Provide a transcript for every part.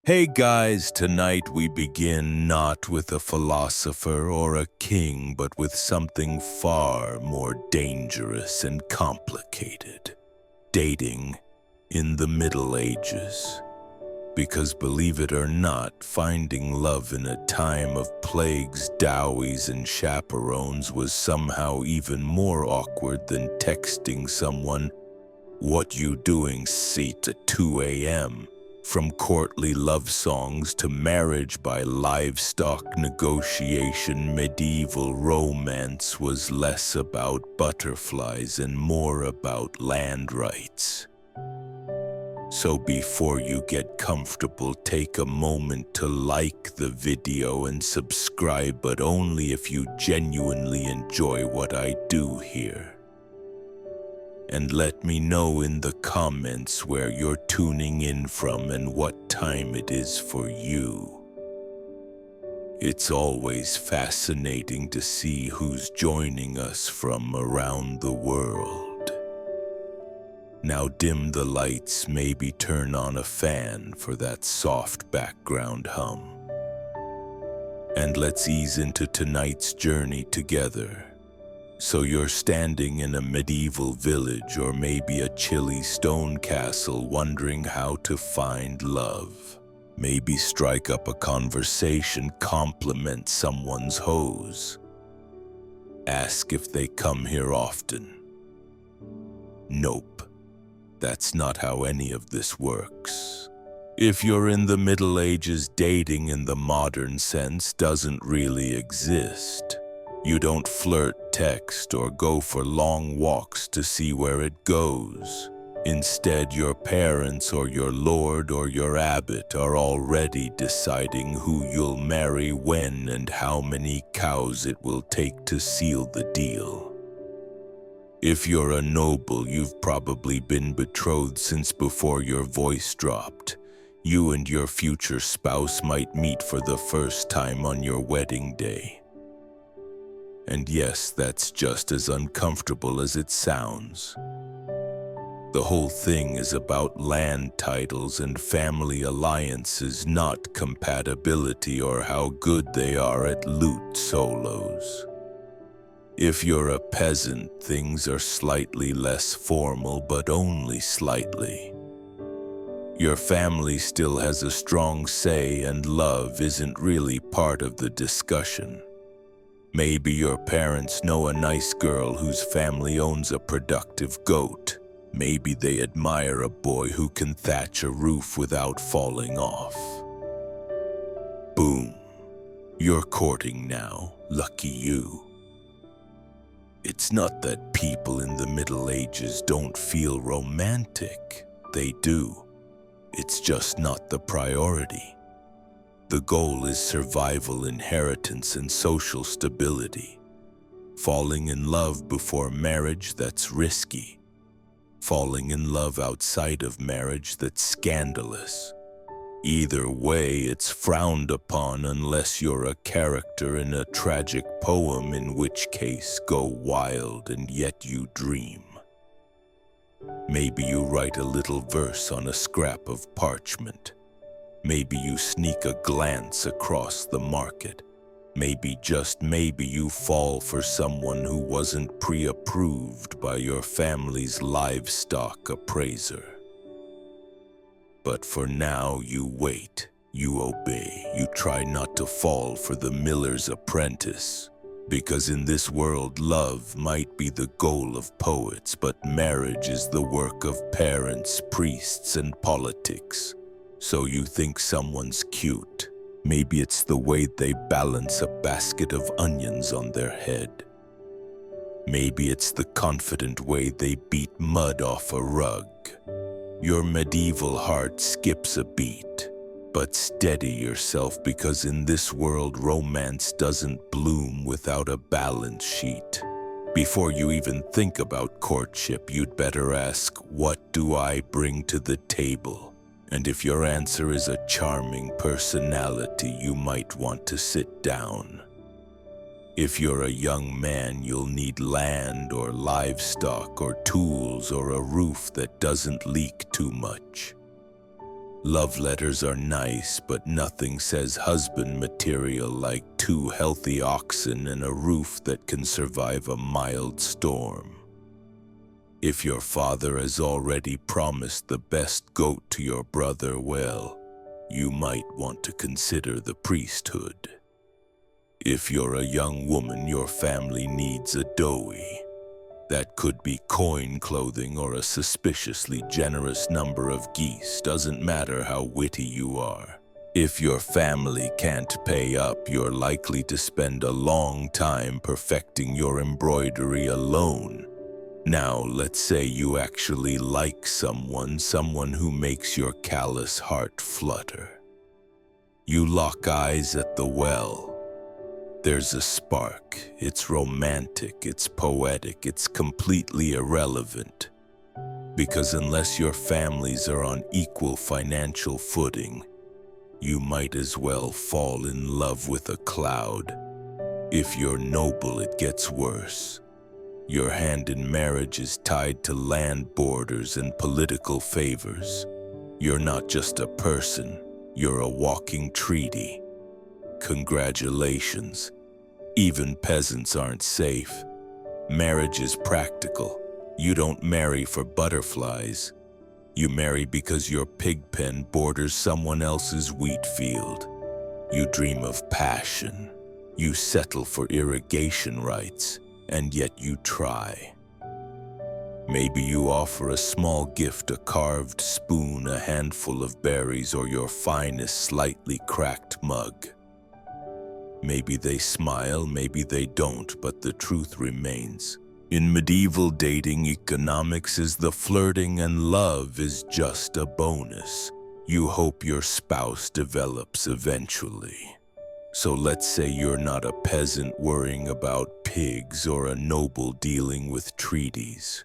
Hey guys, tonight we begin not with a philosopher or a king, but with something far more dangerous and complicated. Dating in the Middle Ages. Because believe it or not, finding love in a time of plagues, dowies, and chaperones was somehow even more awkward than texting someone, "What you doing, seat at 2 a.m.?" From courtly love songs to marriage by livestock negotiation, medieval romance was less about butterflies and more about land rights. So before you get comfortable, take a moment to like the video and subscribe, but only if you genuinely enjoy what I do here. And let me know in the comments where you're tuning in from and what time it is for you. It's always fascinating to see who's joining us from around the world. Now dim the lights, maybe turn on a fan for that soft background hum. And let's ease into tonight's journey together. So you're standing in a medieval village or maybe a chilly stone castle wondering how to find love. Maybe strike up a conversation, compliment someone's hose. Ask if they come here often. Nope, that's not how any of this works. If you're in the Middle Ages, dating in the modern sense doesn't really exist. You don't flirt, text, or go for long walks to see where it goes. Instead, your parents or your lord or your abbot are already deciding who you'll marry, when, and how many cows it will take to seal the deal. If you're a noble, you've probably been betrothed since before your voice dropped. You and your future spouse might meet for the first time on your wedding day. And yes, that's just as uncomfortable as it sounds. The whole thing is about land titles and family alliances, not compatibility or how good they are at lute solos. If you're a peasant, things are slightly less formal, but only slightly. Your family still has a strong say, and love isn't really part of the discussion. Maybe your parents know a nice girl whose family owns a productive goat. Maybe they admire a boy who can thatch a roof without falling off. Boom. You're courting now. Lucky you. It's not that people in the Middle Ages don't feel romantic. They do. It's just not the priority. The goal is survival, inheritance, and social stability. Falling in love before marriage, that's risky. Falling in love outside of marriage, that's scandalous. Either way, it's frowned upon unless you're a character in a tragic poem, in which case go wild and yet you dream. Maybe you write a little verse on a scrap of parchment. Maybe you sneak a glance across the market. Maybe, just maybe, you fall for someone who wasn't pre-approved by your family's livestock appraiser. But for now, you wait, you obey, you try not to fall for the miller's apprentice. Because in this world, love might be the goal of poets, but marriage is the work of parents, priests, and politics. So you think someone's cute. Maybe it's the way they balance a basket of onions on their head. Maybe it's the confident way they beat mud off a rug. Your medieval heart skips a beat. But steady yourself, because in this world, romance doesn't bloom without a balance sheet. Before you even think about courtship, you'd better ask, what do I bring to the table? And if your answer is a charming personality, you might want to sit down. If you're a young man, you'll need land or livestock or tools or a roof that doesn't leak too much. Love letters are nice, but nothing says husband material like 2 healthy oxen and a roof that can survive a mild storm. If your father has already promised the best goat to your brother, well, you might want to consider the priesthood. If you're a young woman, your family needs a doughy. That could be coin clothing or a suspiciously generous number of geese, doesn't matter how witty you are. If your family can't pay up, you're likely to spend a long time perfecting your embroidery alone. Now, let's say you actually like someone who makes your callous heart flutter. You lock eyes at the well. There's a spark. It's romantic, it's poetic, it's completely irrelevant. Because unless your families are on equal financial footing, you might as well fall in love with a cloud. If you're noble, it gets worse. Your hand in marriage is tied to land borders and political favors. You're not just a person, you're a walking treaty. Congratulations. Even peasants aren't safe. Marriage is practical. You don't marry for butterflies. You marry because your pig pen borders someone else's wheat field. You dream of passion. You settle for irrigation rights, and yet you try. Maybe you offer a small gift, a carved spoon, a handful of berries, or your finest slightly cracked mug. Maybe they smile, maybe they don't, but the truth remains. In medieval dating, economics is the flirting and love is just a bonus. You hope your spouse develops eventually. So let's say you're not a peasant worrying about pigs or a noble dealing with treaties.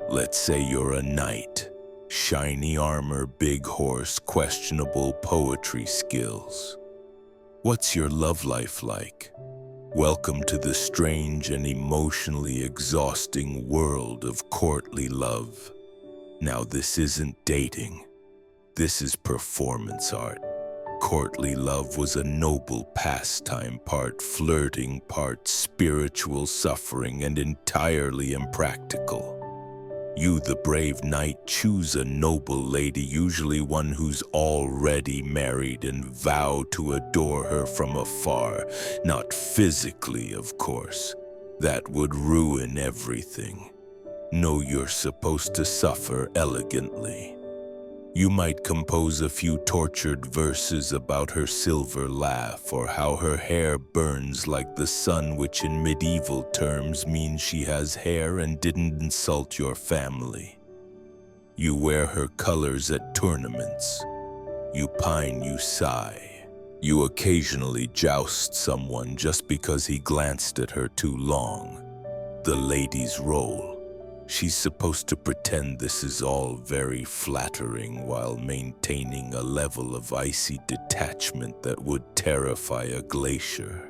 Let's say you're a knight. Shiny armor, big horse, questionable poetry skills. What's your love life like? Welcome to the strange and emotionally exhausting world of courtly love. Now, this isn't dating. This is performance art. Courtly love was a noble pastime, part flirting, part spiritual suffering, and entirely impractical. You, the brave knight, choose a noble lady, usually one who's already married, and vow to adore her from afar. Not physically, of course. That would ruin everything. No, you're supposed to suffer elegantly. You might compose a few tortured verses about her silver laugh or how her hair burns like the sun, which in medieval terms means she has hair and didn't insult your family. You wear her colors at tournaments. You pine, you sigh. You occasionally joust someone just because he glanced at her too long. The lady's role. She's supposed to pretend this is all very flattering while maintaining a level of icy detachment that would terrify a glacier.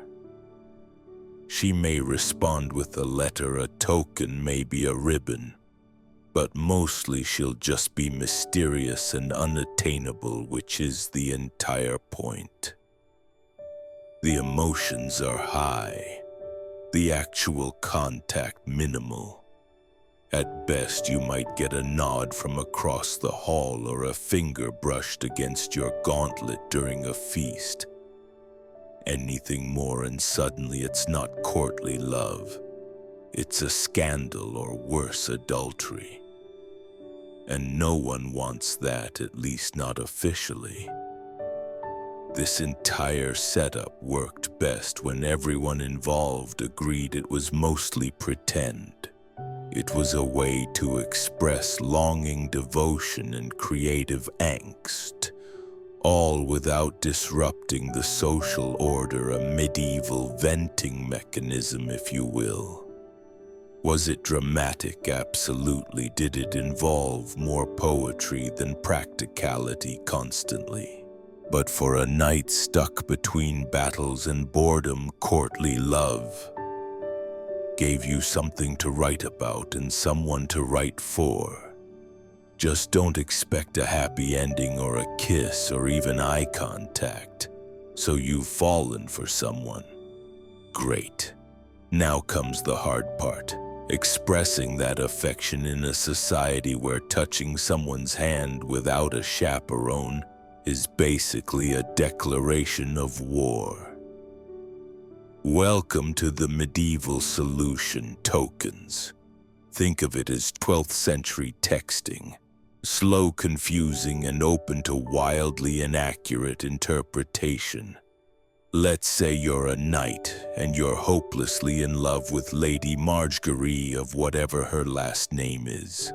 She may respond with a letter, a token, maybe a ribbon, but mostly she'll just be mysterious and unattainable, which is the entire point. The emotions are high, the actual contact minimal. At best, you might get a nod from across the hall or a finger brushed against your gauntlet during a feast. Anything more and suddenly it's not courtly love. It's a scandal or worse, adultery. And no one wants that, at least not officially. This entire setup worked best when everyone involved agreed it was mostly pretend. It was a way to express longing, devotion, and creative angst, all without disrupting the social order, a medieval venting mechanism, if you will. Was it dramatic? Absolutely. Did it involve more poetry than practicality constantly? But for a knight stuck between battles and boredom, courtly love gave you something to write about and someone to write for. Just don't expect a happy ending or a kiss or even eye contact. So you've fallen for someone. Great. Now comes the hard part. Expressing that affection in a society where touching someone's hand without a chaperone is basically a declaration of war. Welcome to the medieval solution, tokens. Think of it as 12th century texting. Slow, confusing, and open to wildly inaccurate interpretation. Let's say you're a knight and you're hopelessly in love with Lady Marjorie of whatever her last name is.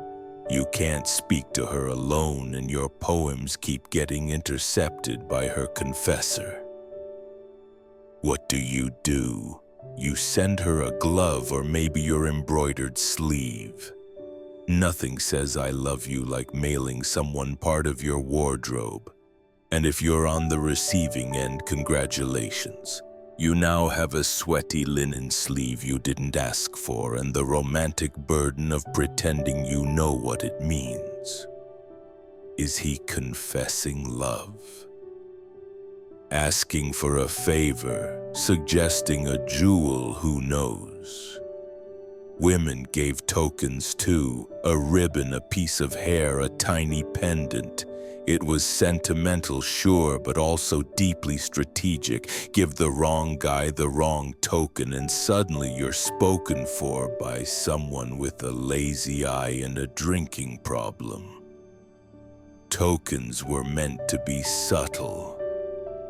You can't speak to her alone and your poems keep getting intercepted by her confessor. What do? You send her a glove or maybe your embroidered sleeve. Nothing says I love you like mailing someone part of your wardrobe. And if you're on the receiving end, congratulations. You now have a sweaty linen sleeve you didn't ask for and the romantic burden of pretending you know what it means. Is he confessing love? Asking for a favor, suggesting a jewel, who knows? Women gave tokens too, a ribbon, a piece of hair, a tiny pendant. It was sentimental, sure, but also deeply strategic. Give the wrong guy the wrong token and suddenly you're spoken for by someone with a lazy eye and a drinking problem. Tokens were meant to be subtle.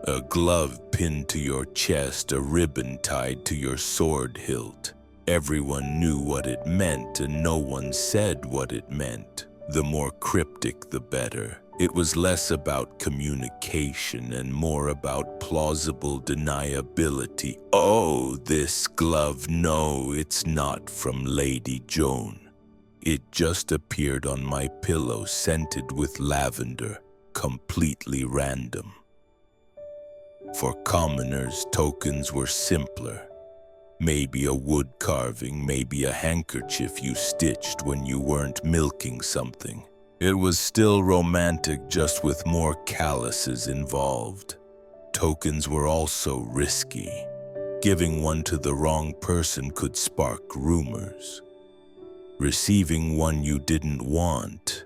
A glove pinned to your chest, a ribbon tied to your sword hilt. Everyone knew what it meant and no one said what it meant. The more cryptic, the better. It was less about communication and more about plausible deniability. Oh, this glove, no, it's not from Lady Joan. It just appeared on my pillow scented with lavender, completely random. For commoners, tokens were simpler. Maybe a wood carving, maybe a handkerchief you stitched when you weren't milking something. It was still romantic, just with more calluses involved. Tokens were also risky. Giving one to the wrong person could spark rumors. Receiving one you didn't want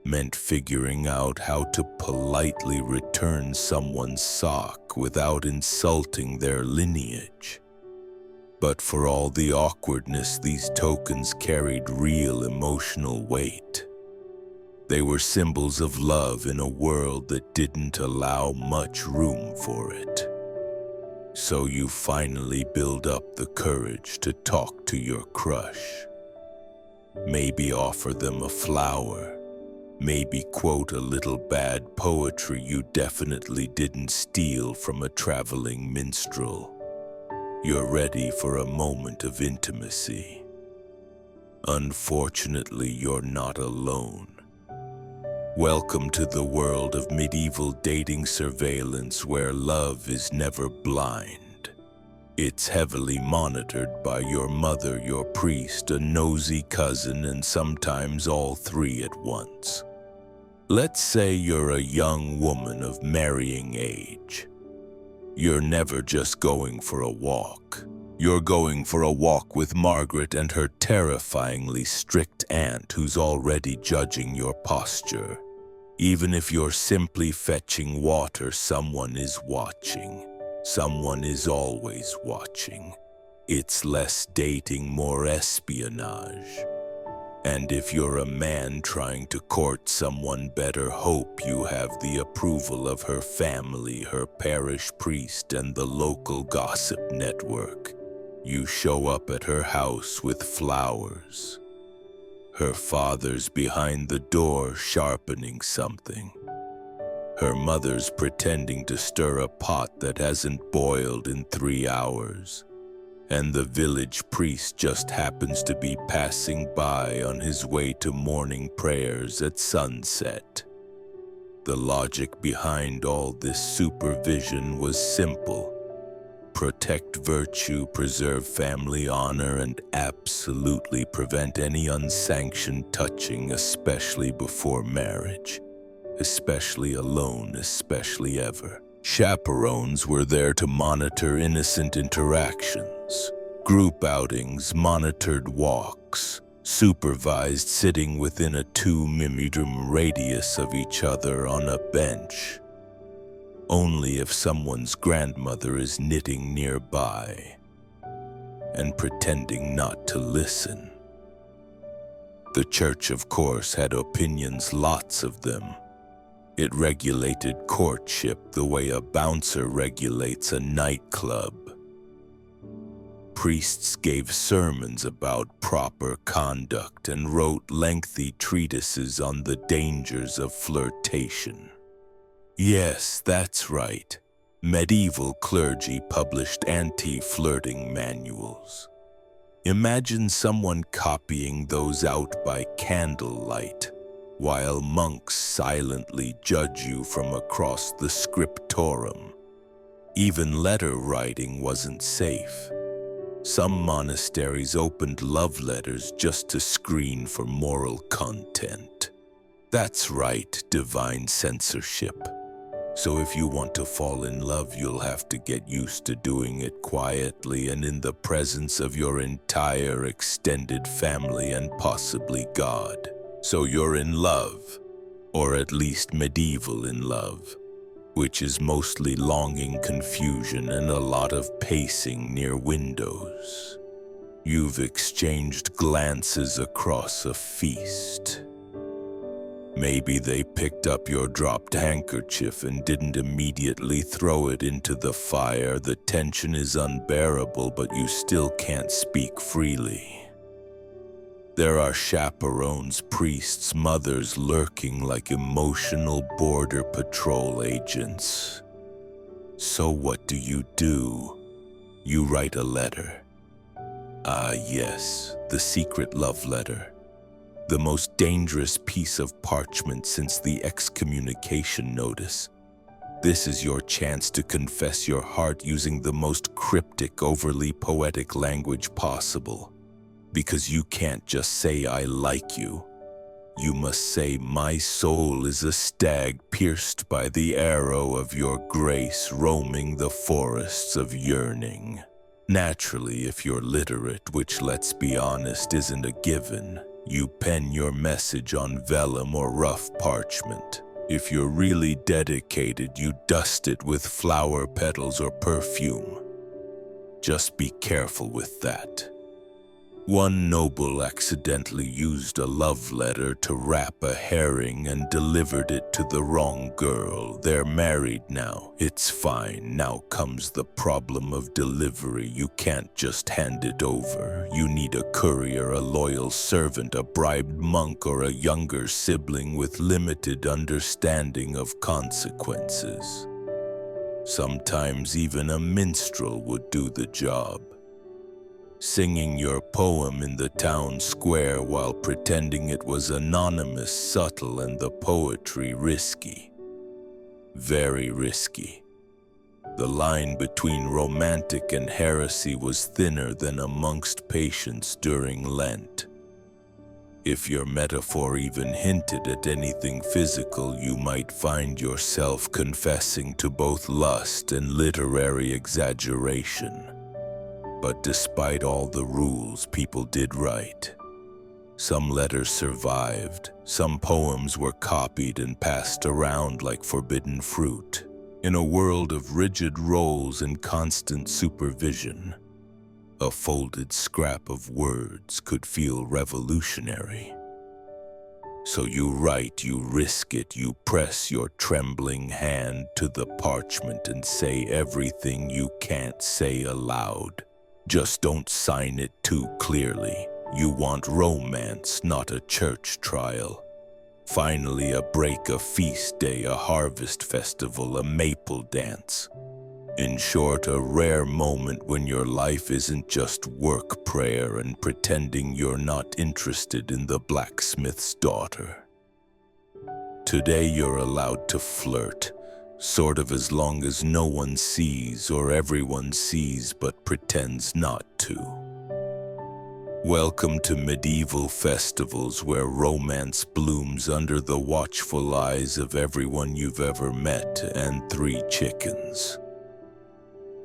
meant figuring out how to politely return someone's sock without insulting their lineage. But for all the awkwardness, these tokens carried real emotional weight. They were symbols of love in a world that didn't allow much room for it. So you finally build up the courage to talk to your crush. Maybe offer them a flower. Maybe quote a little bad poetry you definitely didn't steal from a traveling minstrel. You're ready for a moment of intimacy. Unfortunately, you're not alone. Welcome to the world of medieval dating surveillance where love is never blind. It's heavily monitored by your mother, your priest, a nosy cousin, and sometimes all three at once. Let's say you're a young woman of marrying age. You're never just going for a walk. You're going for a walk with Margaret and her terrifyingly strict aunt who's already judging your posture. Even if you're simply fetching water, someone is watching. Someone is always watching. It's less dating, more espionage. And if you're a man trying to court someone, better hope you have the approval of her family, her parish priest, and the local gossip network. You show up at her house with flowers. Her father's behind the door sharpening something. Her mother's pretending to stir a pot that hasn't boiled in 3 hours. And the village priest just happens to be passing by on his way to morning prayers at sunset. The logic behind all this supervision was simple. protect virtue, preserve family honor, and absolutely prevent any unsanctioned touching, especially before marriage. Especially alone, especially ever. Chaperones were there to monitor innocent interactions. Group outings, monitored walks, supervised sitting within a 2-meter radius of each other on a bench. Only if someone's grandmother is knitting nearby and pretending not to listen. The church, of course, had opinions, lots of them. It regulated courtship the way a bouncer regulates a nightclub. Priests gave sermons about proper conduct and wrote lengthy treatises on the dangers of flirtation. Yes, that's right. Medieval clergy published anti-flirting manuals. Imagine someone copying those out by candlelight, while monks silently judge you from across the scriptorum. Even letter writing wasn't safe. Some monasteries opened love letters just to screen for moral content. That's right, divine censorship. So if you want to fall in love, you'll have to get used to doing it quietly and in the presence of your entire extended family and possibly God. So you're in love, or at least medieval in love, which is mostly longing, confusion, and a lot of pacing near windows. You've exchanged glances across a feast. Maybe they picked up your dropped handkerchief and didn't immediately throw it into the fire. The tension is unbearable, but you still can't speak freely. There are chaperones, priests, mothers lurking like emotional border patrol agents. So what do? You write a letter. Ah, yes, the secret love letter. The most dangerous piece of parchment since the excommunication notice. This is your chance to confess your heart using the most cryptic, overly poetic language possible. Because you can't just say, "I like you." You must say, "My soul is a stag pierced by the arrow of your grace, roaming the forests of yearning." Naturally, if you're literate, which, let's be honest, isn't a given, you pen your message on vellum or rough parchment. If you're really dedicated, you dust it with flower petals or perfume. Just be careful with that. One noble accidentally used a love letter to wrap a herring and delivered it to the wrong girl. They're married now. It's fine. Now comes the problem of delivery. You can't just hand it over. You need a courier, a loyal servant, a bribed monk, or a younger sibling with limited understanding of consequences. Sometimes even a minstrel would do the job. Singing your poem in the town square while pretending it was anonymous, subtle, and the poetry risky. Very risky. The line between romantic and heresy was thinner than amongst patients during Lent. If your metaphor even hinted at anything physical, you might find yourself confessing to both lust and literary exaggeration. But despite all the rules, people did write. Some letters survived. Some poems were copied and passed around like forbidden fruit. In a world of rigid roles and constant supervision, a folded scrap of words could feel revolutionary. So you write, you risk it, you press your trembling hand to the parchment and say everything you can't say aloud. Just don't sign it too clearly. You want romance, not a church trial. Finally, a break, a feast day, a harvest festival, a maple dance. In short, a rare moment when your life isn't just work, prayer, and pretending you're not interested in the blacksmith's daughter. Today you're allowed to flirt. sort of as long as no one sees or everyone sees but pretends not to. Welcome to medieval festivals where romance blooms under the watchful eyes of everyone you've ever met and 3 chickens.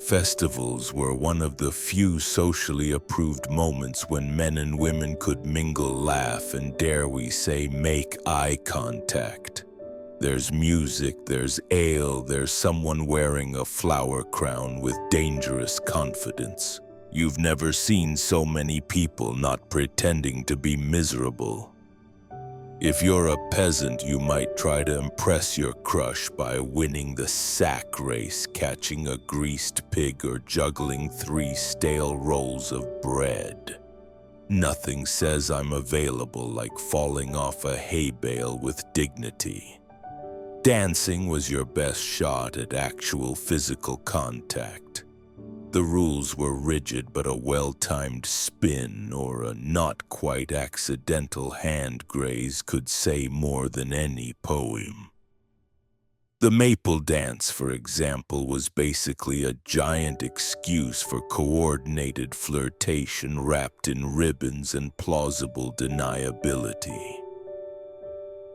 Festivals were one of the few socially approved moments when men and women could mingle, laugh, and dare we say, make eye contact. There's music, there's ale, there's someone wearing a flower crown with dangerous confidence. You've never seen so many people not pretending to be miserable. If you're a peasant, you might try to impress your crush by winning the sack race, catching a greased pig, or juggling 3 stale rolls of bread. Nothing says I'm available like falling off a hay bale with dignity. Dancing was your best shot at actual physical contact. The rules were rigid, but a well-timed spin or a not-quite accidental hand graze could say more than any poem. The maple dance, for example, was basically a giant excuse for coordinated flirtation wrapped in ribbons and plausible deniability.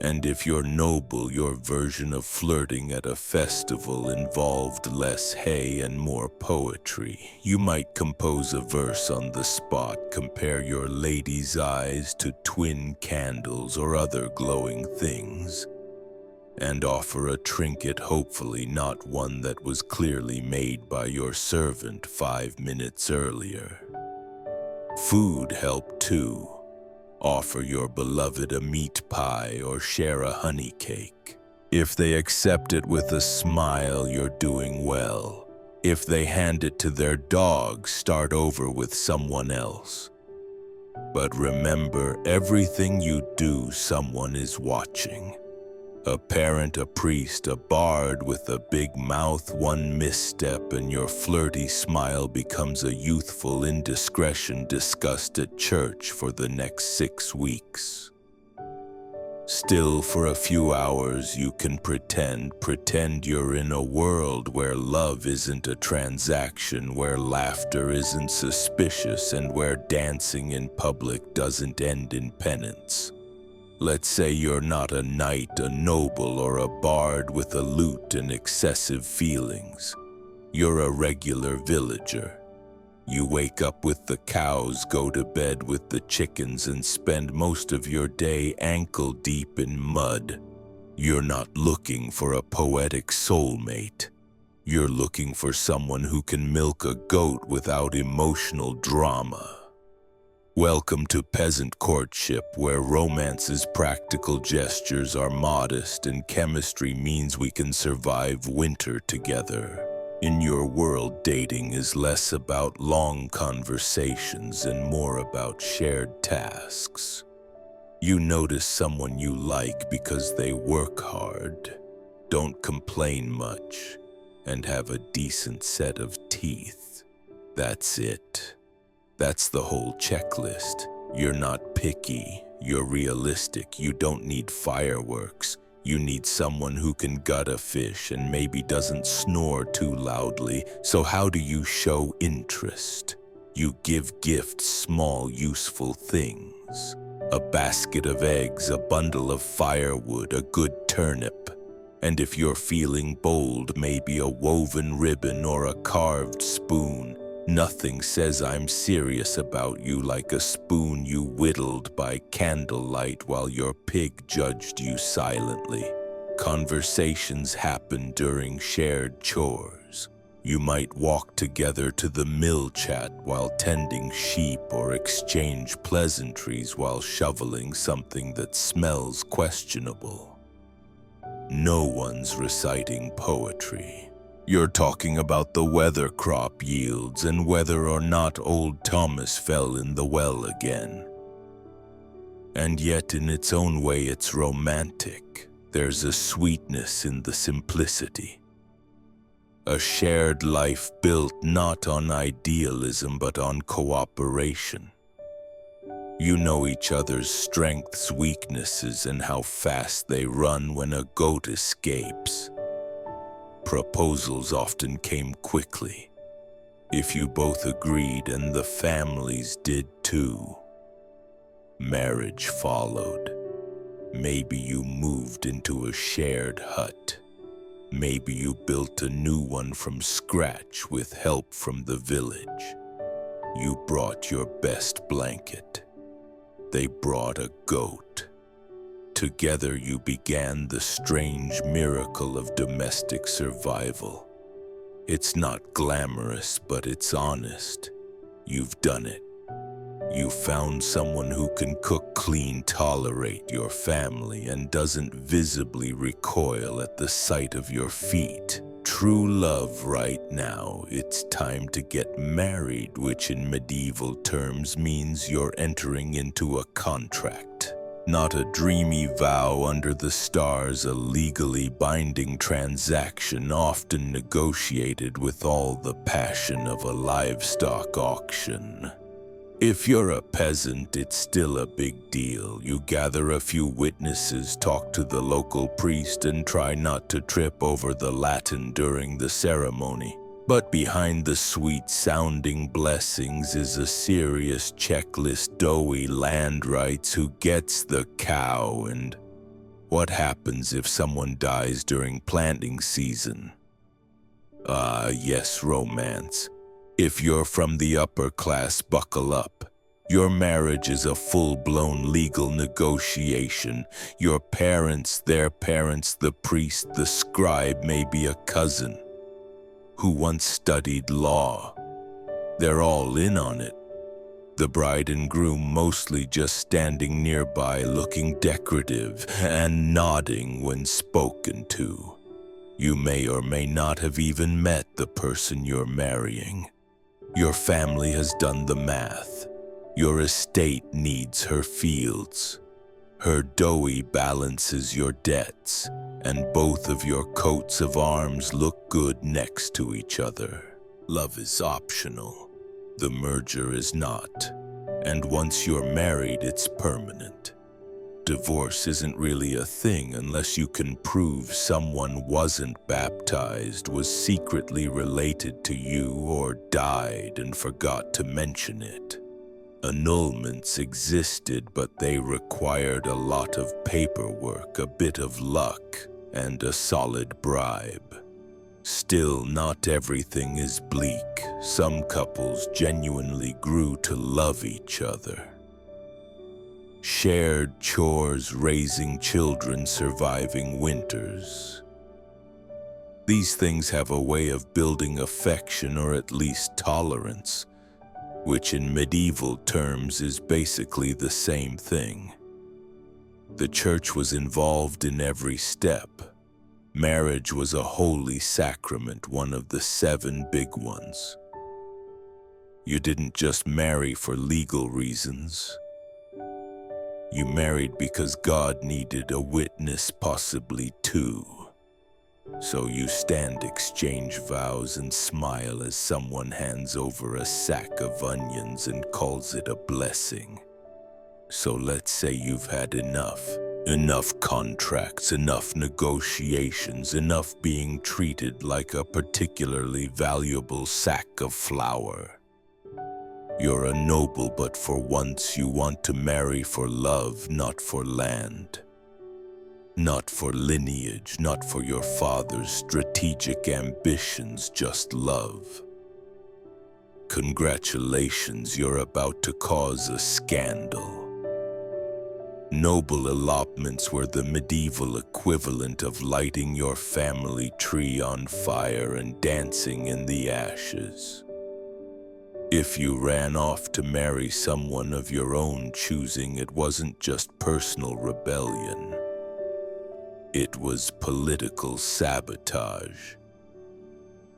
And if you're noble, your version of flirting at a festival involved less hay and more poetry. You might compose a verse on the spot, compare your lady's eyes to twin candles or other glowing things, and offer a trinket, hopefully not one that was clearly made by your servant 5 minutes earlier. Food helped too. Offer your beloved a meat pie or share a honey cake. If they accept it with a smile, you're doing well. If they hand it to their dog, start over with someone else. But remember, everything you do, someone is watching. A parent, a priest, a bard with a big mouth, one misstep and your flirty smile becomes a youthful indiscretion discussed at church for the next 6 weeks. Still, for a few hours, you can pretend you're in a world where love isn't a transaction, where laughter isn't suspicious, and where dancing in public doesn't end in penance. Let's say you're not a knight, a noble, or a bard with a lute and excessive feelings. You're a regular villager. You wake up with the cows, go to bed with the chickens, and spend most of your day ankle deep in mud. You're not looking for a poetic soulmate. You're looking for someone who can milk a goat without emotional drama. Welcome to peasant courtship, where romance's practical gestures are modest and chemistry means we can survive winter together. In your world, dating is less about long conversations and more about shared tasks. You notice someone you like because they work hard, don't complain much, and have a decent set of teeth. That's it. That's the whole checklist. You're not picky, you're realistic. You don't need fireworks. You need someone who can gut a fish and maybe doesn't snore too loudly. So how do you show interest? You give gifts, small, useful things. A basket of eggs, a bundle of firewood, a good turnip. And if you're feeling bold, maybe a woven ribbon or a carved spoon. Nothing says I'm serious about you like a spoon you whittled by candlelight while your pig judged you silently. Conversations happen during shared chores. You might walk together to the mill, chat while tending sheep, or exchange pleasantries while shoveling something that smells questionable. No one's reciting poetry. You're talking about the weather crop yields and whether or not old Thomas fell in the well again. And yet, in its own way, it's romantic. There's a sweetness in the simplicity. A shared life built not on idealism but on cooperation. You know each other's strengths, weaknesses, and how fast they run when a goat escapes. Proposals often came quickly. If you both agreed and the families did too, marriage followed. Maybe you moved into a shared hut. Maybe you built a new one from scratch with help from the village. You brought your best blanket. They brought a goat. Together you began the strange miracle of domestic survival. It's not glamorous, but it's honest. You've done it. You found someone who can cook, clean, tolerate your family, and doesn't visibly recoil at the sight of your feet. True love right now. It's time to get married, which in medieval terms means you're entering into a contract. Not a dreamy vow under the stars, a legally binding transaction often negotiated with all the passion of a livestock auction. If you're a peasant, it's still a big deal. You gather a few witnesses, talk to the local priest, and try not to trip over the Latin during the ceremony. But behind the sweet-sounding blessings is a serious checklist: doughy land rights, who gets the cow, and what happens if someone dies during planting season. Yes, romance. If you're from the upper class, buckle up. Your marriage is a full-blown legal negotiation. Your parents, their parents, the priest, the scribe, maybe a cousin who once studied law. They're all in on it. The bride and groom mostly just standing nearby, looking decorative and nodding when spoken to. You may or may not have even met the person you're marrying. Your family has done the math. Your estate needs her fields. Her doughy balances your debts, and both of your coats of arms look good next to each other. Love is optional. The merger is not. And once you're married, it's permanent. Divorce isn't really a thing unless you can prove someone wasn't baptized, was secretly related to you, or died and forgot to mention it. Annulments existed, but they required a lot of paperwork, a bit of luck, and a solid bribe. Still, not everything is bleak. Some couples genuinely grew to love each other. Shared chores, raising children, surviving winters. These things have a way of building affection, or at least tolerance, which in medieval terms is basically the same thing. The church was involved in every step. Marriage was a holy sacrament, one of the 7 big ones. You didn't just marry for legal reasons. You married because God needed a witness, possibly 2. So you stand, exchange vows, and smile as someone hands over a sack of onions and calls it a blessing. So let's say you've had enough. Enough contracts, enough negotiations, enough being treated like a particularly valuable sack of flour. You're a noble, but for once you want to marry for love, not for land. Not for lineage, not for your father's strategic ambitions, just love. Congratulations, you're about to cause a scandal. Noble elopements were the medieval equivalent of lighting your family tree on fire and dancing in the ashes. If you ran off to marry someone of your own choosing, it wasn't just personal rebellion. It was political sabotage.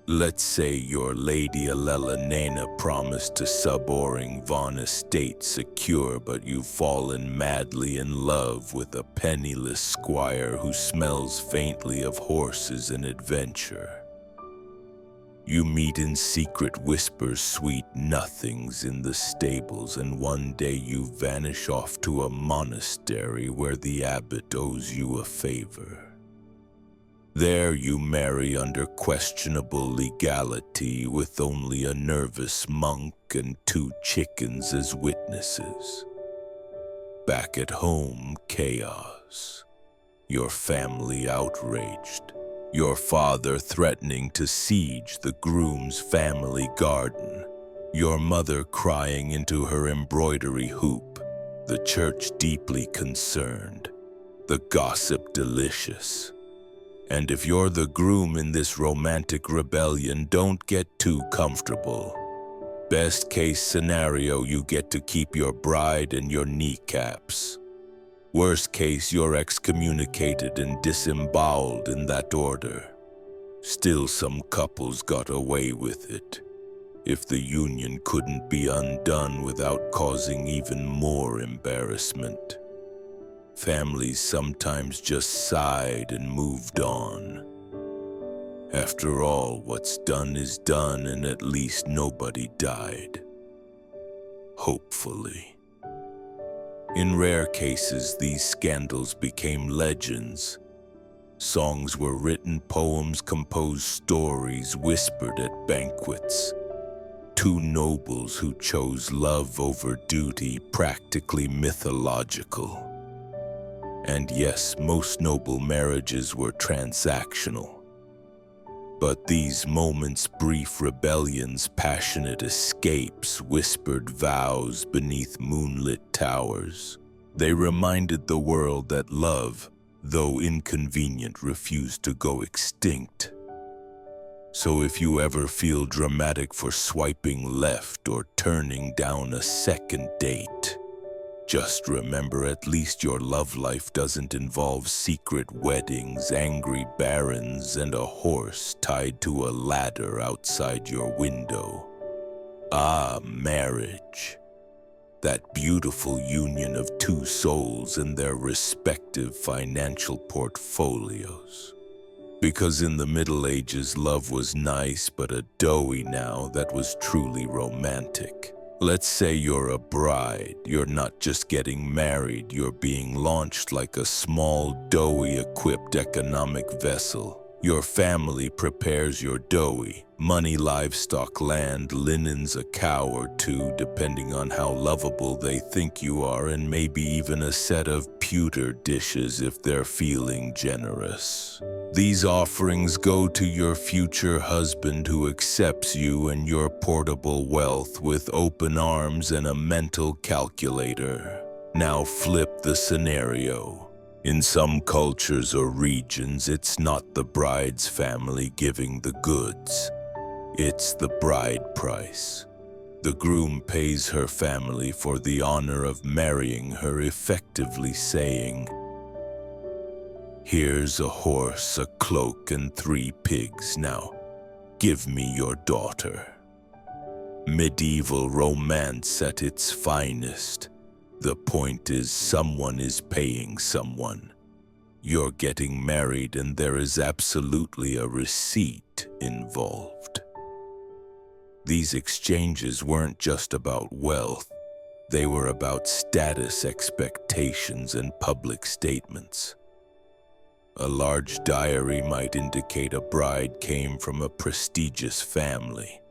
Let's say your Lady Alelena promised to sub-Oring Von estate secure, but you've fallen madly in love with a penniless squire who smells faintly of horses and adventure. You meet in secret, whisper sweet nothings in the stables, and one day you vanish off to a monastery where the abbot owes you a favor. There you marry under questionable legality with only a nervous monk and 2 chickens as witnesses. Back at home, chaos. Your family outraged. Your father threatening to siege the groom's family garden. Your mother crying into her embroidery hoop. The church deeply concerned. The gossip delicious. And if you're the groom in this romantic rebellion, don't get too comfortable. Best case scenario, you get to keep your bride and your kneecaps. Worst case, you're excommunicated and disemboweled in that order. Still, some couples got away with it. If the union couldn't be undone without causing even more embarrassment. Families sometimes just sighed and moved on. After all, what's done is done, and at least nobody died. Hopefully. In rare cases, these scandals became legends. Songs were written, poems composed, stories whispered at banquets. 2 nobles who chose love over duty, practically mythological. And yes, most noble marriages were transactional. But these moments, brief rebellions, passionate escapes, whispered vows beneath moonlit towers, they reminded the world that love, though inconvenient, refused to go extinct. So if you ever feel dramatic for swiping left or turning down a second date, just remember at least your love life doesn't involve secret weddings, angry barons, and a horse tied to a ladder outside your window. Ah, marriage. That beautiful union of 2 souls and their respective financial portfolios. Because in the Middle Ages, love was nice, but a doughy now that was truly romantic. Let's say you're a bride. You're not just getting married, you're being launched like a small, doughy-equipped economic vessel. Your family prepares your doughy. Money, livestock, land, linens, a cow or 2, depending on how lovable they think you are, and maybe even a set of pewter dishes if they're feeling generous. These offerings go to your future husband, who accepts you and your portable wealth with open arms and a mental calculator. Now flip the scenario. In some cultures or regions, it's not the bride's family giving the goods. It's the bride price. The groom pays her family for the honor of marrying her, effectively saying, "Here's a horse, a cloak, and 3 pigs. Now, give me your daughter." Medieval romance at its finest. The point is, someone is paying someone. You're getting married, and there is absolutely a receipt involved. These exchanges weren't just about wealth. They were about status, expectations, and public statements. A large diary might indicate a bride came from a prestigious family.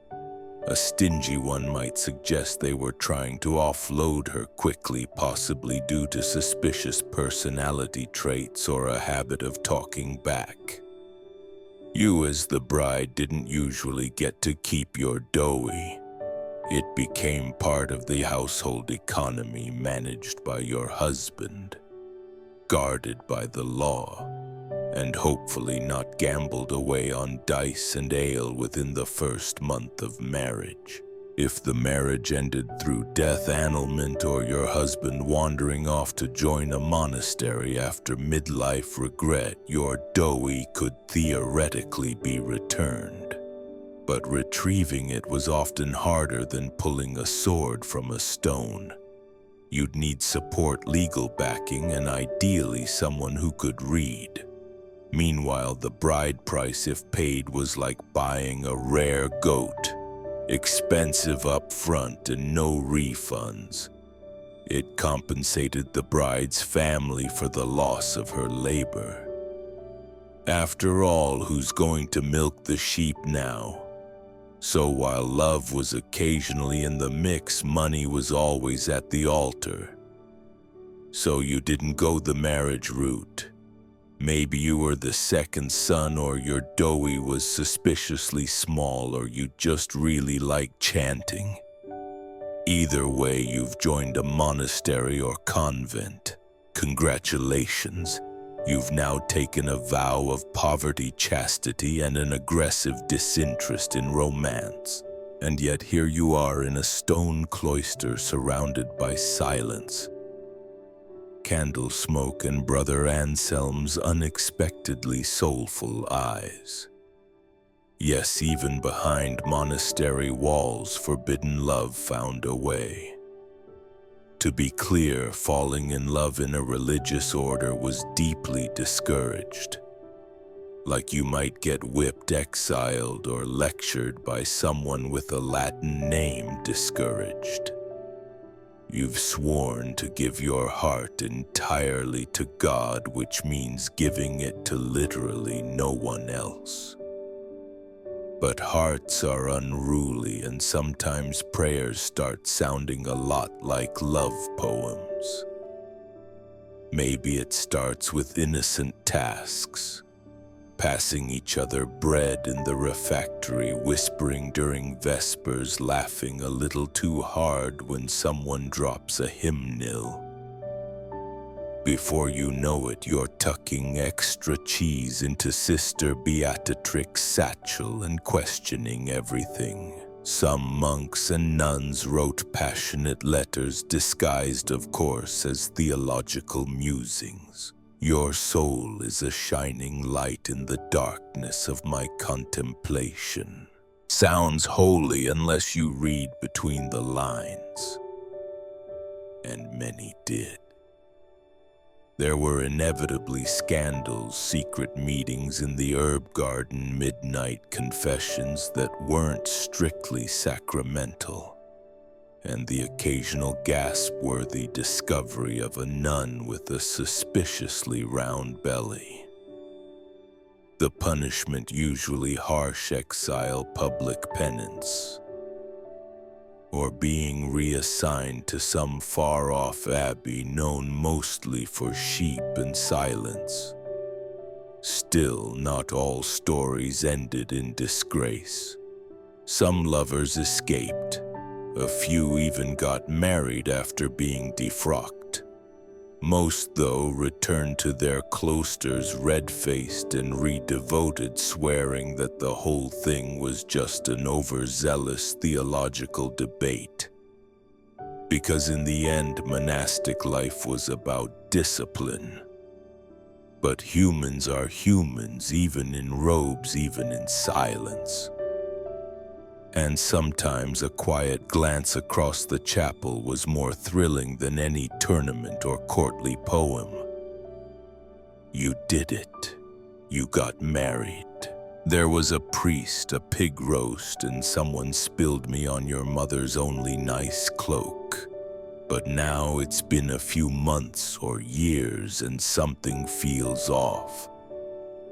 A stingy one might suggest they were trying to offload her quickly, possibly due to suspicious personality traits or a habit of talking back. You as the bride didn't usually get to keep your doughy. It became part of the household economy managed by your husband, guarded by the law, and hopefully not gambled away on dice and ale within the first month of marriage. If the marriage ended through death, annulment, or your husband wandering off to join a monastery after midlife regret, your doughy could theoretically be returned. But retrieving it was often harder than pulling a sword from a stone. You'd need support, legal backing, and ideally someone who could read. Meanwhile, the bride price, if paid, was like buying a rare goat. Expensive up front and no refunds. It compensated the bride's family for the loss of her labor. After all, who's going to milk the sheep now? So while love was occasionally in the mix, money was always at the altar. So you didn't go the marriage route. Maybe you were the second son, or your doughy was suspiciously small, or you just really liked chanting. Either way, you've joined a monastery or convent. Congratulations. You've now taken a vow of poverty, chastity, and an aggressive disinterest in romance. And yet here you are in a stone cloister surrounded by silence, candle smoke, and Brother Anselm's unexpectedly soulful eyes. Yes, even behind monastery walls, forbidden love found a way. To be clear, falling in love in a religious order was deeply discouraged. Like you might get whipped, exiled, or lectured by someone with a Latin name discouraged. You've sworn to give your heart entirely to God, which means giving it to literally no one else. But hearts are unruly, and sometimes prayers start sounding a lot like love poems. Maybe it starts with innocent tasks, passing each other bread in the refectory, whispering during vespers, laughing a little too hard when someone drops a hymnal. Before you know it, you're tucking extra cheese into Sister Beatrix's satchel and questioning everything. Some monks and nuns wrote passionate letters disguised, of course, as theological musings. Your soul is a shining light in the darkness of my contemplation. Sounds holy unless you read between the lines. And many did. There were inevitably scandals, secret meetings in the herb garden, midnight confessions that weren't strictly sacramental, and the occasional gasp-worthy discovery of a nun with a suspiciously round belly. The punishment usually harsh exile, public penance, or being reassigned to some far-off abbey known mostly for sheep and silence. Still, not all stories ended in disgrace. Some lovers escaped. A few even got married after being defrocked. Most, though, returned to their cloisters red-faced and redevoted, swearing that the whole thing was just an overzealous theological debate. Because in the end, monastic life was about discipline. But humans are humans, even in robes, even in silence. And sometimes a quiet glance across the chapel was more thrilling than any tournament or courtly poem. You did it. You got married. There was a priest, a pig roast, and someone spilled me on your mother's only nice cloak. But now it's been a few months or years and something feels off.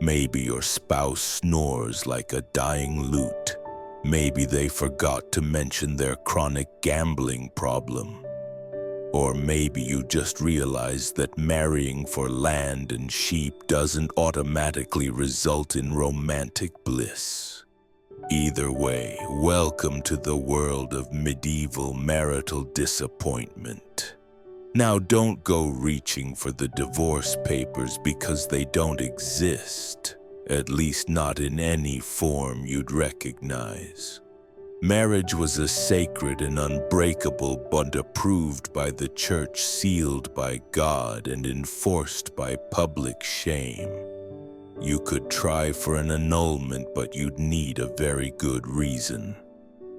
Maybe your spouse snores like a dying lute. Maybe they forgot to mention their chronic gambling problem. Or maybe you just realized that marrying for land and sheep doesn't automatically result in romantic bliss. Either way, welcome to the world of medieval marital disappointment. Now don't go reaching for the divorce papers because they don't exist. At least not in any form you'd recognize. Marriage was a sacred and unbreakable bond approved by the church, sealed by God, and enforced by public shame. You could try for an annulment, but you'd need a very good reason.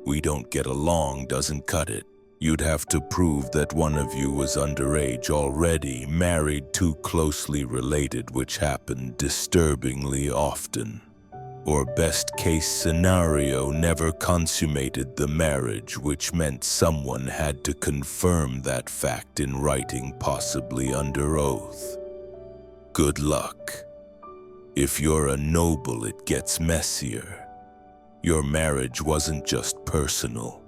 We don't get along doesn't cut it. You'd have to prove that one of you was underage already, married, too closely related, which happened disturbingly often. Or best case scenario, never consummated the marriage, which meant someone had to confirm that fact in writing, possibly under oath. Good luck. If you're a noble, it gets messier. Your marriage wasn't just personal,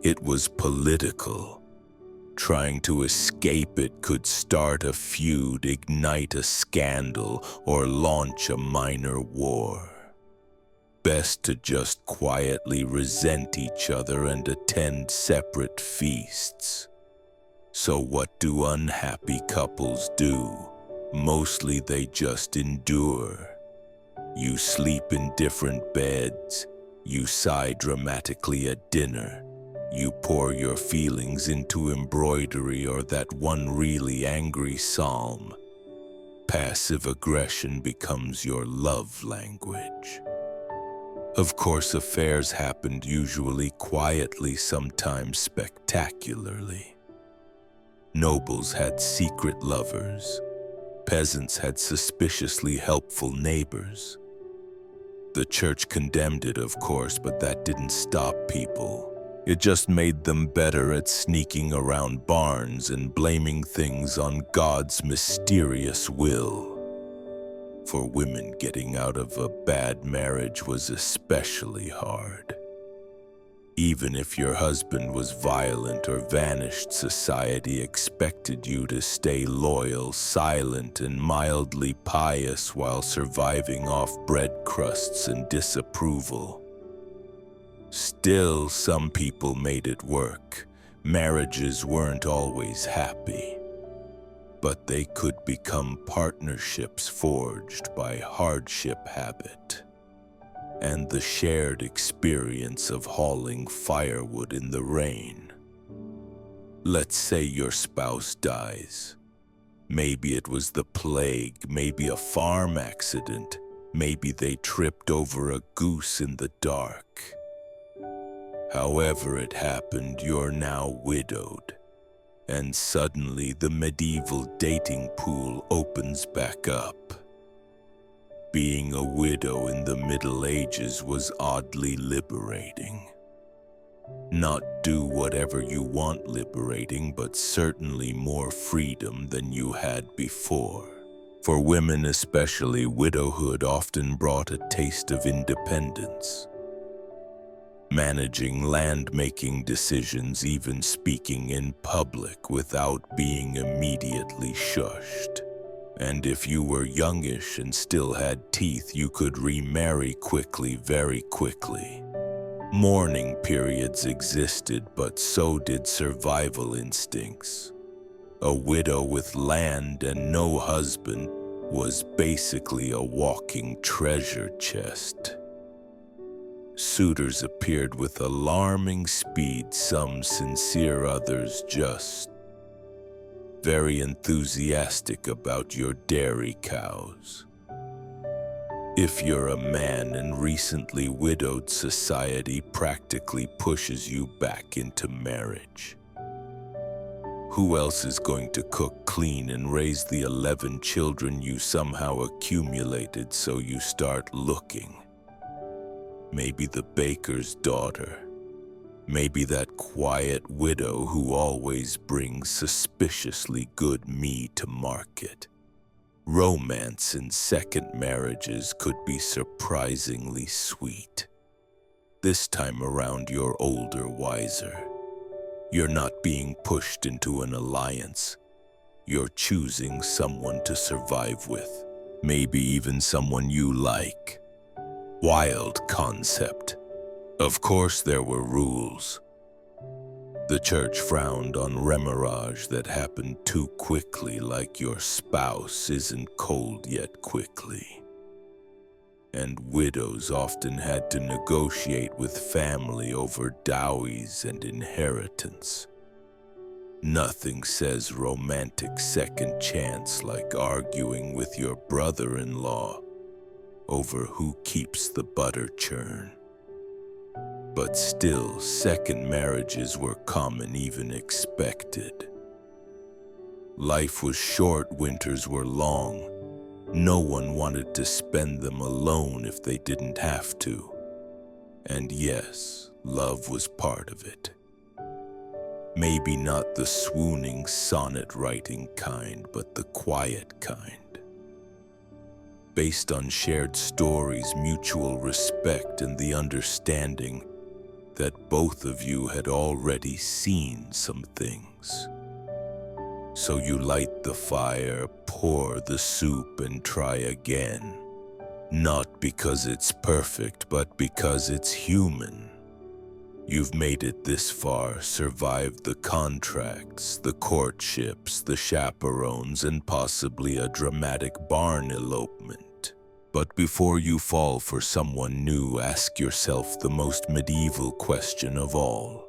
it was political. Trying to escape it could start a feud, ignite a scandal, or launch a minor war. Best to just quietly resent each other and attend separate feasts. So what do unhappy couples do? Mostly they just endure. You sleep in different beds, you sigh dramatically at dinner, you pour your feelings into embroidery or that one really angry psalm. Passive aggression becomes your love language. Of course, affairs happened usually quietly, sometimes spectacularly. Nobles had secret lovers. Peasants had suspiciously helpful neighbors. The church condemned it, of course, but that didn't stop people. It just made them better at sneaking around barns and blaming things on God's mysterious will. For women, getting out of a bad marriage was especially hard. Even if your husband was violent or vanished, society expected you to stay loyal, silent, and mildly pious while surviving off bread crusts and disapproval. Still, some people made it work. Marriages weren't always happy, but they could become partnerships forged by hardship habit and the shared experience of hauling firewood in the rain. Let's say your spouse dies. Maybe it was the plague, maybe a farm accident, maybe they tripped over a goose in the dark. However it happened, you're now widowed, and suddenly the medieval dating pool opens back up. Being a widow in the Middle Ages was oddly liberating. Not do whatever you want liberating, but certainly more freedom than you had before. For women especially, widowhood often brought a taste of independence. Managing land, making decisions, even speaking in public without being immediately shushed. And if you were youngish and still had teeth, you could remarry quickly, very quickly. Mourning periods existed, but so did survival instincts. A widow with land and no husband was basically a walking treasure chest. Suitors appeared with alarming speed, some sincere, others just very enthusiastic about your dairy cows. If you're a man and recently widowed, society practically pushes you back into marriage. Who else is going to cook, clean, and raise the 11 children you somehow accumulated? So you start looking. Maybe the baker's daughter. Maybe that quiet widow who always brings suspiciously good meat to market. Romance in second marriages could be surprisingly sweet. This time around, you're older, wiser. You're not being pushed into an alliance. You're choosing someone to survive with, maybe even someone you like. Wild concept. Of course there were rules. The church frowned on remarriage that happened too quickly, like your spouse isn't cold yet quickly. And widows often had to negotiate with family over dowies and inheritance. Nothing says romantic second chance like arguing with your brother-in-law over who keeps the butter churn. But still, second marriages were common, even expected. Life was short, winters were long. No one wanted to spend them alone if they didn't have to. And yes, love was part of it. Maybe not the swooning sonnet-writing kind, but the quiet kind. based on shared stories, mutual respect, and the understanding that both of you had already seen some things. So you light the fire, pour the soup, and try again. Not because it's perfect, but because it's human. You've made it this far, survived the contracts, the courtships, the chaperones, and possibly a dramatic barn elopement. But before you fall for someone new, ask yourself the most medieval question of all.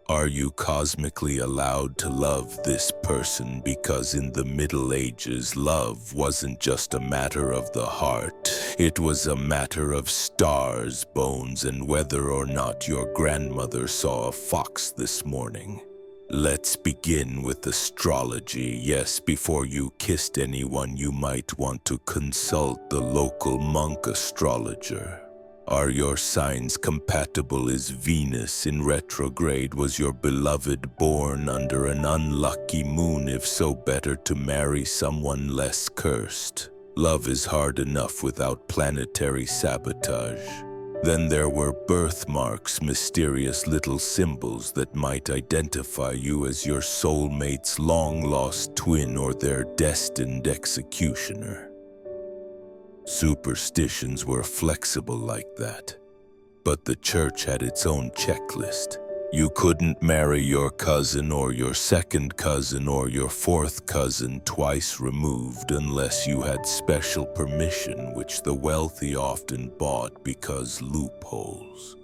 Are you cosmically allowed to love this person? Because in the Middle Ages, love wasn't just a matter of the heart. It was a matter of stars, bones, and whether or not your grandmother saw a fox this morning. Let's begin with astrology. Yes, before you kissed anyone, you might want to consult the local monk astrologer. Are your signs compatible? Is Venus in retrograde? Was your beloved born under an unlucky moon? If so, better to marry someone less cursed. Love is hard enough without planetary sabotage. Then there were birthmarks, mysterious little symbols that might identify you as your soulmate's long-lost twin or their destined executioner. Superstitions were flexible like that, but the church had its own checklist. You couldn't marry your cousin or your second cousin or your fourth cousin twice removed unless you had special permission, which the wealthy often bought because loopholes.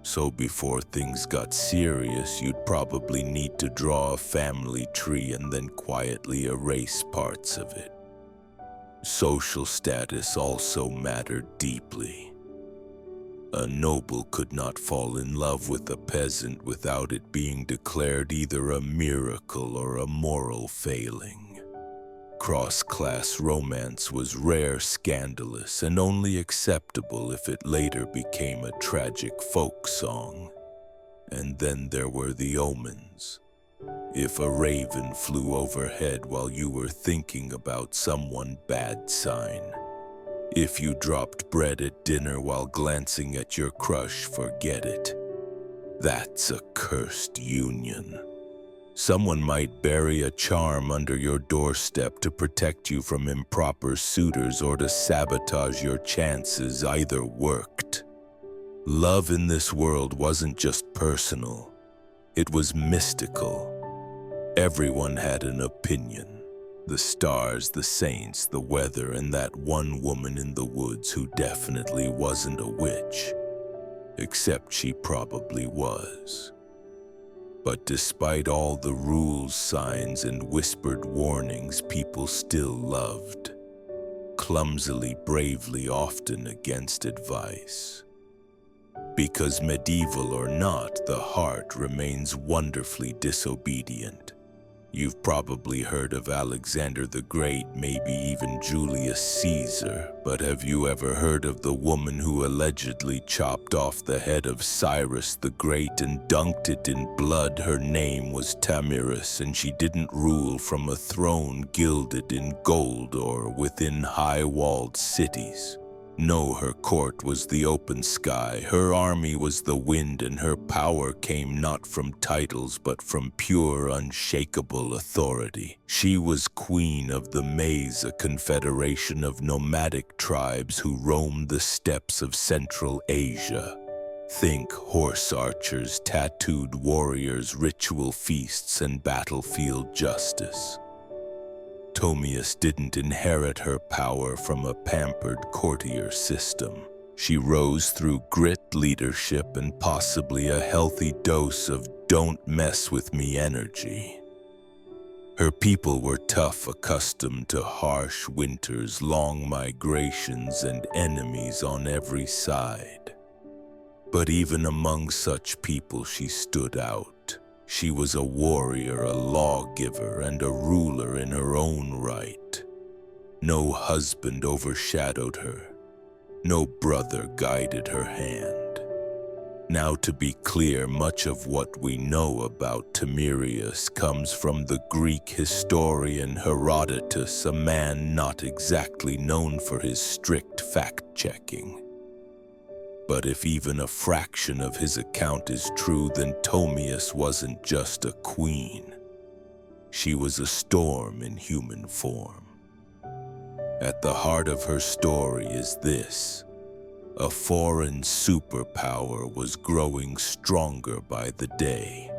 So before things got serious, you'd probably need to draw a family tree and then quietly erase parts of it. Social status also mattered deeply. A noble could not fall in love with a peasant without it being declared either a miracle or a moral failing. Cross-class romance was rare, scandalous, and only acceptable if it later became a tragic folk song. And then there were the omens. If a raven flew overhead while you were thinking about someone, bad sign. If you dropped bread at dinner while glancing at your crush, forget it. That's a cursed union. Someone might bury a charm under your doorstep to protect you from improper suitors or to sabotage your chances. Either worked. Love in this world wasn't just personal. It was mystical. Everyone had an opinion. The stars, the saints, the weather, and that one woman in the woods who definitely wasn't a witch. Except she probably was. But despite all the rules, signs, and whispered warnings, people still loved. Clumsily, bravely, often against advice. Because medieval or not, the heart remains wonderfully disobedient. You've probably heard of Alexander the Great, maybe even Julius Caesar, but have you ever heard of the woman who allegedly chopped off the head of Cyrus the Great and dunked it in blood? Her name was Tamiris, and she didn't rule from a throne gilded in gold or within high-walled cities. No, her court was the open sky, her army was the wind, and her power came not from titles but from pure, unshakable authority. She was queen of the Maze, a confederation of nomadic tribes who roamed the steppes of Central Asia. Think horse archers, tattooed warriors, ritual feasts, and battlefield justice. Tomius didn't inherit her power from a pampered courtier system. She rose through grit, leadership, and possibly a healthy dose of "don't mess with me" energy. Her people were tough, accustomed to harsh winters, long migrations, and enemies on every side. But even among such people, she stood out. She was a warrior, a lawgiver, and a ruler in her own right. No husband overshadowed her. No brother guided her hand. Now, to be clear, much of what we know about Timerius comes from the Greek historian Herodotus, a man not exactly known for his strict fact-checking. But if even a fraction of his account is true, then Tomius wasn't just a queen. She was a storm in human form. At the heart of her story is this: a foreign superpower was growing stronger by the day.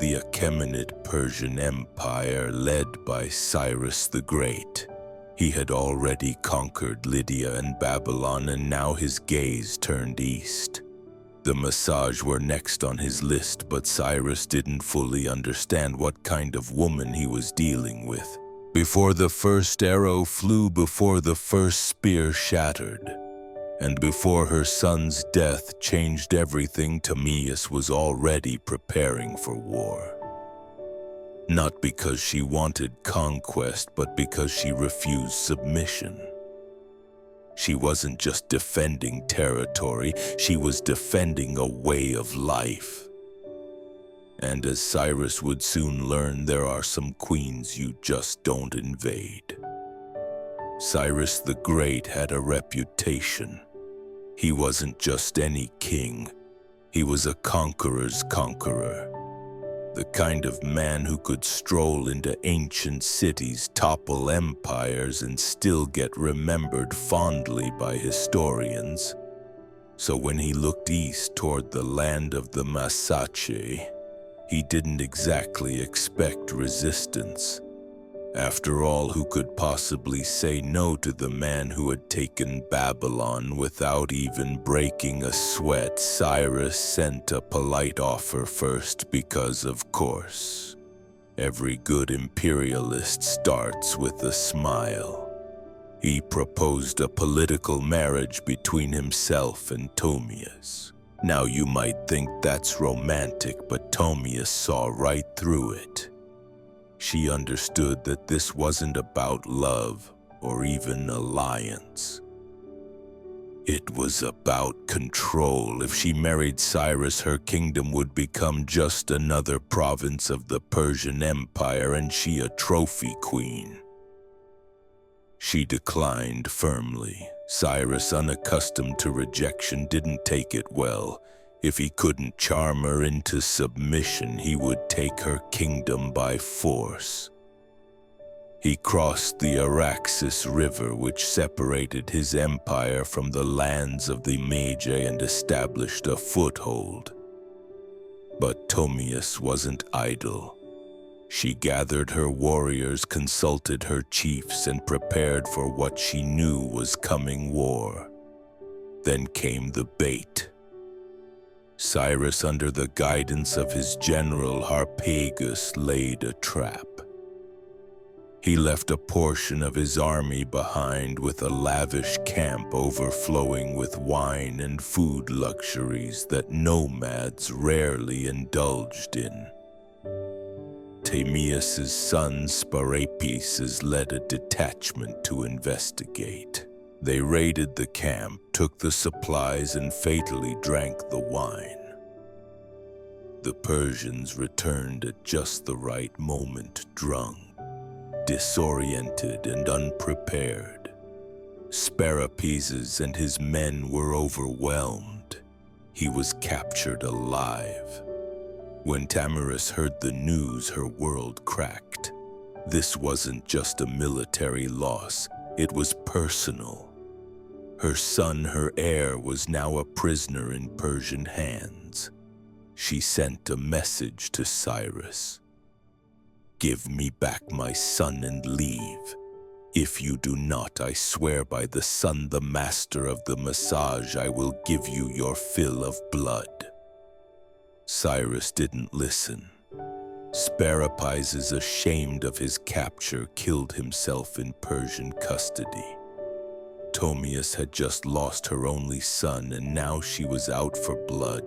The Achaemenid Persian Empire, led by Cyrus the Great. He had already conquered Lydia and Babylon, and now his gaze turned east. The Masaj were next on his list, but Cyrus didn't fully understand what kind of woman he was dealing with. Before the first arrow flew, before the first spear shattered, and before her son's death changed everything, Timaeus was already preparing for war. Not because she wanted conquest, but because she refused submission. She wasn't just defending territory, she was defending a way of life. And as Cyrus would soon learn, there are some queens you just don't invade. Cyrus the Great had a reputation. He wasn't just any king, he was a conqueror's conqueror. The kind of man who could stroll into ancient cities, topple empires, and still get remembered fondly by historians. So when he looked east toward the land of the Masache, he didn't exactly expect resistance. After all, who could possibly say no to the man who had taken Babylon without even breaking a sweat? Cyrus sent a polite offer first because, of course, every good imperialist starts with a smile. He proposed a political marriage between himself and Tomius. Now you might think that's romantic, but Tomius saw right through it. She understood that this wasn't about love or even alliance. It was about control. If she married Cyrus, her kingdom would become just another province of the Persian Empire, and she a trophy queen. She declined firmly. Cyrus, unaccustomed to rejection, didn't take it well. If he couldn't charm her into submission, he would take her kingdom by force. He crossed the Araxes River, which separated his empire from the lands of the Magi, and established a foothold. But Tomius wasn't idle. She gathered her warriors, consulted her chiefs, and prepared for what she knew was coming war. Then came the bait. Cyrus, under the guidance of his general Harpagus, laid a trap. He left a portion of his army behind, with a lavish camp overflowing with wine and food luxuries that nomads rarely indulged in. Timaeus' son Sparapes led a detachment to investigate. They raided the camp, took the supplies, and fatally drank the wine. The Persians returned at just the right moment, drunk, disoriented, and unprepared. Sparapes and his men were overwhelmed. He was captured alive. When Tamiris heard the news, her world cracked. This wasn't just a military loss, it was personal. Her son, her heir, was now a prisoner in Persian hands. She sent a message to Cyrus. "Give me back my son and leave. If you do not, I swear by the sun, the master of the Masaj, I will give you your fill of blood." Cyrus didn't listen. Sparapes, ashamed of his capture, killed himself in Persian custody. Tomius had just lost her only son, and now she was out for blood.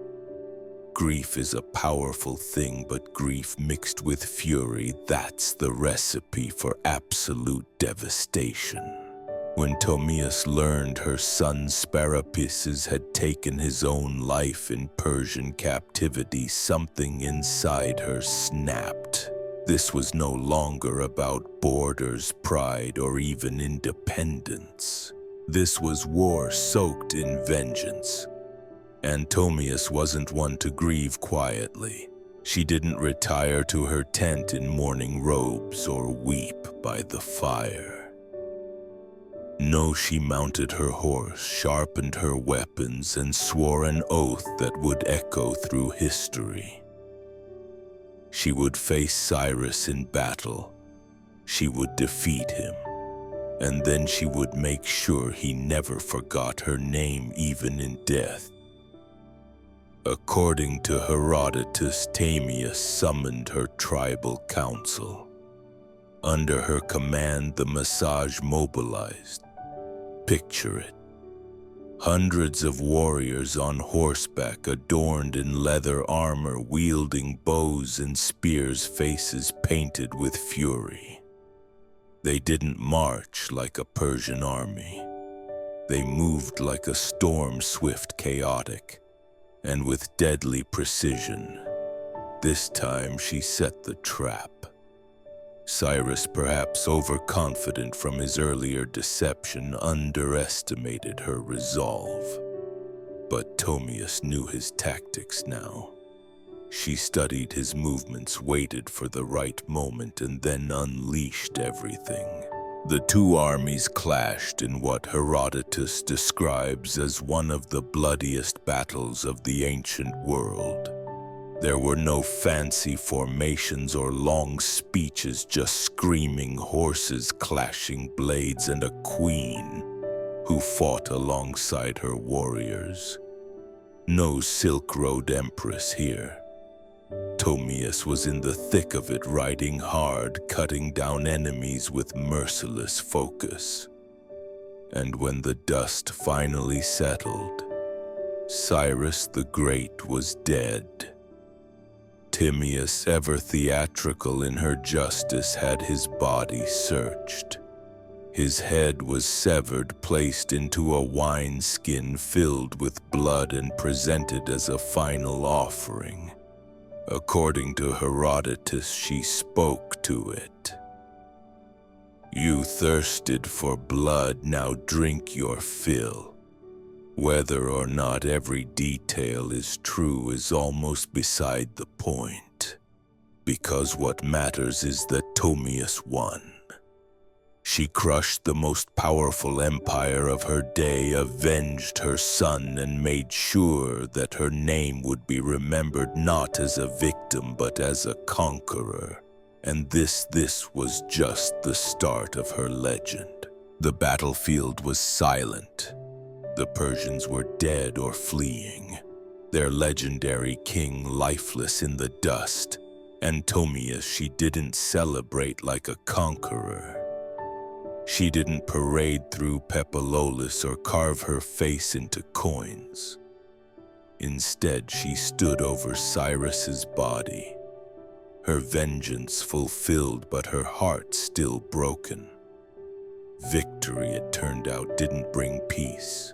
Grief is a powerful thing, but grief mixed with fury, that's the recipe for absolute devastation. When Tomius learned her son Sparapises had taken his own life in Persian captivity, something inside her snapped. This was no longer about borders, pride, or even independence. This was war soaked in vengeance. And Tomius wasn't one to grieve quietly. She didn't retire to her tent in mourning robes or weep by the fire. No, she mounted her horse, sharpened her weapons, and swore an oath that would echo through history. She would face Cyrus in battle. She would defeat him. And then she would make sure he never forgot her name, even in death. According to Herodotus, Tomius summoned her tribal council. Under her command, the Massage mobilized. Picture it. Hundreds of warriors on horseback, adorned in leather armor, wielding bows and spears, faces painted with fury. They didn't march like a Persian army. They moved like a storm, swift, chaotic, and with deadly precision. This time she set the trap. Cyrus, perhaps overconfident from his earlier deception, underestimated her resolve. But Tomius knew his tactics now. She studied his movements, waited for the right moment, and then unleashed everything. The two armies clashed in what Herodotus describes as one of the bloodiest battles of the ancient world. There were no fancy formations or long speeches, just screaming horses, clashing blades, and a queen who fought alongside her warriors. No Silk Road empress here. Tomius was in the thick of it, riding hard, cutting down enemies with merciless focus. And when the dust finally settled, Cyrus the Great was dead. Timaeus, ever theatrical in her justice, had his body searched. His head was severed, placed into a wineskin filled with blood, and presented as a final offering. According to Herodotus, she spoke to it. "You thirsted for blood, now drink your fill." Whether or not every detail is true is almost beside the point, because what matters is that Tomius won. She crushed the most powerful empire of her day, avenged her son, and made sure that her name would be remembered not as a victim but as a conqueror. And this was just the start of her legend. The battlefield was silent. The Persians were dead or fleeing, their legendary king lifeless in the dust. And Tomius, she didn't celebrate like a conqueror. She didn't parade through Pepololis or carve her face into coins. Instead, she stood over Cyrus's body, her vengeance fulfilled but her heart still broken. Victory, it turned out, didn't bring peace.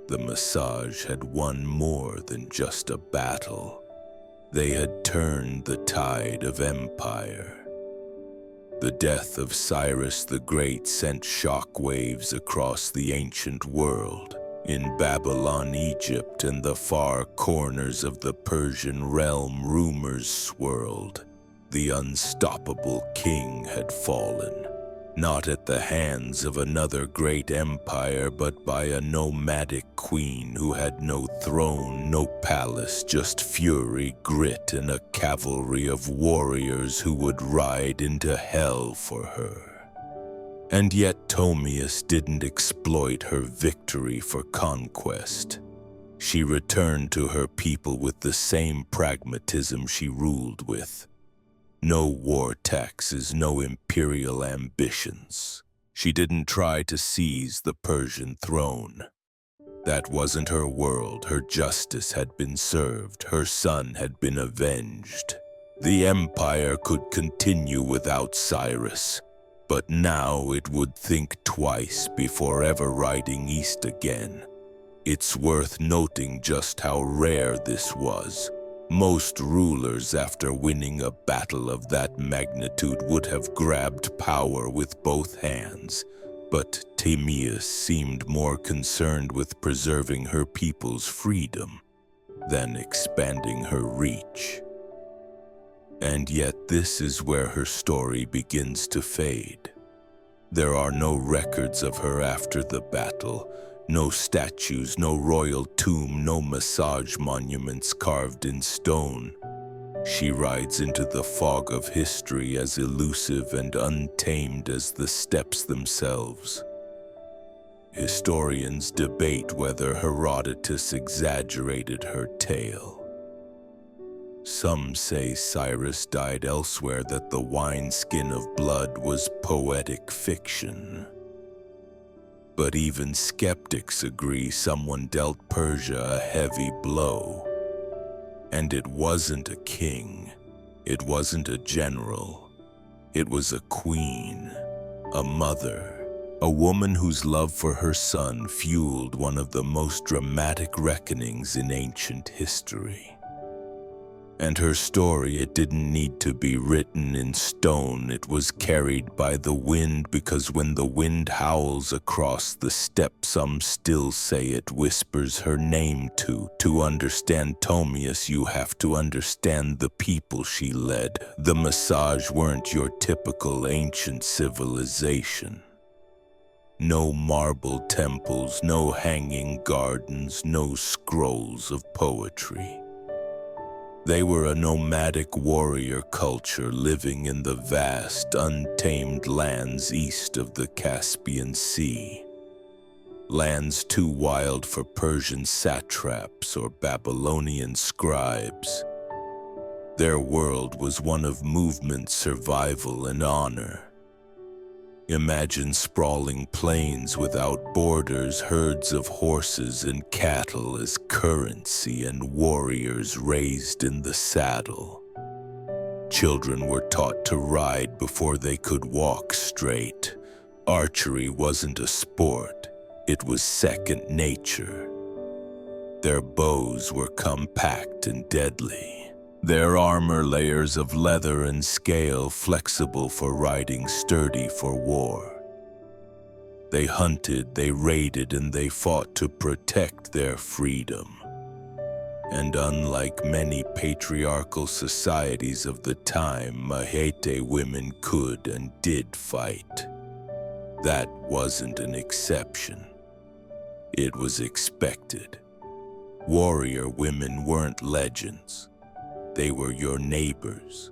The Massage had won more than just a battle. They had turned the tide of empire. The death of Cyrus the Great sent shockwaves across the ancient world. In Babylon, Egypt, and the far corners of the Persian realm, rumors swirled. The unstoppable king had fallen, not at the hands of another great empire, but by a nomadic queen who had no throne, no palace, just fury, grit, and a cavalry of warriors who would ride into hell for her. And yet Tomius didn't exploit her victory for conquest. She returned to her people with the same pragmatism she ruled with. No war taxes, no imperial ambitions. She didn't try to seize the Persian throne. That wasn't her world. Her justice had been served. Her son had been avenged. The empire could continue without Cyrus. But now it would think twice before ever riding east again. It's worth noting just how rare this was. Most rulers, after winning a battle of that magnitude, would have grabbed power with both hands. But Timaeus seemed more concerned with preserving her people's freedom than expanding her reach. And yet this is where her story begins to fade. There are no records of her after the battle, no statues, no royal tomb, no massage monuments carved in stone. She rides into the fog of history as elusive and untamed as the steppes themselves. Historians debate whether Herodotus exaggerated her tale. Some say Cyrus died elsewhere, that the wineskin of blood was poetic fiction. But even skeptics agree someone dealt Persia a heavy blow. And it wasn't a king, it wasn't a general, it was a queen, a mother, a woman whose love for her son fueled one of the most dramatic reckonings in ancient history. And her story, it didn't need to be written in stone. It was carried by the wind, because when the wind howls across the steppe, some still say it whispers her name too. To understand Timaeus, you have to understand the people she led. The Massage weren't your typical ancient civilization. No marble temples, no hanging gardens, no scrolls of poetry. They were a nomadic warrior culture living in the vast, untamed lands east of the Caspian Sea. Lands too wild for Persian satraps or Babylonian scribes. Their world was one of movement, survival, and honor. Imagine sprawling plains without borders, herds of horses and cattle as currency, and warriors raised in the saddle. Children were taught to ride before they could walk straight. Archery wasn't a sport, it was second nature. Their bows were compact and deadly. Their armor, layers of leather and scale, flexible for riding, sturdy for war. They hunted, they raided, and they fought to protect their freedom. And unlike many patriarchal societies of the time, Mahete women could and did fight. That wasn't an exception. It was expected. Warrior women weren't legends. They were your neighbors.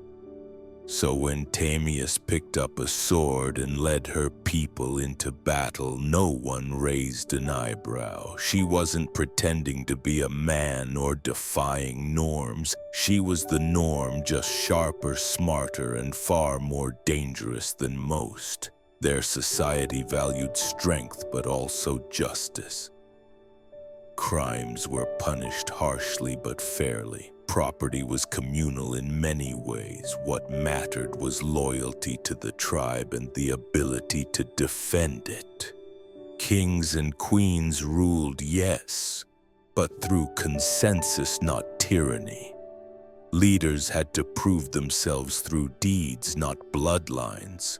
So when Timaeus picked up a sword and led her people into battle, no one raised an eyebrow. She wasn't pretending to be a man or defying norms. She was the norm, just sharper, smarter, and far more dangerous than most. Their society valued strength but also justice. Crimes were punished harshly but fairly. Property was communal in many ways. What mattered was loyalty to the tribe and the ability to defend it. Kings and queens ruled, yes, but through consensus, not tyranny. Leaders had to prove themselves through deeds, not bloodlines.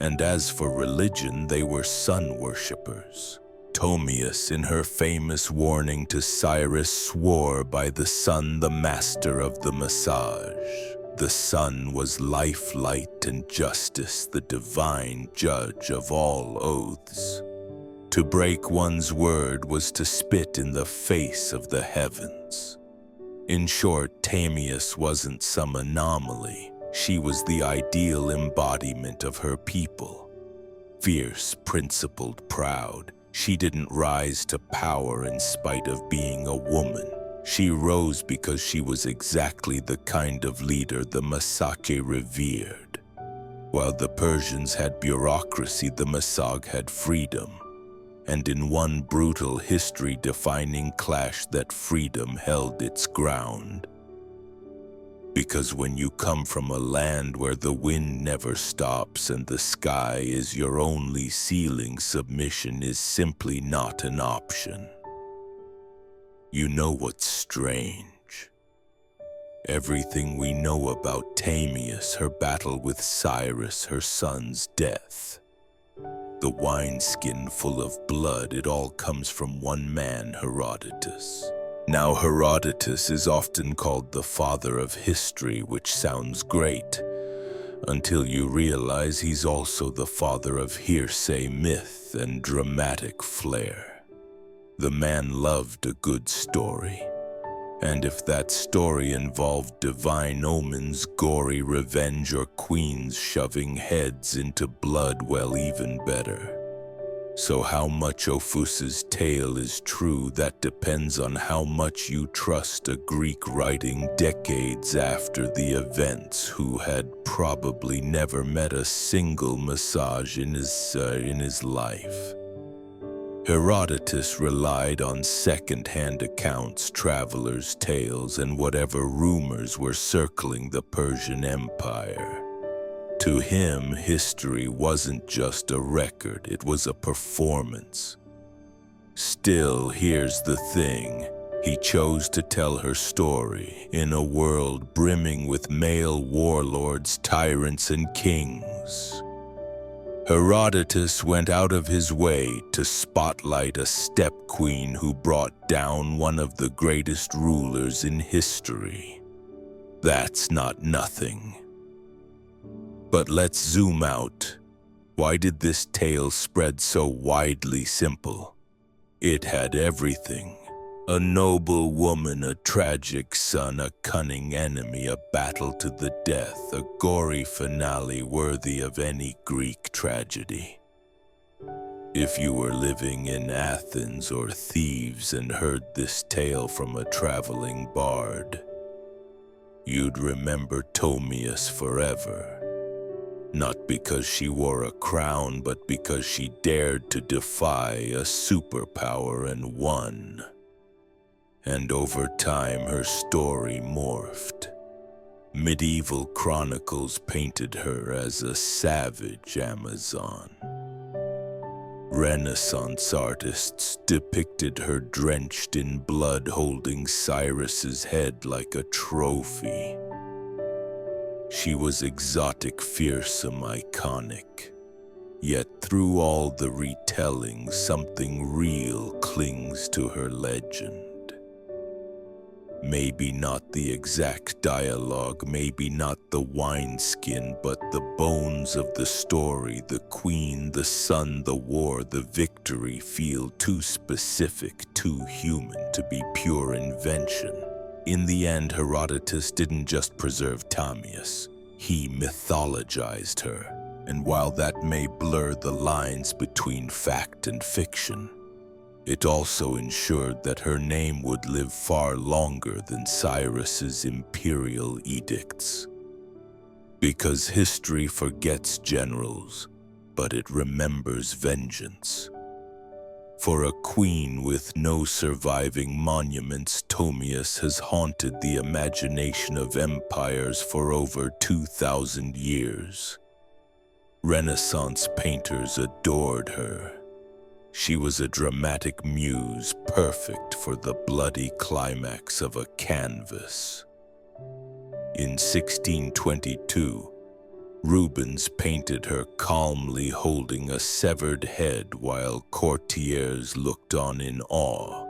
And as for religion, they were sun worshippers. Timaeus, in her famous warning to Cyrus, swore by the sun, the master of the Massage. The sun was life, light, and justice, the divine judge of all oaths. To break one's word was to spit in the face of the heavens. In short, Timaeus wasn't some anomaly. She was the ideal embodiment of her people. Fierce, principled, proud. She didn't rise to power in spite of being a woman. She rose because she was exactly the kind of leader the Massage revered. While the Persians had bureaucracy, the Massage had freedom. And in one brutal history-defining clash, that freedom held its ground. Because when you come from a land where the wind never stops and the sky is your only ceiling, submission is simply not an option. You know what's strange? Everything we know about Tamias, her battle with Cyrus, her son's death, the wineskin full of blood, it all comes from one man, Herodotus. Now, Herodotus is often called the father of history, which sounds great, until you realize he's also the father of hearsay, myth, and dramatic flair. The man loved a good story, and if that story involved divine omens, gory revenge, or queens shoving heads into blood, well, even better. So how much Ophus's tale is true, that depends on how much you trust a Greek writing decades after the events, who had probably never met a single massage in his life. Herodotus relied on second-hand accounts, travelers' tales, and whatever rumors were circling the Persian Empire. To him, history wasn't just a record, it was a performance. Still, here's the thing. He chose to tell her story in a world brimming with male warlords, tyrants, and kings. Herodotus went out of his way to spotlight a steppe queen who brought down one of the greatest rulers in history. That's not nothing. But let's zoom out. Why did this tale spread so widely? Simple. It had everything. A noble woman, a tragic son, a cunning enemy, a battle to the death, a gory finale worthy of any Greek tragedy. If you were living in Athens or Thebes and heard this tale from a traveling bard, you'd remember Tomius forever. Not because she wore a crown, but because she dared to defy a superpower and won. And over time, her story morphed. Medieval chronicles painted her as a savage Amazon. Renaissance artists depicted her drenched in blood, holding Cyrus's head like a trophy. She was exotic, fearsome, iconic. Yet through all the retelling, something real clings to her legend. Maybe not the exact dialogue, maybe not the wineskin, but the bones of the story, the queen, the sun, the war, the victory feel too specific, too human to be pure invention. In the end, Herodotus didn't just preserve Tamias, he mythologized her. And while that may blur the lines between fact and fiction, it also ensured that her name would live far longer than Cyrus's imperial edicts. Because history forgets generals, but it remembers vengeance. For a queen with no surviving monuments, Tomius has haunted the imagination of empires for over 2,000 years. Renaissance painters adored her. She was a dramatic muse, perfect for the bloody climax of a canvas. In 1622, Rubens painted her calmly holding a severed head while courtiers looked on in awe.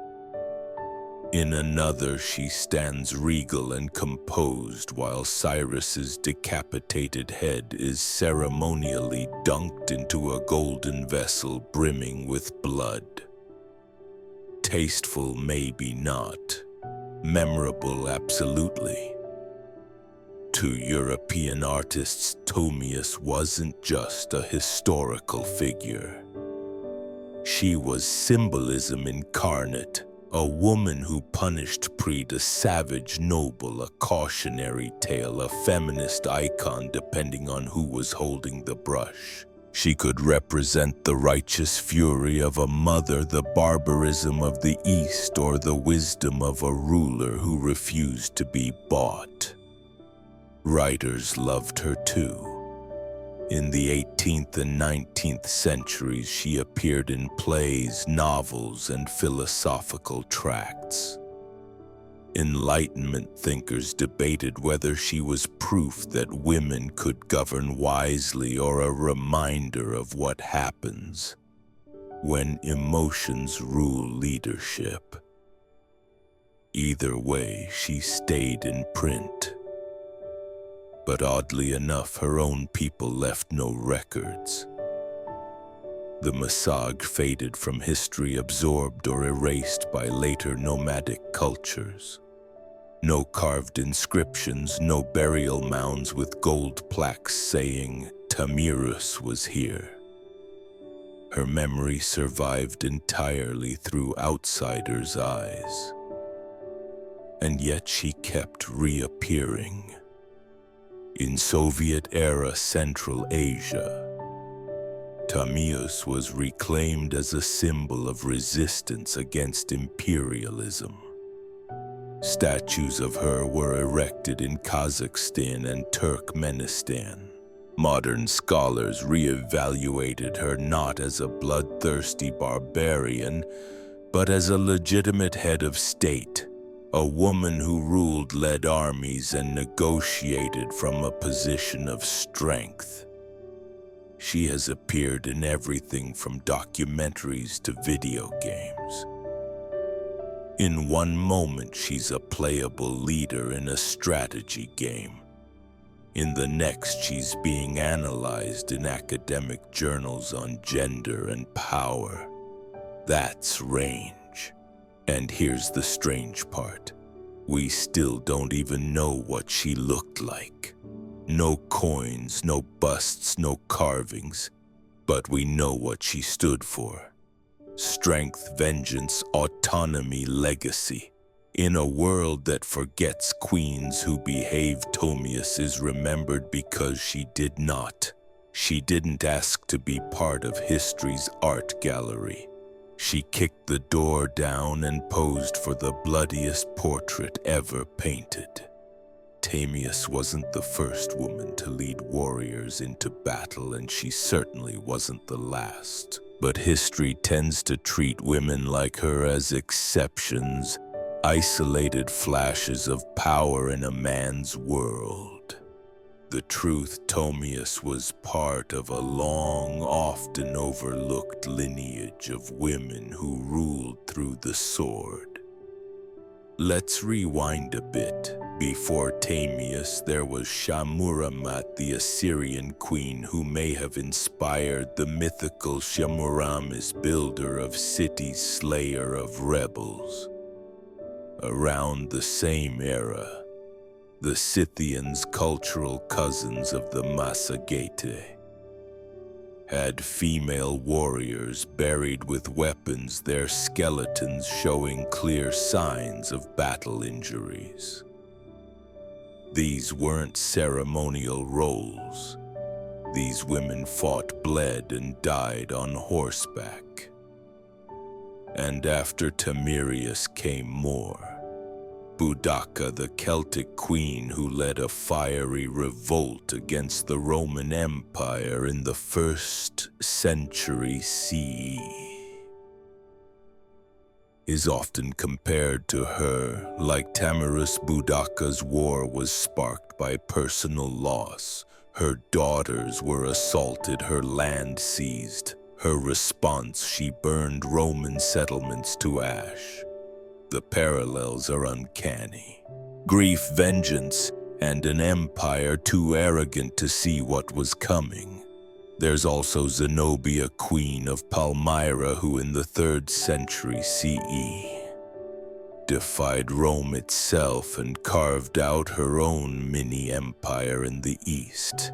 In another, she stands regal and composed while Cyrus's decapitated head is ceremonially dunked into a golden vessel brimming with blood. Tasteful, maybe not. Memorable, absolutely. To European artists, Tomius wasn't just a historical figure. She was symbolism incarnate, a woman who punished pride, a savage noble, a cautionary tale, a feminist icon depending on who was holding the brush. She could represent the righteous fury of a mother, the barbarism of the East, or the wisdom of a ruler who refused to be bought. Writers loved her too. In the 18th and 19th centuries, she appeared in plays, novels, and philosophical tracts. Enlightenment thinkers debated whether she was proof that women could govern wisely or a reminder of what happens when emotions rule leadership. Either way, she stayed in print. But oddly enough, her own people left no records. The Masag faded from history, absorbed or erased by later nomadic cultures. No carved inscriptions, no burial mounds with gold plaques saying Tamirus was here. Her memory survived entirely through outsiders' eyes. And yet she kept reappearing. In Soviet-era Central Asia, Tamirus was reclaimed as a symbol of resistance against imperialism. Statues of her were erected in Kazakhstan and Turkmenistan. Modern scholars re-evaluated her not as a bloodthirsty barbarian, but as a legitimate head of state, a woman who ruled, led armies, and negotiated from a position of strength. She has appeared in everything from documentaries to video games. In one moment, she's a playable leader in a strategy game. In the next, she's being analyzed in academic journals on gender and power. That's range. And here's the strange part. We still don't even know what she looked like. No coins, no busts, no carvings. But we know what she stood for. Strength, vengeance, autonomy, legacy. In a world that forgets queens who behave, Tomius is remembered because she did not. She didn't ask to be part of history's art gallery. She kicked the door down and posed for the bloodiest portrait ever painted. Tamius wasn't the first woman to lead warriors into battle, and she certainly wasn't the last. But history tends to treat women like her as exceptions, isolated flashes of power in a man's world. The truth, Tomius was part of a long, often overlooked lineage of women who ruled through the sword. Let's rewind a bit. Before Tamius, there was Shamuramat, the Assyrian queen, who may have inspired the mythical Shamuramis, builder of cities, slayer of rebels. Around the same era, the Scythians, cultural cousins of the Massagetæ, had female warriors buried with weapons, their skeletons showing clear signs of battle injuries. These weren't ceremonial roles. These women fought, bled, and died on horseback. And after Tamirius came more. Boudica, the Celtic queen who led a fiery revolt against the Roman Empire in the 1st century CE, is often compared to her. Like Tamirus, Boudica's war was sparked by personal loss. Her daughters were assaulted, her land seized. Her response, she burned Roman settlements to ash. The parallels are uncanny. Grief, vengeance, and an empire too arrogant to see what was coming. There's also Zenobia, queen of Palmyra, who in the 3rd century CE defied Rome itself and carved out her own mini-empire in the East.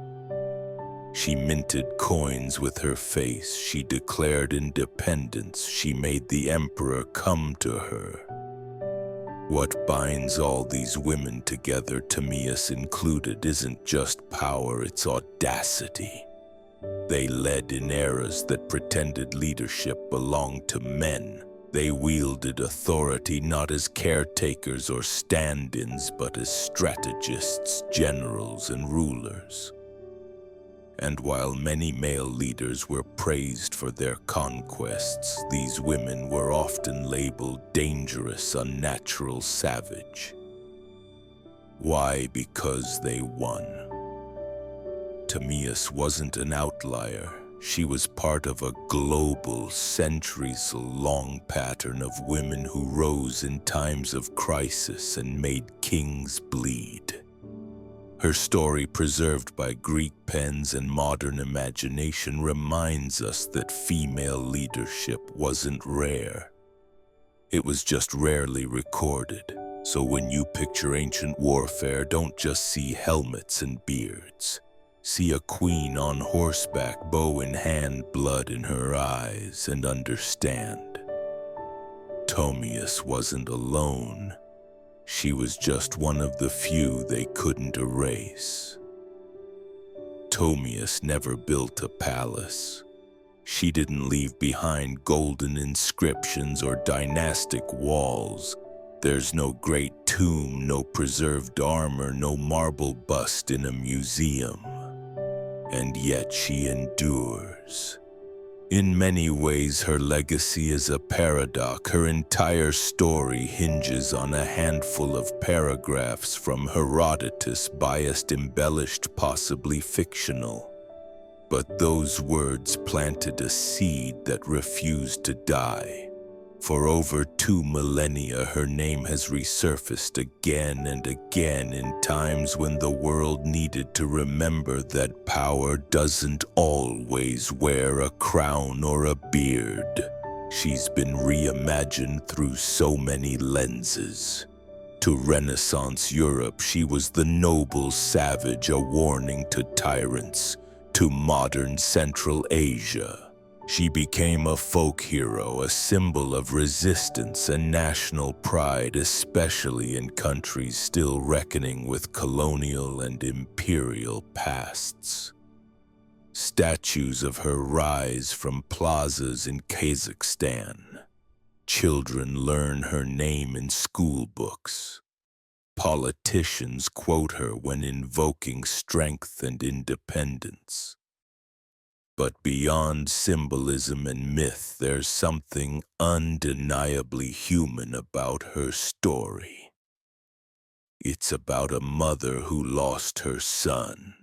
She minted coins with her face, she declared independence, she made the emperor come to her. What binds all these women together, Tamius included, isn't just power, it's audacity. They led in eras that pretended leadership belonged to men, They wielded authority not as caretakers or stand-ins, but as strategists, generals, and rulers. And while many male leaders were praised for their conquests, these women were often labeled dangerous, unnatural, savage. Why? Because they won. Timaeus wasn't an outlier. She was part of a global, centuries-long pattern of women who rose in times of crisis and made kings bleed. Her story, preserved by Greek pens and modern imagination, reminds us that female leadership wasn't rare. It was just rarely recorded. So when you picture ancient warfare, don't just see helmets and beards. See a queen on horseback, bow in hand, blood in her eyes, and understand. Timaeus wasn't alone. She was just one of the few they couldn't erase. Timaeus never built a palace. She didn't leave behind golden inscriptions or dynastic walls. There's no great tomb, no preserved armor, no marble bust in a museum. And yet she endures. In many ways, her legacy is a paradox. Her entire story hinges on a handful of paragraphs from Herodotus, biased, embellished, possibly fictional. But those words planted a seed that refused to die. For over 2 millennia, her name has resurfaced again and again in times when the world needed to remember that power doesn't always wear a crown or a beard. She's been reimagined through so many lenses. To Renaissance Europe, she was the noble savage, a warning to tyrants. To modern Central Asia, she became a folk hero, a symbol of resistance and national pride, especially in countries still reckoning with colonial and imperial pasts. Statues of her rise from plazas in Kazakhstan. Children learn her name in school books. Politicians quote her when invoking strength and independence. But beyond symbolism and myth, there's something undeniably human about her story. It's about a mother who lost her son.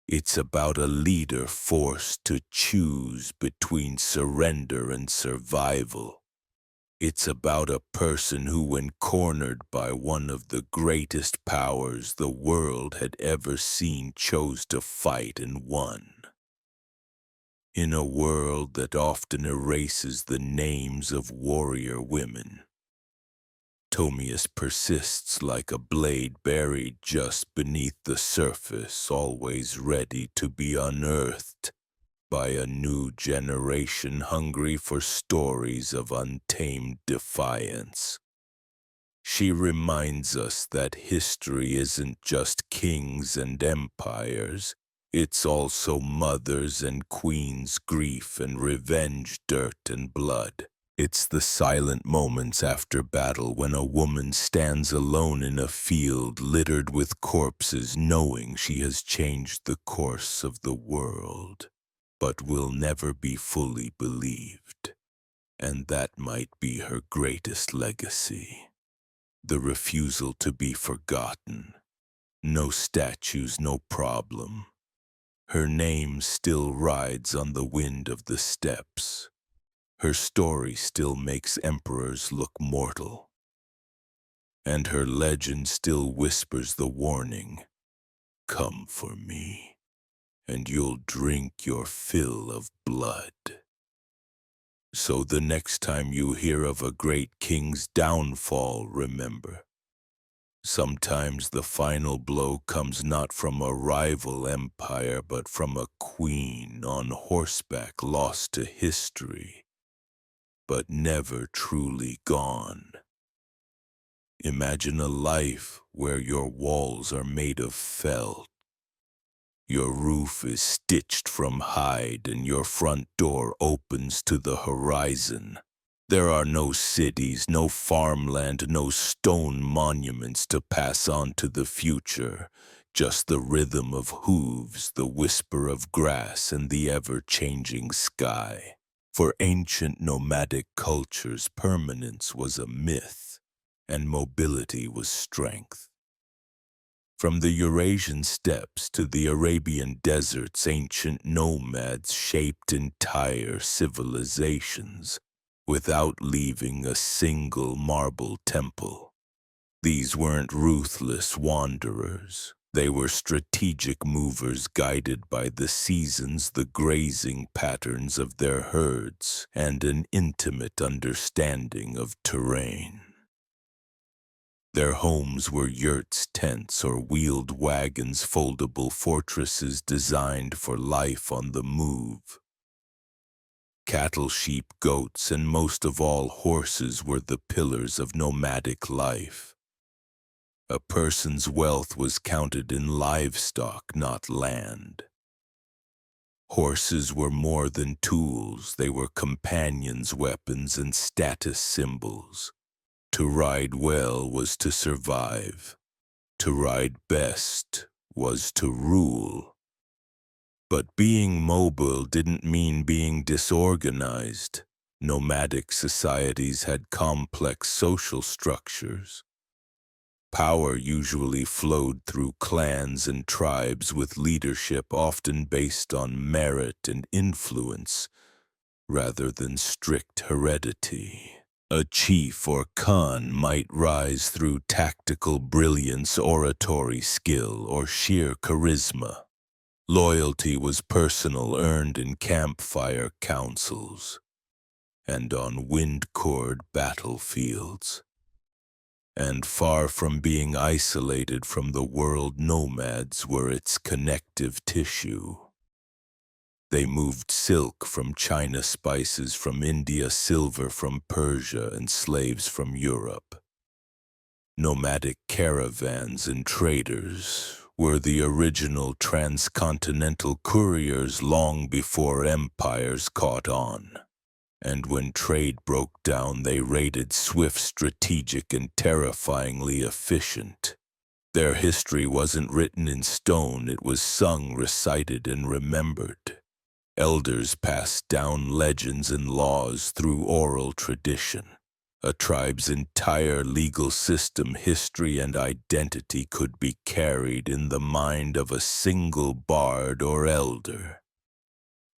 It's about a leader forced to choose between surrender and survival. It's about a person who, when cornered by one of the greatest powers the world had ever seen, chose to fight and won. In a world that often erases the names of warrior women, Timaeus persists like a blade buried just beneath the surface, always ready to be unearthed by a new generation hungry for stories of untamed defiance. She reminds us that history isn't just kings and empires. It's also mothers and queens, grief and revenge, dirt and blood. It's the silent moments after battle when a woman stands alone in a field littered with corpses, knowing she has changed the course of the world, but will never be fully believed. And that might be her greatest legacy. The refusal to be forgotten. No statues, no problem. Her name still rides on the wind of the steppes. Her story still makes emperors look mortal. And her legend still whispers the warning, "Come for me, and you'll drink your fill of blood." So the next time you hear of a great king's downfall, remember, sometimes the final blow comes not from a rival empire, but from a queen on horseback, lost to history, but never truly gone. Imagine a life where your walls are made of felt, your roof is stitched from hide, and your front door opens to the horizon. There are no cities, no farmland, no stone monuments to pass on to the future, just the rhythm of hooves, the whisper of grass, and the ever-changing sky. For ancient nomadic cultures, permanence was a myth, and mobility was strength. From the Eurasian steppes to the Arabian deserts, ancient nomads shaped entire civilizations without leaving a single marble temple. These weren't ruthless wanderers. They were strategic movers guided by the seasons, the grazing patterns of their herds, and an intimate understanding of terrain. Their homes were yurts, tents, or wheeled wagons, foldable fortresses designed for life on the move. Cattle, sheep, goats, and most of all horses were the pillars of nomadic life. A person's wealth was counted in livestock, not land. Horses were more than tools. They were companions, weapons, and status symbols. To ride well was to survive. To ride best was to rule. But being mobile didn't mean being disorganized. Nomadic societies had complex social structures. Power usually flowed through clans and tribes, with leadership often based on merit and influence rather than strict heredity. A chief or khan might rise through tactical brilliance, oratory skill, or sheer charisma. Loyalty was personal, earned in campfire councils and on wind-cord battlefields. And far from being isolated from the world, nomads were its connective tissue. They moved silk from China, spices from India, silver from Persia, and slaves from Europe. Nomadic caravans and traders were the original transcontinental couriers long before empires caught on. And when trade broke down, they raided, swift, strategic, and terrifyingly efficient. Their history wasn't written in stone, it was sung, recited, and remembered. Elders passed down legends and laws through oral tradition. A tribe's entire legal system, history, and identity could be carried in the mind of a single bard or elder.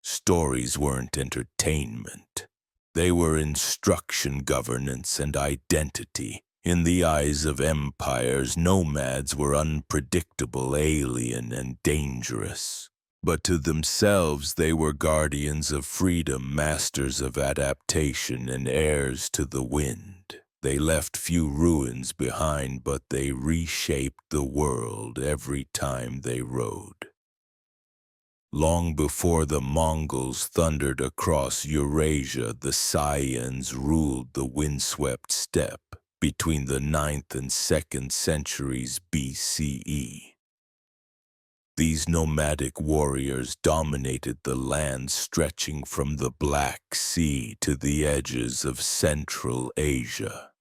Stories weren't entertainment. They were instruction, governance, and identity. In the eyes of empires, nomads were unpredictable, alien, and dangerous. But to themselves, they were guardians of freedom, masters of adaptation, and heirs to the wind. They left few ruins behind, but they reshaped the world every time they rode. Long before the Mongols thundered across Eurasia, the Saiyans ruled the windswept steppe between the 9th and 2nd centuries BCE. These nomadic warriors dominated the land stretching from the Black Sea to the edges of Central Asia.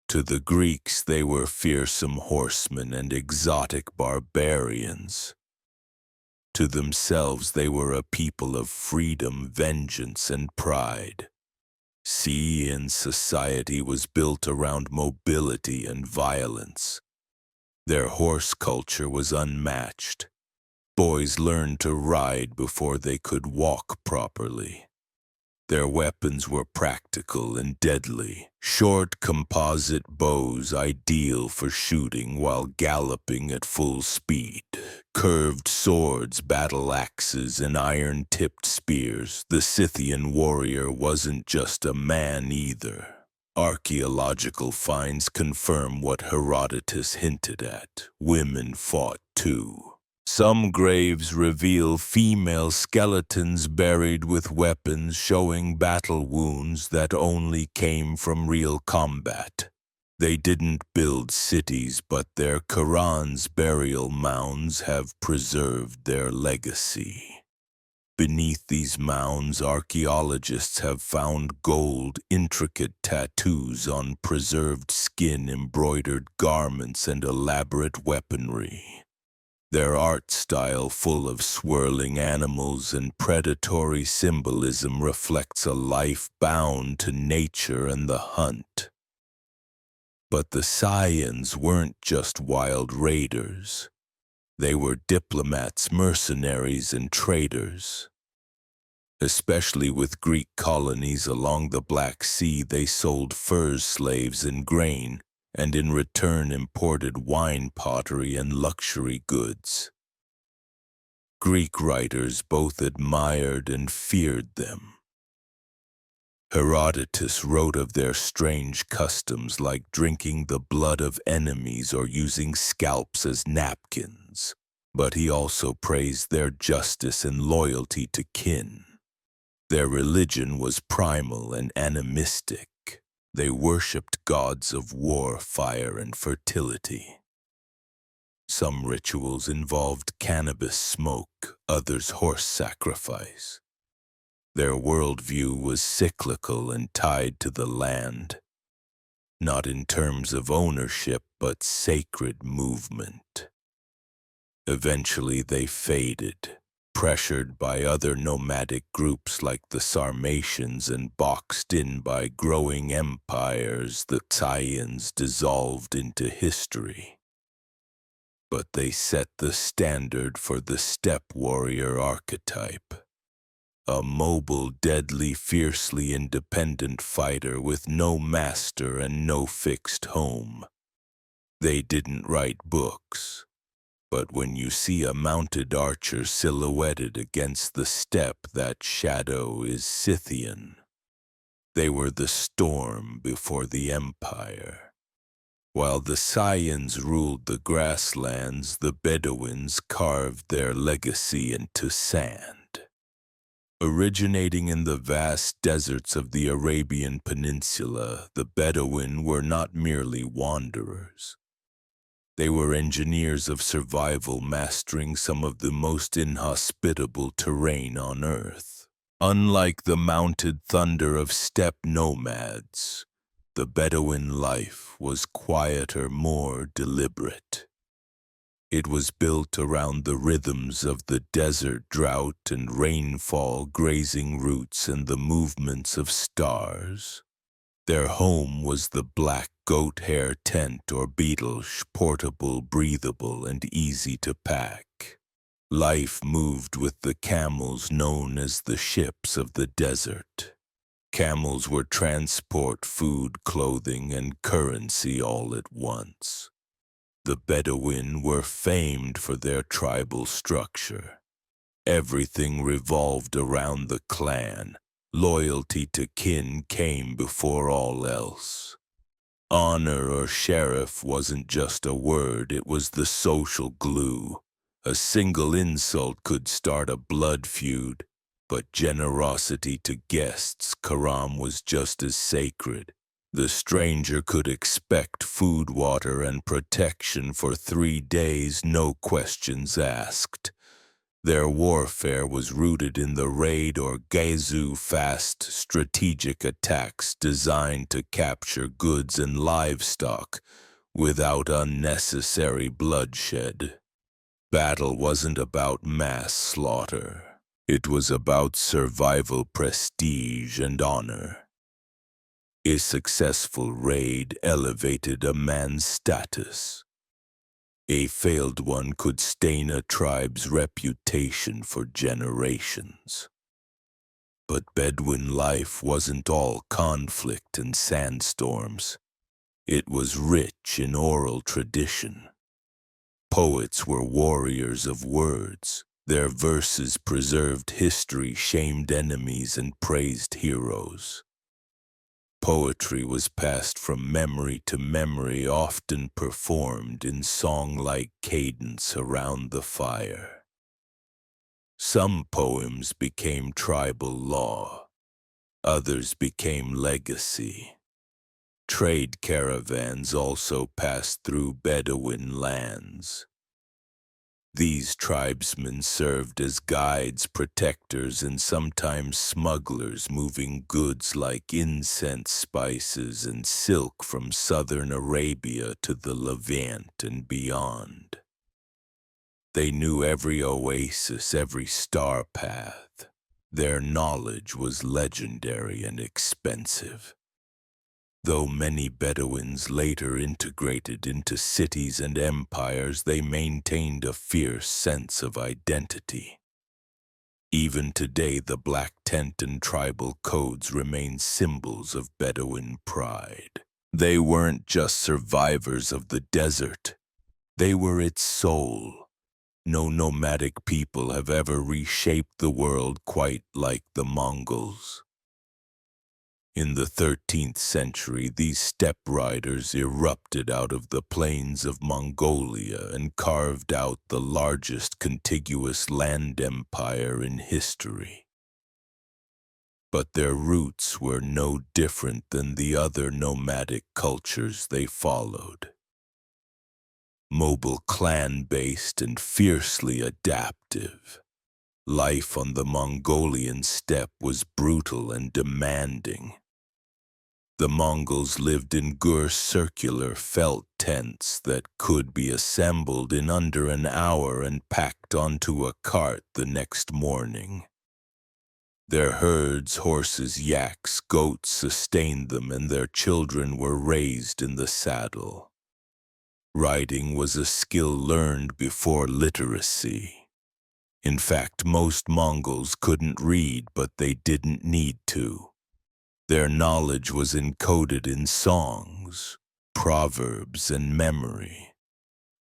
To the Greeks, they were fearsome horsemen and exotic barbarians. To themselves, they were a people of freedom, vengeance, and pride. Saiyan society was built around mobility and violence. Their horse culture was unmatched. Boys learned to ride before they could walk properly. Their weapons were practical and deadly. Short composite bows ideal for shooting while galloping at full speed. Curved swords, battle axes, and iron-tipped spears. The Scythian warrior wasn't just a man either. Archaeological finds confirm what Herodotus hinted at. Women fought too. Some graves reveal female skeletons buried with weapons, showing battle wounds that only came from real combat. They didn't build cities, but their Quran's burial mounds have preserved their legacy. Beneath these mounds, archaeologists have found gold, intricate tattoos on preserved skin, embroidered garments, and elaborate weaponry. Their art style, full of swirling animals and predatory symbolism, reflects a life bound to nature and the hunt. But the Sayans weren't just wild raiders. They were diplomats, mercenaries, and traders. Especially with Greek colonies along the Black Sea, they sold furs, slaves, and grain, and in return imported wine, pottery, and luxury goods. Greek writers both admired and feared them. Herodotus wrote of their strange customs, like drinking the blood of enemies or using scalps as napkins, but he also praised their justice and loyalty to kin. Their religion was primal and animistic. They worshipped gods of war, fire, and fertility. Some rituals involved cannabis smoke, others horse sacrifice. Their worldview was cyclical and tied to the land, not in terms of ownership, but sacred movement. Eventually they faded, pressured by other nomadic groups like the Sarmatians and boxed in by growing empires. The Sayans dissolved into history. But they set the standard for the steppe warrior archetype. A mobile, deadly, fiercely independent fighter with no master and no fixed home. They didn't write books, but when you see a mounted archer silhouetted against the steppe, that shadow is Scythian. They were the storm before the empire. While the Sayans ruled the grasslands, the Bedouins carved their legacy into sand. Originating in the vast deserts of the Arabian Peninsula, the Bedouin were not merely wanderers. They were engineers of survival, mastering some of the most inhospitable terrain on Earth. Unlike the mounted thunder of steppe nomads, the Bedouin life was quieter, more deliberate. It was built around the rhythms of the desert, drought and rainfall, grazing routes, and the movements of stars. Their home was the black goat hair tent or beetle, portable, breathable, and easy to pack. Life moved with the camels, known as the ships of the desert. Camels were transport, food, clothing, and currency all at once. The Bedouin were famed for their tribal structure. Everything revolved around the clan. Loyalty to kin came before all else. Honor or sheriff wasn't just a word, it was the social glue. A single insult could start a blood feud, but generosity to guests, karam, was just as sacred. The stranger could expect food, water, and protection for 3 days, no questions asked. Their warfare was rooted in the raid or gazu, fast, strategic attacks designed to capture goods and livestock without unnecessary bloodshed. Battle wasn't about mass slaughter. It was about survival, prestige, and honor. A successful raid elevated a man's status. A failed one could stain a tribe's reputation for generations. But Bedouin life wasn't all conflict and sandstorms. It was rich in oral tradition. Poets were warriors of words. Their verses preserved history, shamed enemies, and praised heroes. Poetry was passed from memory to memory, often performed in song-like cadence around the fire. Some poems became tribal law. Others became legacy. Trade caravans also passed through Bedouin lands. These tribesmen served as guides, protectors, and sometimes smugglers, moving goods like incense, spices, and silk from southern Arabia to the Levant and beyond. They knew every oasis, every star path. Their knowledge was legendary and expensive. Though many Bedouins later integrated into cities and empires, they maintained a fierce sense of identity. Even today, the black tent and tribal codes remain symbols of Bedouin pride. They weren't just survivors of the desert. They were its soul. No nomadic people have ever reshaped the world quite like the Mongols. In the 13th century, these steppe riders erupted out of the plains of Mongolia and carved out the largest contiguous land empire in history. But their roots were no different than the other nomadic cultures they followed. Mobile, clan-based, and fiercely adaptive. Life on the Mongolian steppe was brutal and demanding. The Mongols lived in circular felt tents that could be assembled in under an hour and packed onto a cart the next morning. Their herds, horses, yaks, goats sustained them, and their children were raised in the saddle. Riding was a skill learned before literacy. In fact, most Mongols couldn't read, but they didn't need to. Their knowledge was encoded in songs, proverbs, and memory.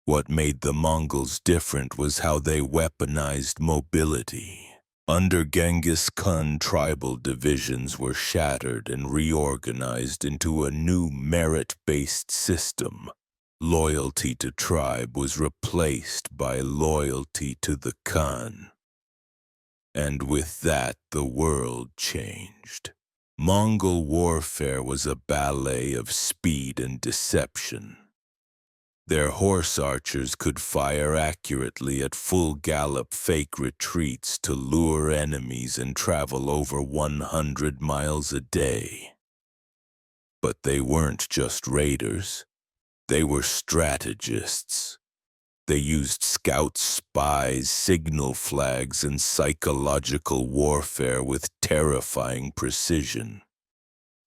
What made the Mongols different was how they weaponized mobility. Under Genghis Khan, tribal divisions were shattered and reorganized into a new merit-based system. Loyalty to tribe was replaced by loyalty to the Khan. And with that, the world changed. Mongol warfare was a ballet of speed and deception. Their horse archers could fire accurately at full gallop fake retreats to lure enemies and travel over 100 miles a day. But they weren't just raiders. They were strategists. They used scouts, spies, signal flags, and psychological warfare with terrifying precision.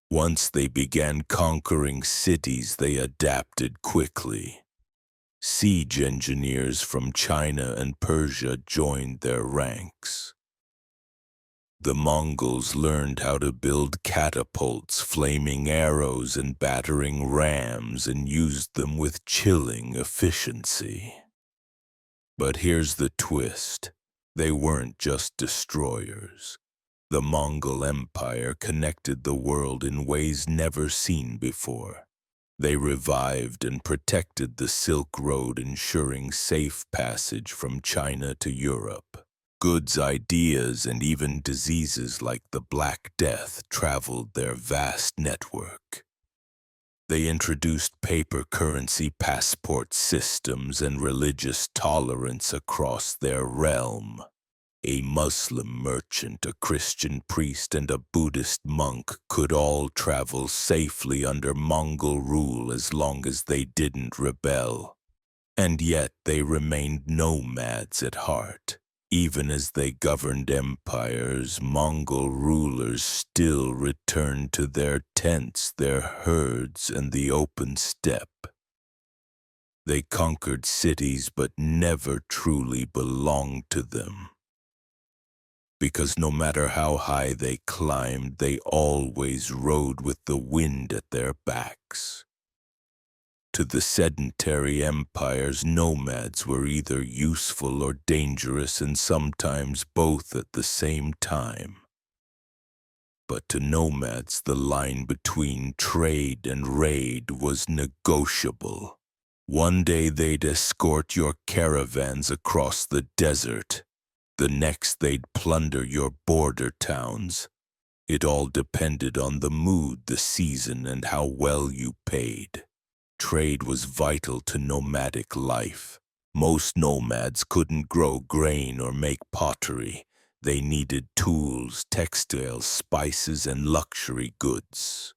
Once they began conquering cities, they adapted quickly. Siege engineers from China and Persia joined their ranks. The Mongols learned how to build catapults, flaming arrows, and battering rams, and used them with chilling efficiency. But here's the twist. They weren't just destroyers. The Mongol Empire connected the world in ways never seen before. They revived and protected the Silk Road, ensuring safe passage from China to Europe. Goods, ideas, and even diseases like the Black Death traveled their vast network. They introduced paper currency, passport systems, and religious tolerance across their realm. A Muslim merchant, a Christian priest, and a Buddhist monk could all travel safely under Mongol rule as long as they didn't rebel. And yet they remained nomads at heart. Even as they governed empires, Mongol rulers still returned to their tents, their herds, and the open steppe. They conquered cities but never truly belonged to them. Because no matter how high they climbed, they always rode with the wind at their backs. To the sedentary empires, nomads were either useful or dangerous, and sometimes both at the same time. But to nomads, the line between trade and raid was negotiable. One day they'd escort your caravans across the desert. The next they'd plunder your border towns. It all depended on the mood, the season, and how well you paid. Trade was vital to nomadic life. Most nomads couldn't grow grain or make pottery. They needed tools, textiles, spices, and luxury goods.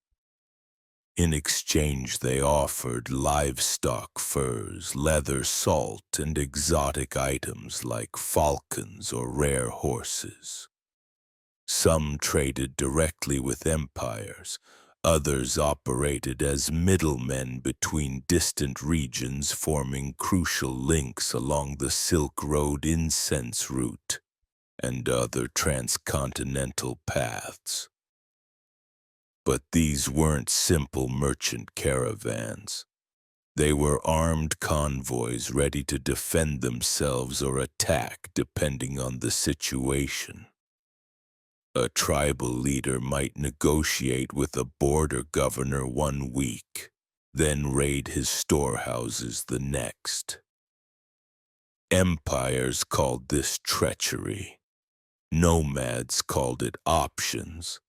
In exchange, they offered livestock, furs, leather, salt, and exotic items like falcons or rare horses. Some traded directly with empires. Others operated as middlemen between distant regions, forming crucial links along the Silk Road incense route and other transcontinental paths. But these weren't simple merchant caravans. They were armed convoys ready to defend themselves or attack depending on the situation. A tribal leader might negotiate with a border governor one week, then raid his storehouses the next. Empires called this treachery. Nomads called it options.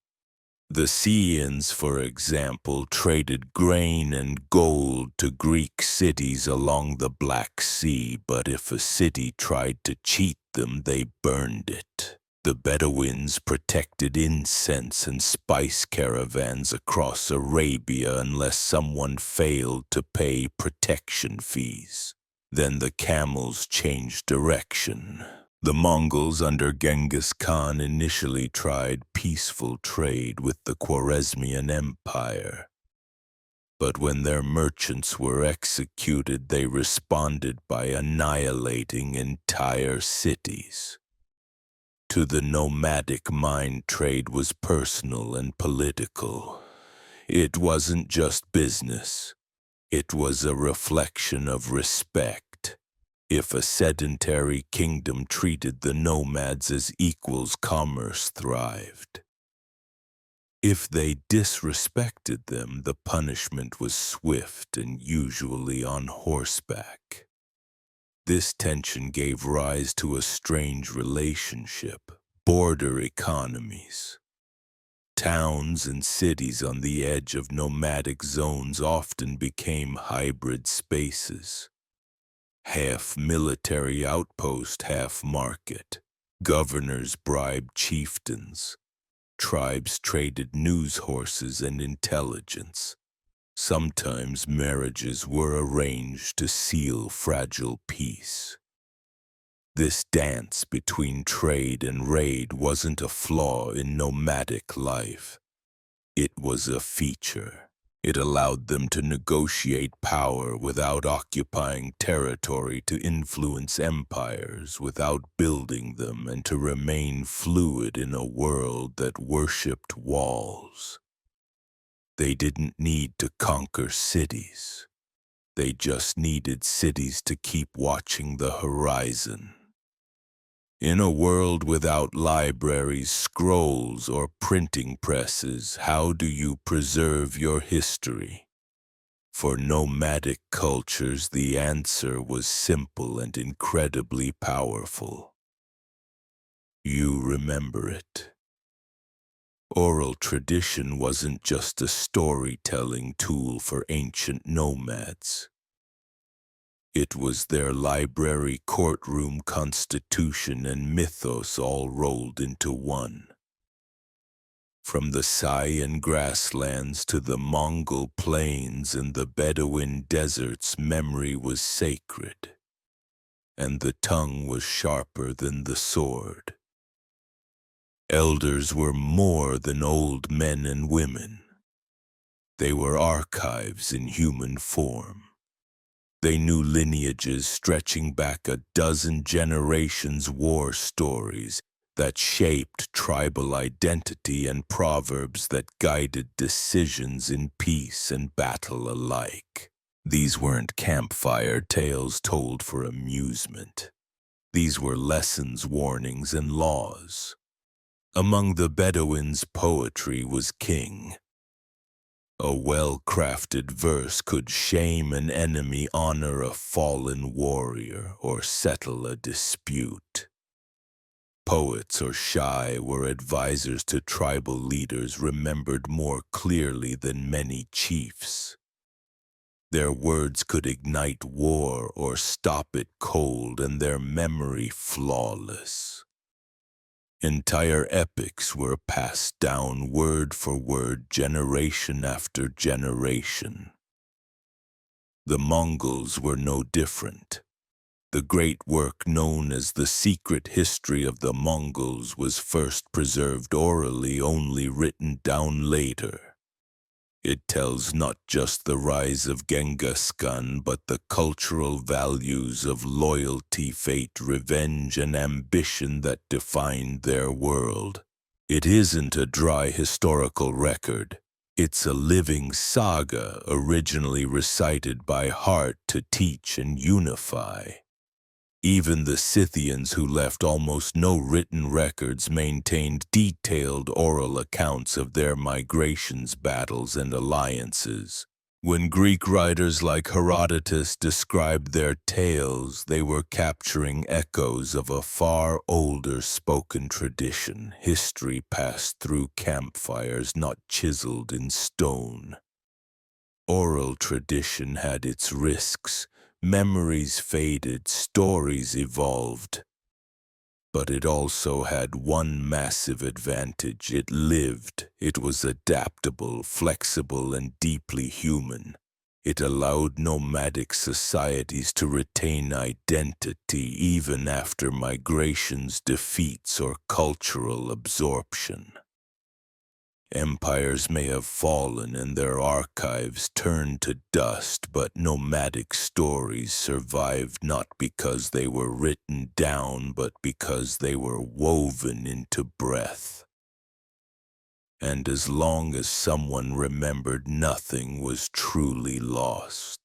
The Scythians, for example, traded grain and gold to Greek cities along the Black Sea, but if a city tried to cheat them, they burned it. The Bedouins protected incense and spice caravans across Arabia unless someone failed to pay protection fees. Then the camels changed direction. The Mongols under Genghis Khan initially tried peaceful trade with the Khwarezmian Empire. But when their merchants were executed, they responded by annihilating entire cities. To the nomadic mind, trade was personal and political. It wasn't just business. It was a reflection of respect. If a sedentary kingdom treated the nomads as equals, commerce thrived. If they disrespected them, the punishment was swift and usually on horseback. This tension gave rise to a strange relationship: border economies. Towns and cities on the edge of nomadic zones often became hybrid spaces. Half military outpost, half market. Governors bribed chieftains. Tribes traded news horses and intelligence. Sometimes marriages were arranged to seal fragile peace. This dance between trade and raid wasn't a flaw in nomadic life. It was a feature. It allowed them to negotiate power without occupying territory, to influence empires without building them, and to remain fluid in a world that worshipped walls. They didn't need to conquer cities. They just needed cities to keep watching the horizon. In a world without libraries, scrolls, or printing presses, how do you preserve your history? For nomadic cultures, the answer was simple and incredibly powerful. You remember it. Oral tradition wasn't just a storytelling tool for ancient nomads. It was their library, courtroom, constitution, and mythos all rolled into one. From the Saiyan grasslands to the Mongol plains and the Bedouin deserts, memory was sacred, and the tongue was sharper than the sword. Elders were more than old men and women. They were archives in human form. They knew lineages stretching back a dozen generations, war stories that shaped tribal identity, and proverbs that guided decisions in peace and battle alike. These weren't campfire tales told for amusement. These were lessons, warnings, and laws. Among the Bedouins, poetry was king. A well-crafted verse could shame an enemy, honor a fallen warrior, or settle a dispute. Poets or Shai were advisors to tribal leaders, remembered more clearly than many chiefs. Their words could ignite war or stop it cold, and their memory flawless. Entire epics were passed down word for word, generation after generation. The Mongols were no different. The great work known as The Secret History of the Mongols was first preserved orally, only written down later. It tells not just the rise of Genghis Khan, but the cultural values of loyalty, fate, revenge, and ambition that defined their world. It isn't a dry historical record. It's a living saga, originally recited by heart to teach and unify. Even the Scythians, who left almost no written records, maintained detailed oral accounts of their migrations, battles, and alliances. When Greek writers like Herodotus described their tales, they were capturing echoes of a far older spoken tradition, history passed through campfires, not chiseled in stone. Oral tradition had its risks. Memories faded, stories evolved. But it also had one massive advantage. It lived. It was adaptable, flexible, and deeply human. It allowed nomadic societies to retain identity even after migrations, defeats, or cultural absorption. Empires may have fallen and their archives turned to dust, but nomadic stories survived not because they were written down, but because they were woven into breath. And as long as someone remembered, nothing was truly lost.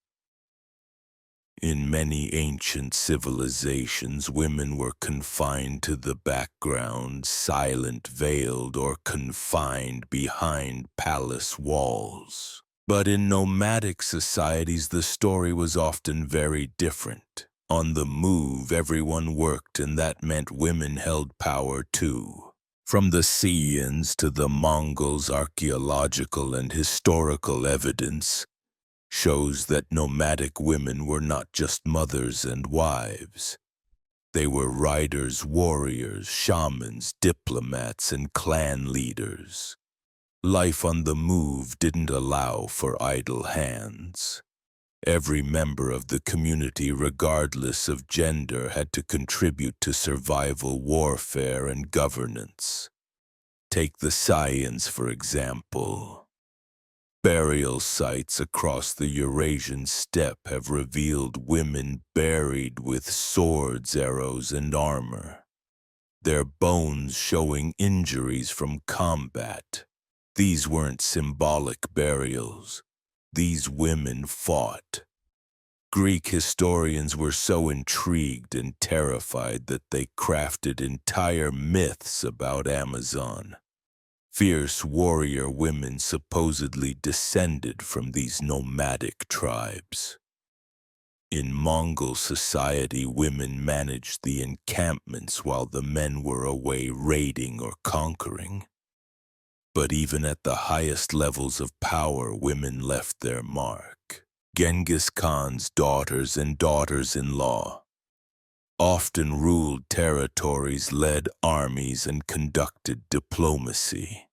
In many ancient civilizations, women were confined to the background, silent, veiled, or confined behind palace walls. But in nomadic societies, the story was often very different. On the move, everyone worked, and that meant women held power too. From the Scythians to the Mongols, archaeological and historical evidence shows that nomadic women were not just mothers and wives. They were riders, warriors, shamans, diplomats, and clan leaders. Life on the move didn't allow for idle hands. Every member of the community, regardless of gender, had to contribute to survival, warfare, and governance. Take the Saiyans, for example. Burial sites across the Eurasian steppe have revealed women buried with swords, arrows, and armor, their bones showing injuries from combat. These weren't symbolic burials. These women fought. Greek historians were so intrigued and terrified that they crafted entire myths about Amazon. Fierce warrior women supposedly descended from these nomadic tribes. In Mongol society, women managed the encampments while the men were away raiding or conquering. But even at the highest levels of power, women left their mark. Genghis Khan's daughters and daughters-in-law often ruled territories, led armies, and conducted diplomacy.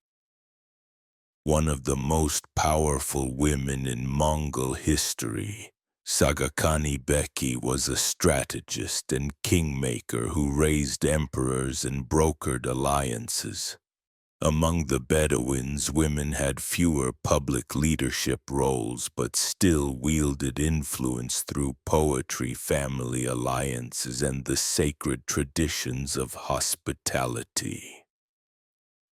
One of the most powerful women in Mongol history, Sagakani Beki, was a strategist and kingmaker who raised emperors and brokered alliances. Among the Bedouins, women had fewer public leadership roles but still wielded influence through poetry, family alliances, and the sacred traditions of hospitality.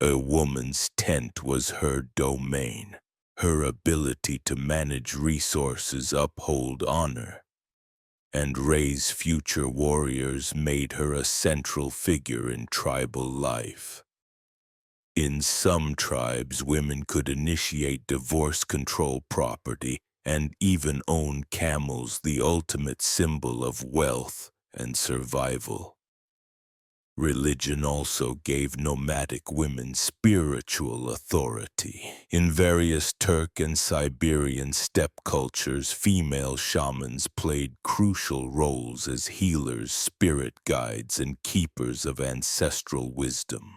A woman's tent was her domain. Her ability to manage resources, uphold honor, and raise future warriors made her a central figure in tribal life. In some tribes, women could initiate divorce, control property, and even own camels, the ultimate symbol of wealth and survival. Religion also gave nomadic women spiritual authority. In various Turk and Siberian steppe cultures, female shamans played crucial roles as healers, spirit guides, and keepers of ancestral wisdom.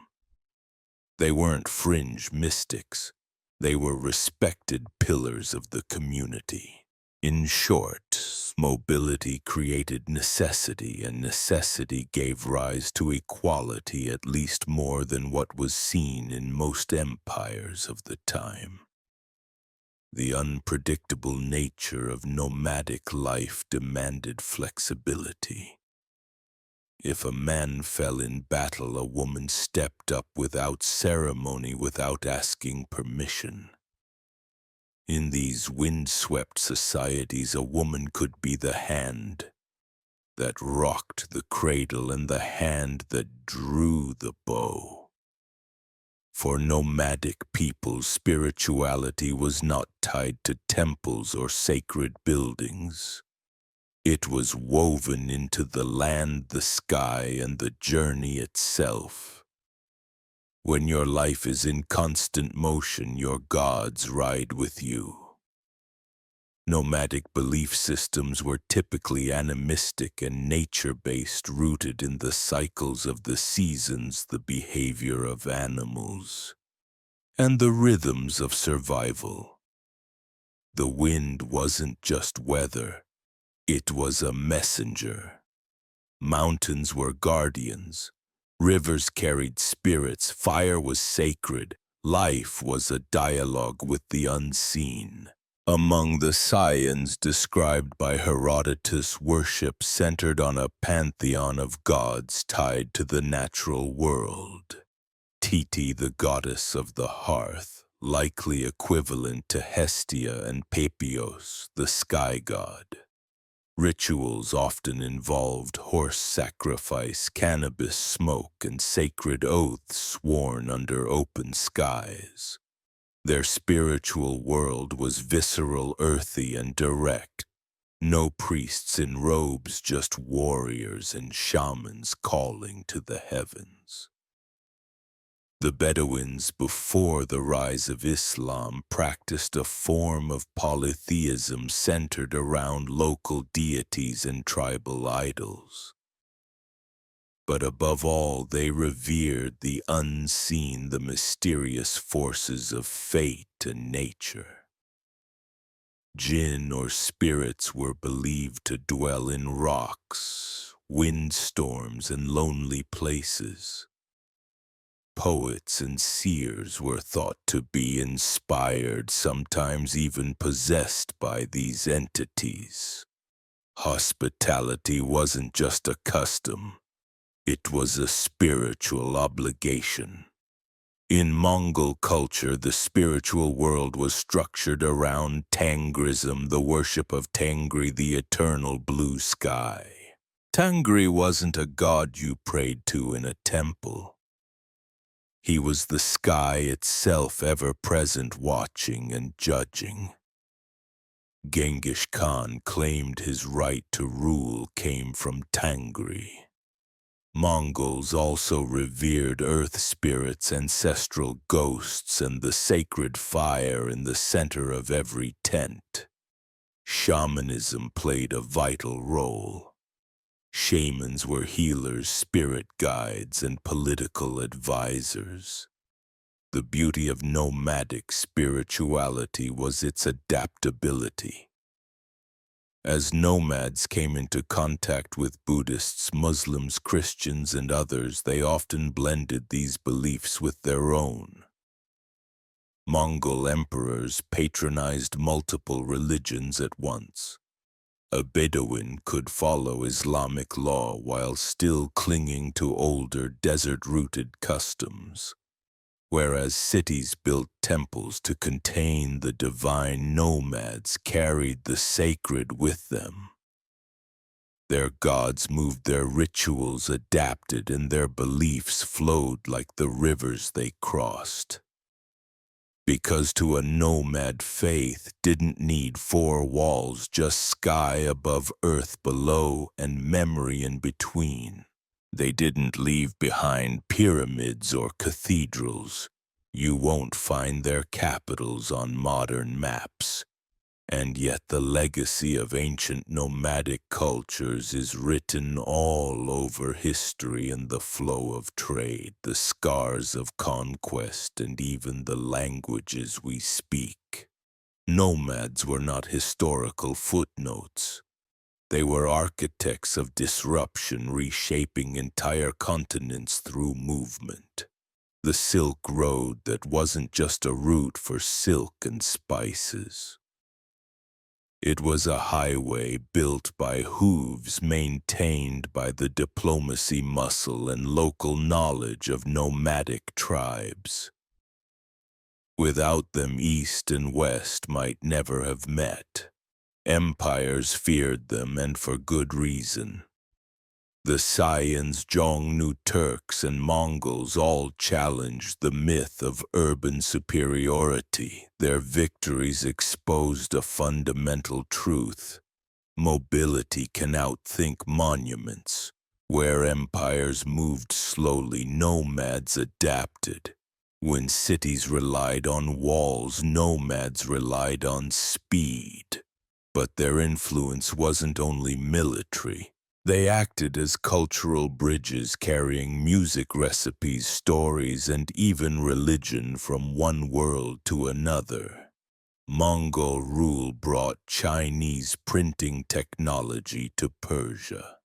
They weren't fringe mystics. They were respected pillars of the community. In short, mobility created necessity, and necessity gave rise to equality, at least more than what was seen in most empires of the time. The unpredictable nature of nomadic life demanded flexibility. If a man fell in battle, a woman stepped up without ceremony, without asking permission. In these windswept societies, a woman could be the hand that rocked the cradle and the hand that drew the bow. For nomadic peoples, spirituality was not tied to temples or sacred buildings. It was woven into the land, the sky, and the journey itself. When your life is in constant motion, your gods ride with you. Nomadic belief systems were typically animistic and nature-based, rooted in the cycles of the seasons, the behavior of animals, and the rhythms of survival. The wind wasn't just weather, it was a messenger. Mountains were guardians. Rivers carried spirits, fire was sacred, life was a dialogue with the unseen. Among the Scions described by Herodotus, worship centered on a pantheon of gods tied to the natural world. Titi, the goddess of the hearth, likely equivalent to Hestia, and Papios, the sky god. Rituals often involved horse sacrifice, cannabis smoke, and sacred oaths sworn under open skies. Their spiritual world was visceral, earthy, and direct. No priests in robes, just warriors and shamans calling to the heavens. The Bedouins, before the rise of Islam, practiced a form of polytheism centered around local deities and tribal idols. But above all, they revered the unseen, the mysterious forces of fate and nature. Jinn or spirits were believed to dwell in rocks, windstorms, and lonely places. Poets and seers were thought to be inspired, sometimes even possessed by these entities. Hospitality wasn't just a custom, it was a spiritual obligation. In Mongol culture, the spiritual world was structured around Tangrism, the worship of Tengri, the eternal blue sky. Tengri wasn't a god you prayed to in a temple. He was the sky itself, ever present, watching and judging. Genghis Khan claimed his right to rule came from Tengri. Mongols also revered earth spirits, ancestral ghosts, and the sacred fire in the center of every tent. Shamanism played a vital role. Shamans were healers, spirit guides, and political advisors. The beauty of nomadic spirituality was its adaptability. As nomads came into contact with Buddhists, Muslims, Christians, and others, they often blended these beliefs with their own. Mongol emperors patronized multiple religions at once. A Bedouin could follow Islamic law while still clinging to older desert-rooted customs. Whereas cities built temples to contain the divine, nomads carried the sacred with them. Their gods moved, their rituals adapted, and their beliefs flowed like the rivers they crossed. Because to a nomad, faith didn't need four walls, just sky above, earth below, and memory in between. They didn't leave behind pyramids or cathedrals. You won't find their capitals on modern maps. And yet the legacy of ancient nomadic cultures is written all over history in the flow of trade, the scars of conquest, and even the languages we speak. Nomads were not historical footnotes. They were architects of disruption, reshaping entire continents through movement. The Silk Road that wasn't just a route for silk and spices. It was a highway built by hooves, maintained by the diplomacy muscle and local knowledge of nomadic tribes. Without them, East and West might never have met. Empires feared them, and for good reason. The Saiyans, Xiongnu Turks, and Mongols all challenged the myth of urban superiority. Their victories exposed a fundamental truth. Mobility can outthink monuments. Where empires moved slowly, nomads adapted. When cities relied on walls, nomads relied on speed. But their influence wasn't only military. They acted as cultural bridges, carrying music, recipes, stories, and even religion from one world to another. Mongol rule brought Chinese printing technology to Persia.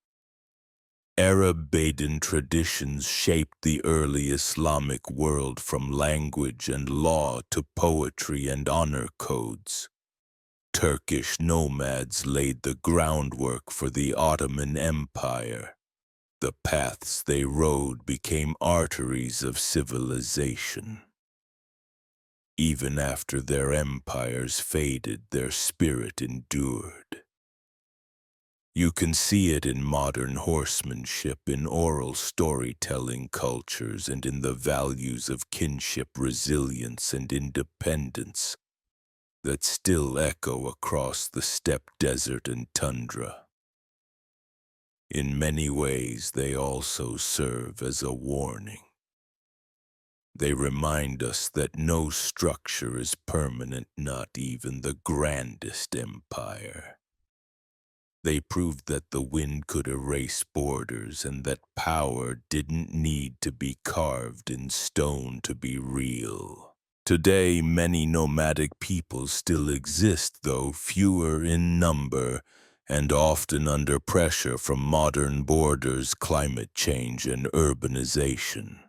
Arab Bedouin traditions shaped the early Islamic world, from language and law to poetry and honor codes. Turkish nomads laid the groundwork for the Ottoman Empire. The paths they rode became arteries of civilization. Even after their empires faded, their spirit endured. You can see it in modern horsemanship, in oral storytelling cultures, and in the values of kinship, resilience, and independence that still echo across the steppe, desert, and tundra. In many ways, they also serve as a warning. They remind us that no structure is permanent, not even the grandest empire. They proved that the wind could erase borders, and that power didn't need to be carved in stone to be real. Today, many nomadic peoples still exist, though fewer in number, and often under pressure from modern borders, climate change, and urbanization.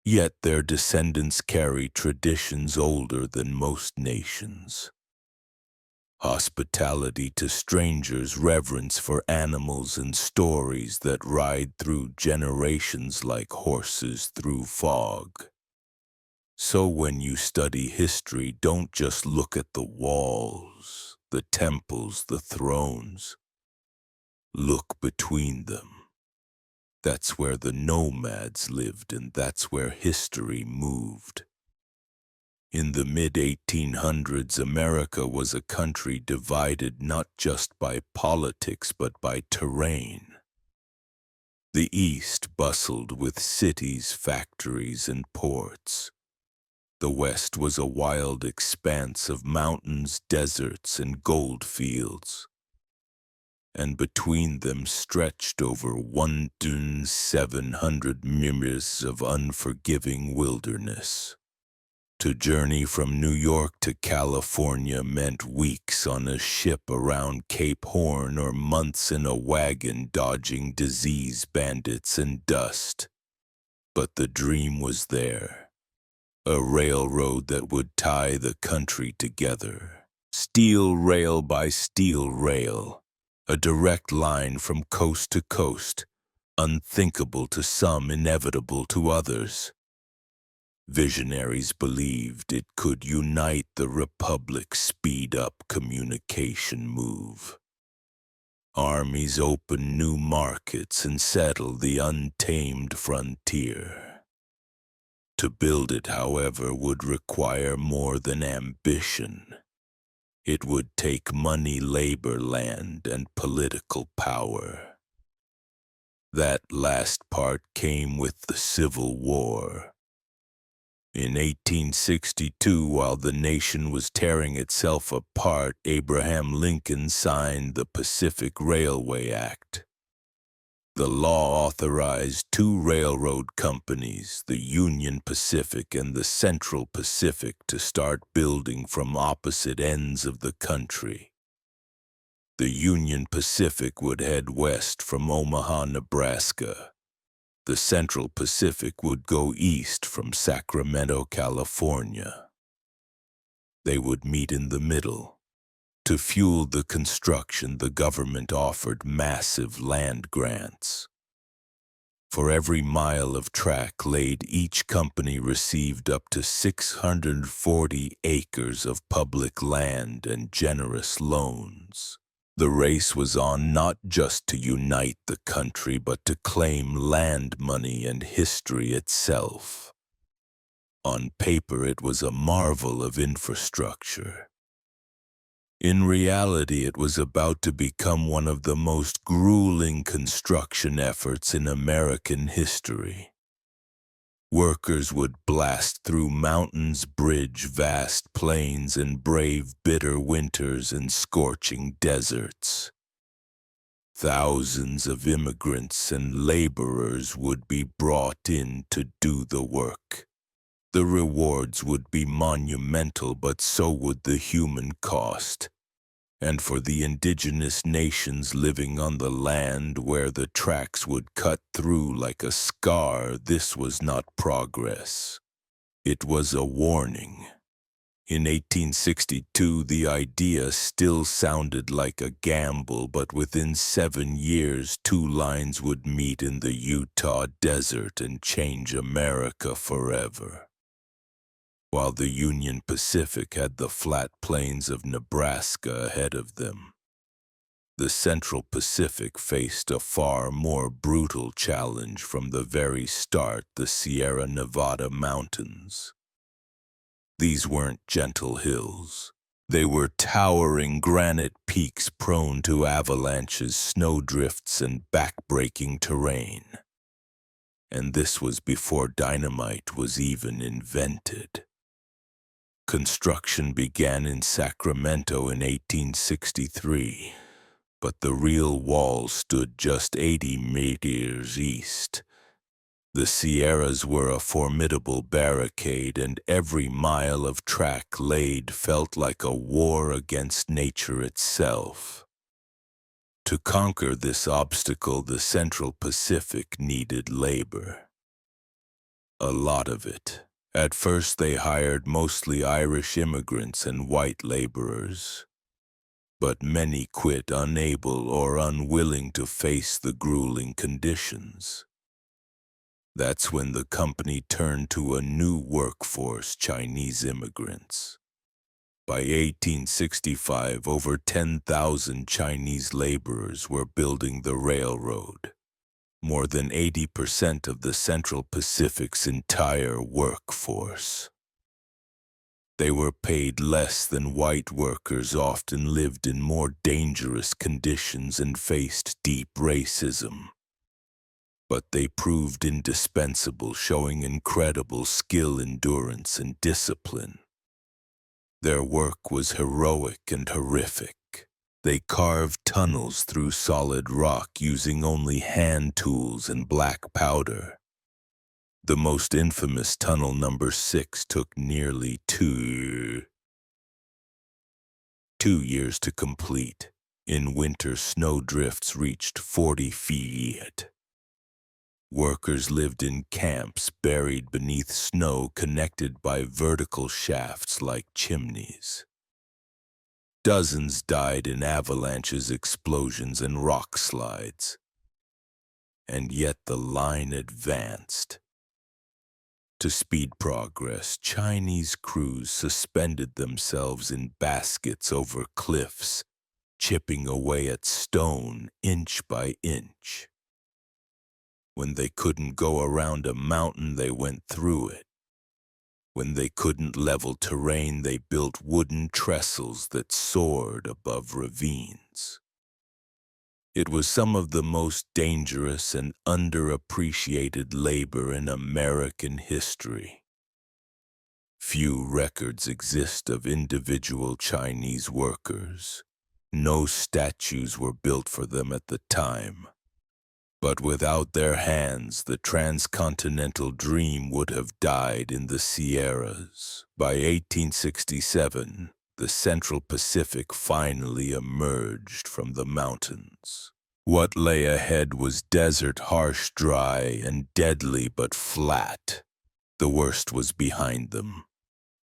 Yet their descendants carry traditions older than most nations. Hospitality to strangers, reverence for animals, and stories that ride through generations like horses through fog. So when you study history, don't just look at the walls, the temples, the thrones. Look between them. That's where the nomads lived, and that's where history moved. In the mid-1800s, America was a country divided not just by politics but by terrain. The East bustled with cities, factories, and ports. The West was a wild expanse of mountains, deserts, and gold fields. And between them stretched over 1,700 miles of unforgiving wilderness. To journey from New York to California meant weeks on a ship around Cape Horn or months in a wagon dodging disease, bandits, and dust. But the dream was there. A railroad that would tie the country together. Steel rail by steel rail. A direct line from coast to coast. Unthinkable to some, inevitable to others. Visionaries believed it could unite the Republic, speed up communication move. Armies open new markets and settle the untamed frontier. To build it, however, would require more than ambition. It would take money, labor, land, and political power. That last part came with the Civil War. In 1862, while the nation was tearing itself apart, Abraham Lincoln signed the Pacific Railway Act. The law authorized two railroad companies, the Union Pacific and the Central Pacific, to start building from opposite ends of the country. The Union Pacific would head west from Omaha, Nebraska. The Central Pacific would go east from Sacramento, California. They would meet in the middle. To fuel the construction, the government offered massive land grants. For every mile of track laid, each company received up to 640 acres of public land and generous loans. The race was on not just to unite the country, but to claim land money and history itself. On paper, it was a marvel of infrastructure. In reality, it was about to become one of the most grueling construction efforts in American history. Workers would blast through mountains, bridge vast plains, and brave bitter winters and scorching deserts. Thousands of immigrants and laborers would be brought in to do the work. The rewards would be monumental, but so would the human cost. And for the indigenous nations living on the land where the tracks would cut through like a scar, this was not progress. It was a warning. In 1862, the idea still sounded like a gamble, but within 7 years, two lines would meet in the Utah desert and change America forever. While the Union Pacific had the flat plains of Nebraska ahead of them, the Central Pacific faced a far more brutal challenge from the very start: the Sierra Nevada mountains. These weren't gentle hills. They were towering granite peaks prone to avalanches, snowdrifts, and backbreaking terrain. And this was before dynamite was even invented. Construction began in Sacramento in 1863, but the real wall stood just 80 meters east. The Sierras were a formidable barricade, and every mile of track laid felt like a war against nature itself. To conquer this obstacle, the Central Pacific needed labor. A lot of it. At first, they hired mostly Irish immigrants and white laborers. But many quit, unable or unwilling to face the grueling conditions. That's when the company turned to a new workforce: Chinese immigrants. By 1865, over 10,000 Chinese laborers were building the railroad. More than 80% of the Central Pacific's entire workforce. They were paid less than white workers, often lived in more dangerous conditions, and faced deep racism. But they proved indispensable, showing incredible skill, endurance, and discipline. Their work was heroic and horrific. They carved tunnels through solid rock using only hand tools and black powder. The most infamous tunnel, number 6, took nearly two years to complete. In winter, snowdrifts reached 40 feet. Workers lived in camps buried beneath snow, connected by vertical shafts like chimneys. Dozens died in avalanches, explosions, and rock slides. And yet the line advanced. To speed progress, Chinese crews suspended themselves in baskets over cliffs, chipping away at stone inch by inch. When they couldn't go around a mountain, they went through it. When they couldn't level terrain, they built wooden trestles that soared above ravines. It was some of the most dangerous and underappreciated labor in American history. Few records exist of individual Chinese workers. No statues were built for them at the time. But without their hands, the transcontinental dream would have died in the Sierras. By 1867, the Central Pacific finally emerged from the mountains. What lay ahead was desert, harsh, dry, and deadly but flat. The worst was behind them.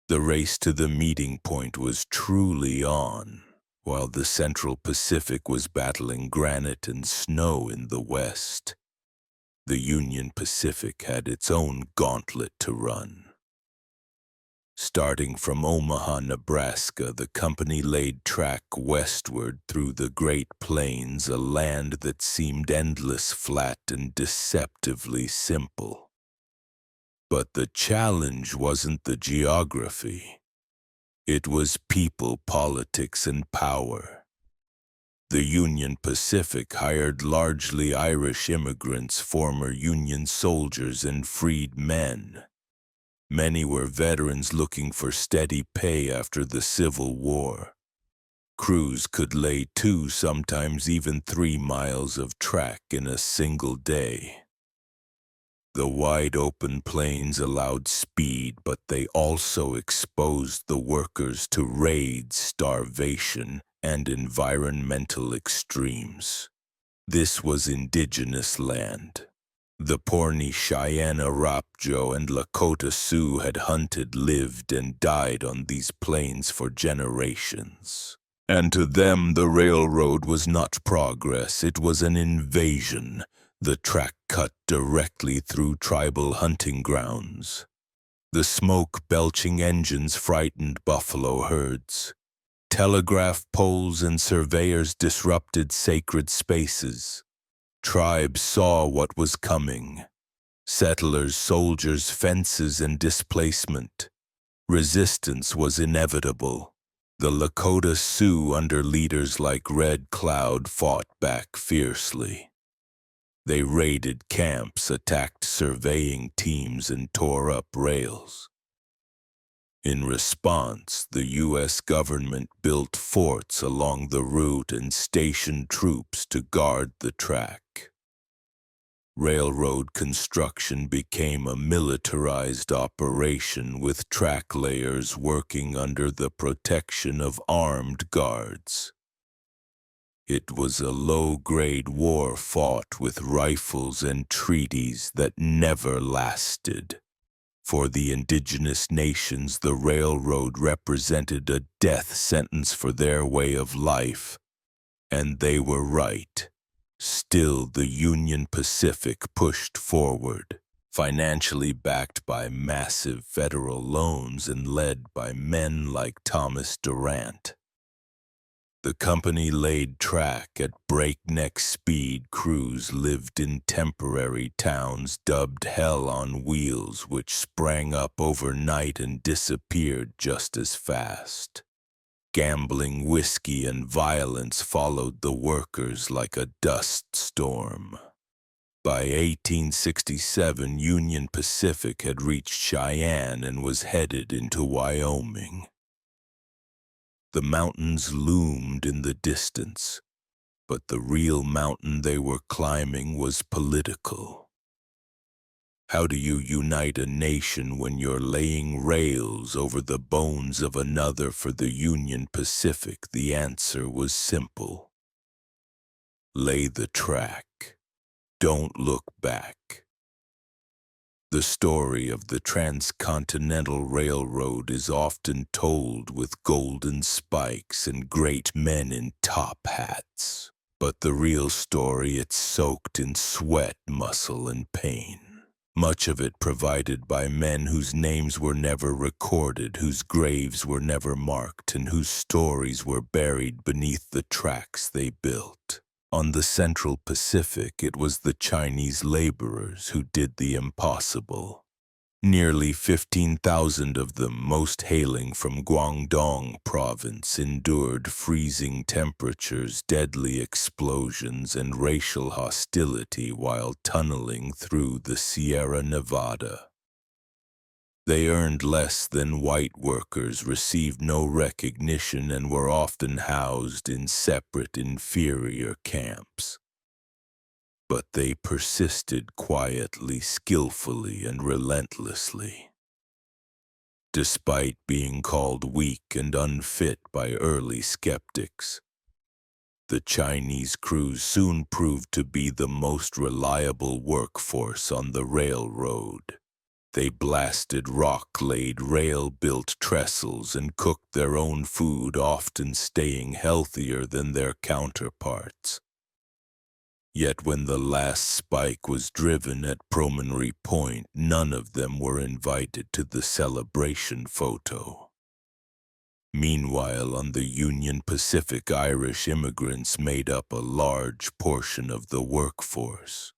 The race to the meeting point was truly on, while the Central Pacific was battling granite and snow in the west. The Union Pacific had its own gauntlet to run. Starting from Omaha, Nebraska, the company laid track westward through the Great Plains, a land that seemed endless, flat, and deceptively simple. But the challenge wasn't the geography. It was people, politics, and power. The Union Pacific hired largely Irish immigrants, former Union soldiers, and freed men. Many were veterans looking for steady pay after the Civil War. Crews could lay 2, sometimes even 3 miles of track in a single day. The wide-open plains allowed speed, but they also exposed the workers to raids, starvation, and environmental extremes. This was indigenous land. The Pawnee, Cheyenne, Arapjo, and Lakota Sioux had hunted, lived, and died on these plains for generations. And to them, the railroad was not progress, it was an invasion. The track cut directly through tribal hunting grounds. The smoke-belching engines frightened buffalo herds. Telegraph poles and surveyors disrupted sacred spaces. Tribes saw what was coming. Settlers, soldiers, fences, and displacement. Resistance was inevitable. The Lakota Sioux, under leaders like Red Cloud, fought back fiercely. They raided camps, attacked surveying teams, and tore up rails. In response, the U.S. government built forts along the route and stationed troops to guard the track. Railroad construction became a militarized operation, with track layers working under the protection of armed guards. It was a low-grade war fought with rifles and treaties that never lasted. For the indigenous nations, the railroad represented a death sentence for their way of life. And they were right. Still, the Union Pacific pushed forward, financially backed by massive federal loans and led by men like Thomas Durant. The company laid track at breakneck speed. Crews lived in temporary towns dubbed Hell on Wheels, which sprang up overnight and disappeared just as fast. Gambling, whiskey, and violence followed the workers like a dust storm. By 1867, Union Pacific had reached Cheyenne and was headed into Wyoming. The mountains loomed in the distance, but the real mountain they were climbing was political. How do you unite a nation when you're laying rails over the bones of another? For the Union Pacific, the answer was simple. Lay the track. Don't look back. The story of the Transcontinental Railroad is often told with golden spikes and great men in top hats. But the real story, it's soaked in sweat, muscle, and pain. Much of it provided by men whose names were never recorded, whose graves were never marked, and whose stories were buried beneath the tracks they built. On the Central Pacific, it was the Chinese laborers who did the impossible. Nearly 15,000 of them, most hailing from Guangdong province, endured freezing temperatures, deadly explosions, and racial hostility while tunneling through the Sierra Nevada. They earned less than white workers, received no recognition, and were often housed in separate inferior camps. But they persisted quietly, skillfully, and relentlessly. Despite being called weak and unfit by early skeptics, the Chinese crews soon proved to be the most reliable workforce on the railroad. They blasted rock-laid rail-built trestles and cooked their own food, often staying healthier than their counterparts. Yet when the last spike was driven at Promontory Point, none of them were invited to the celebration photo. Meanwhile, on the Union Pacific, Irish immigrants made up a large portion of the workforce.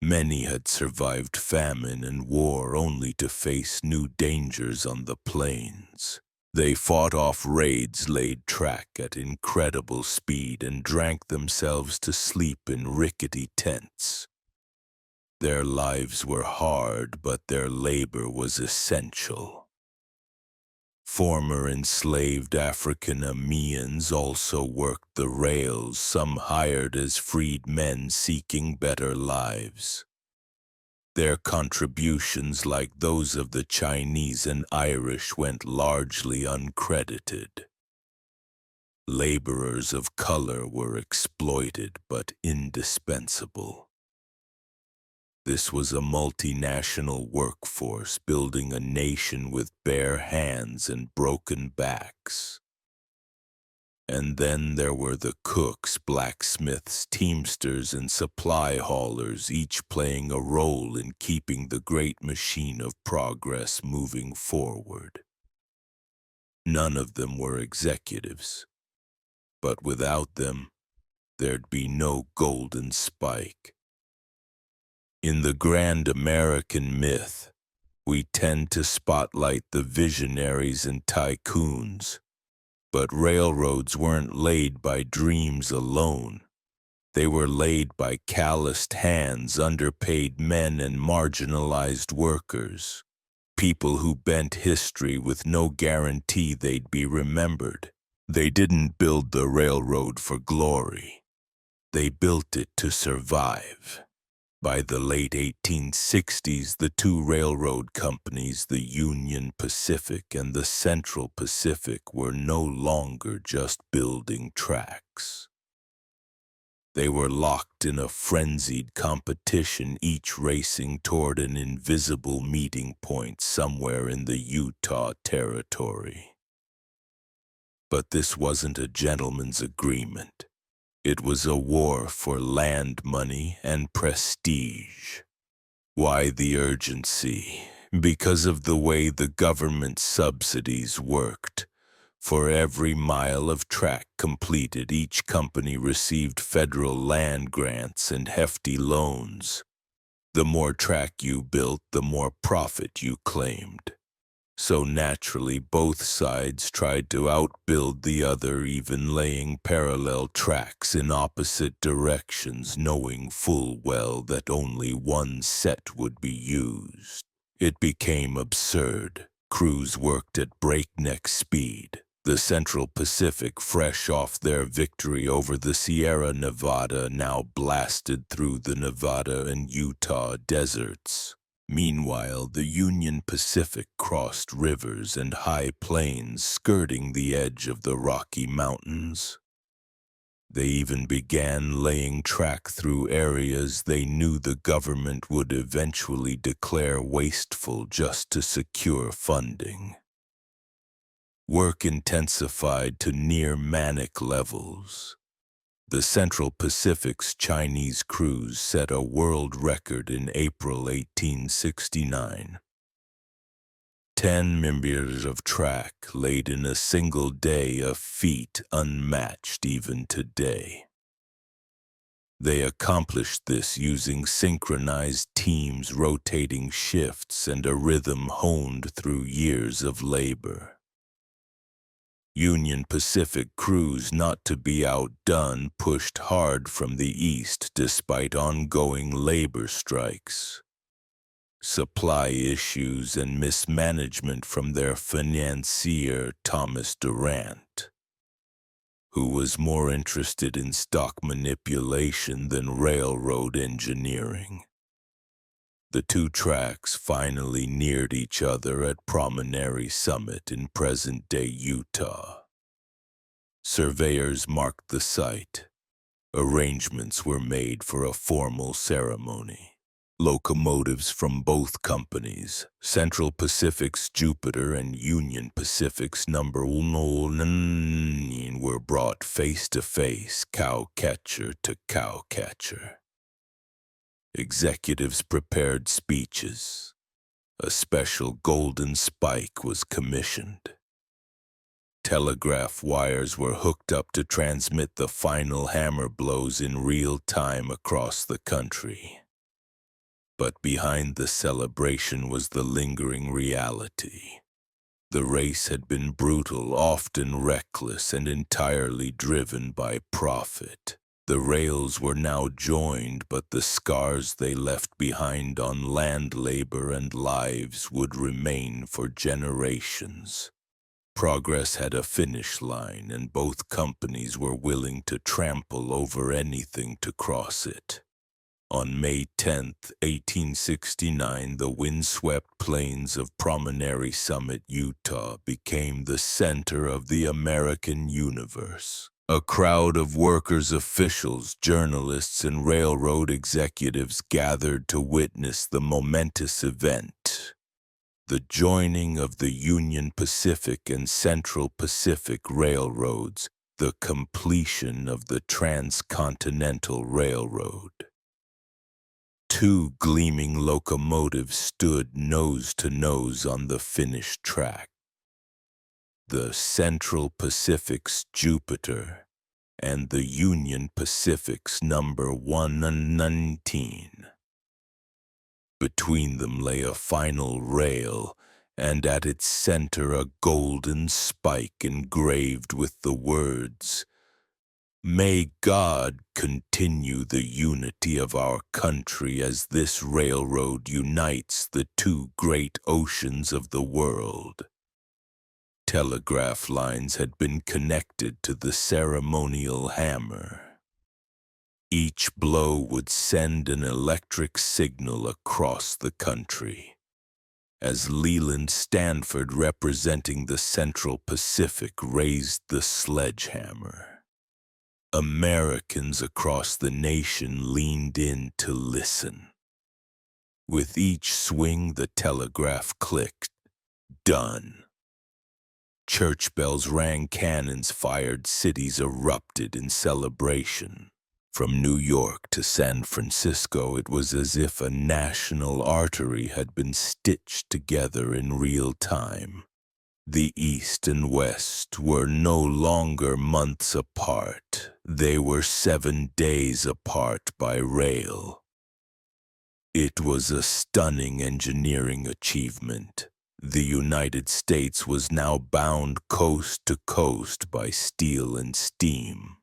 Many had survived famine and war only to face new dangers on the plains. They fought off raids, laid track at incredible speed, and drank themselves to sleep in rickety tents. Their lives were hard, but their labor was essential. Former enslaved African-Americans also worked the rails, some hired as freedmen seeking better lives. Their contributions, like those of the Chinese and Irish, went largely uncredited. Laborers of color were exploited but indispensable. This was a multinational workforce building a nation with bare hands and broken backs. And then there were the cooks, blacksmiths, teamsters, and supply haulers, each playing a role in keeping the great machine of progress moving forward. None of them were executives, but without them, there'd be no golden spike. In the grand American myth, we tend to spotlight the visionaries and tycoons. But railroads weren't laid by dreams alone. They were laid by calloused hands, underpaid men, and marginalized workers. People who bent history with no guarantee they'd be remembered. They didn't build the railroad for glory. They built it to survive. By the late 1860s, the two railroad companies, the Union Pacific and the Central Pacific, were no longer just building tracks. They were locked in a frenzied competition, each racing toward an invisible meeting point somewhere in the Utah Territory. But this wasn't a gentleman's agreement. It was a war for land, money, and prestige. Why the urgency? Because of the way the government subsidies worked. For every mile of track completed, each company received federal land grants and hefty loans. The more track you built, the more profit you claimed. So naturally, both sides tried to outbuild the other, even laying parallel tracks in opposite directions, knowing full well that only one set would be used. It became absurd. Crews worked at breakneck speed. The Central Pacific, fresh off their victory over the Sierra Nevada, now blasted through the Nevada and Utah deserts. Meanwhile, the Union Pacific crossed rivers and high plains, skirting the edge of the Rocky Mountains. They even began laying track through areas they knew the government would eventually declare wasteful just to secure funding. Work intensified to near manic levels. The Central Pacific's Chinese crews set a world record in April 1869. 10 meters of track laid in a single day, a feat unmatched even today. They accomplished this using synchronized teams, rotating shifts, and a rhythm honed through years of labor. Union Pacific crews, not to be outdone, pushed hard from the east despite ongoing labor strikes, supply issues, and mismanagement from their financier Thomas Durant, who was more interested in stock manipulation than railroad engineering. The two tracks finally neared each other at Promontory Summit in present-day Utah. Surveyors marked the site. Arrangements were made for a formal ceremony. Locomotives from both companies, Central Pacific's Jupiter and Union Pacific's Number 1, were brought face to face, cowcatcher to cowcatcher. Executives prepared speeches. A special golden spike was commissioned. Telegraph wires were hooked up to transmit the final hammer blows in real time across the country. But behind the celebration was the lingering reality. The race had been brutal, often reckless, and entirely driven by profit. The rails were now joined, but the scars they left behind on land, labor, and lives would remain for generations. Progress had a finish line, and both companies were willing to trample over anything to cross it. On May 10, 1869, the windswept plains of Promontory Summit, Utah, became the center of the American universe. A crowd of workers, officials, journalists, and railroad executives gathered to witness the momentous event. The joining of the Union Pacific and Central Pacific Railroads, the completion of the Transcontinental Railroad. Two gleaming locomotives stood nose to nose on the finished track. The Central Pacific's Jupiter and the Union Pacific's Number 119. Between them lay a final rail, and at its center a golden spike engraved with the words, "May God continue the unity of our country as this railroad unites the two great oceans of the world." Telegraph lines had been connected to the ceremonial hammer. Each blow would send an electric signal across the country. As Leland Stanford, representing the Central Pacific, raised the sledgehammer, Americans across the nation leaned in to listen. With each swing, the telegraph clicked. Done. Church bells rang, cannons fired, cities erupted in celebration. From New York to San Francisco, it was as if a national artery had been stitched together in real time. The East and West were no longer months apart. They were 7 days apart by rail. It was a stunning engineering achievement. The United States was now bound coast to coast by steel and steam.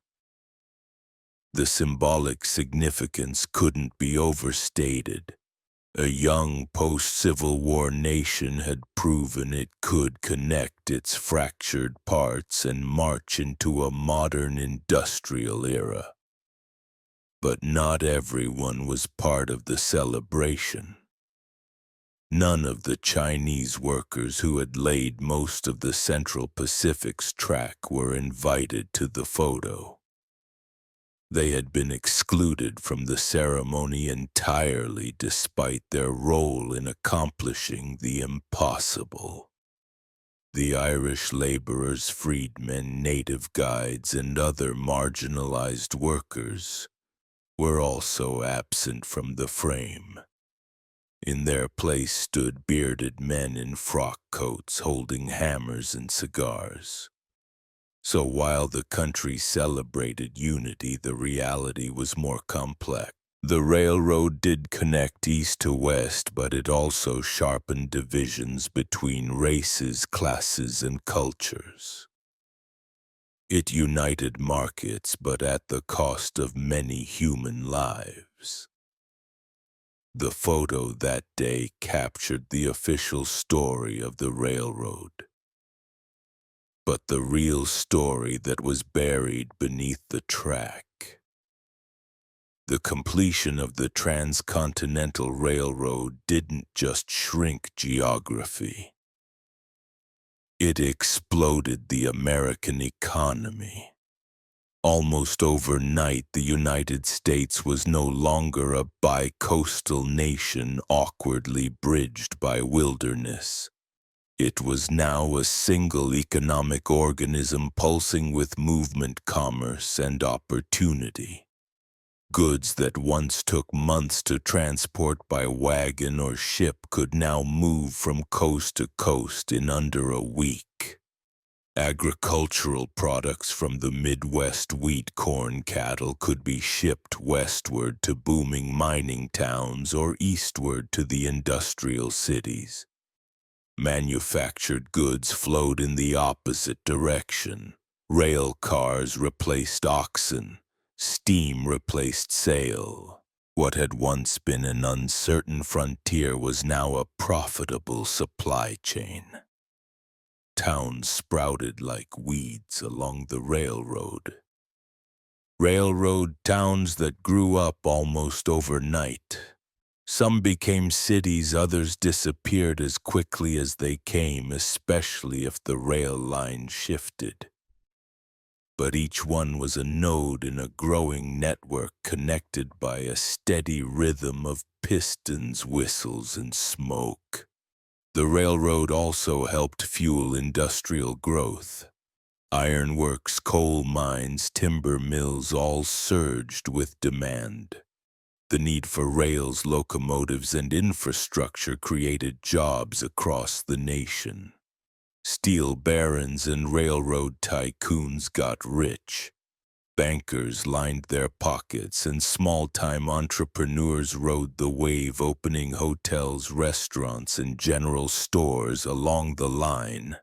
The symbolic significance couldn't be overstated. A young post-Civil War nation had proven it could connect its fractured parts and march into a modern industrial era. But not everyone was part of the celebration. None of the Chinese workers who had laid most of the Central Pacific's track were invited to the photo. They had been excluded from the ceremony entirely, despite their role in accomplishing the impossible. The Irish laborers, freedmen, native guides, and other marginalized workers were also absent from the frame. In their place stood bearded men in frock coats holding hammers and cigars. So while the country celebrated unity, the reality was more complex. The railroad did connect east to west, but it also sharpened divisions between races, classes, and cultures. It united markets, but at the cost of many human lives. The photo that day captured the official story of the railroad. But the real story that was buried beneath the track. The completion of the Transcontinental Railroad didn't just shrink geography. It exploded the American economy. Almost overnight, the United States was no longer a bi-coastal nation awkwardly bridged by wilderness. It was now a single economic organism pulsing with movement, commerce, and opportunity. Goods that once took months to transport by wagon or ship could now move from coast to coast in under a week. Agricultural products from the Midwest, wheat, corn, cattle, could be shipped westward to booming mining towns or eastward to the industrial cities. Manufactured goods flowed in the opposite direction. Rail cars replaced oxen. Steam replaced sail. What had once been an uncertain frontier was now a profitable supply chain. Towns sprouted like weeds along the railroad. Railroad towns that grew up almost overnight. Some became cities, others disappeared as quickly as they came, especially if the rail line shifted. But each one was a node in a growing network connected by a steady rhythm of pistons, whistles, and smoke. The railroad also helped fuel industrial growth. Ironworks, coal mines, timber mills all surged with demand. The need for rails, locomotives, and infrastructure created jobs across the nation. Steel barons and railroad tycoons got rich. Bankers lined their pockets, and small-time entrepreneurs rode the wave, opening hotels, restaurants, and general stores along the line.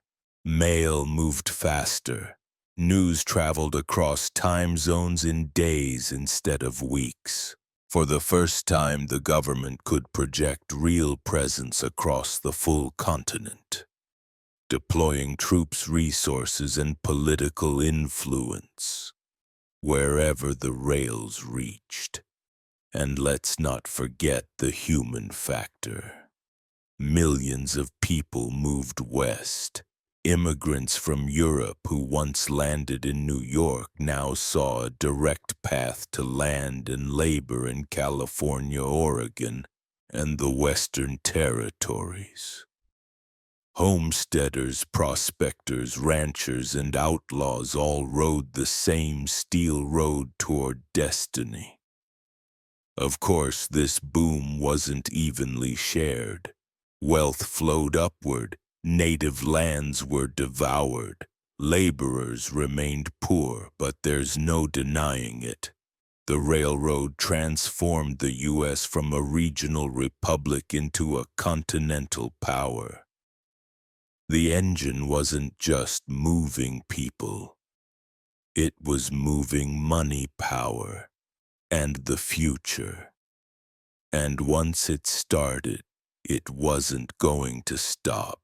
Mail moved faster. News traveled across time zones in days instead of weeks. For the first time, the government could project real presence across the full continent, deploying troops, resources, and political influence wherever the rails reached. And let's not forget the human factor. Millions of people moved west. Immigrants from Europe who once landed in New York now saw a direct path to land and labor in California, Oregon, and the Western Territories. Homesteaders, prospectors, ranchers, and outlaws all rode the same steel road toward destiny. Of course, this boom wasn't evenly shared. Wealth flowed upward, native lands were devoured, laborers remained poor, but there's no denying it. The railroad transformed the U.S. from a regional republic into a continental power. The engine wasn't just moving people. It was moving money, power, and the future. And once it started, it wasn't going to stop.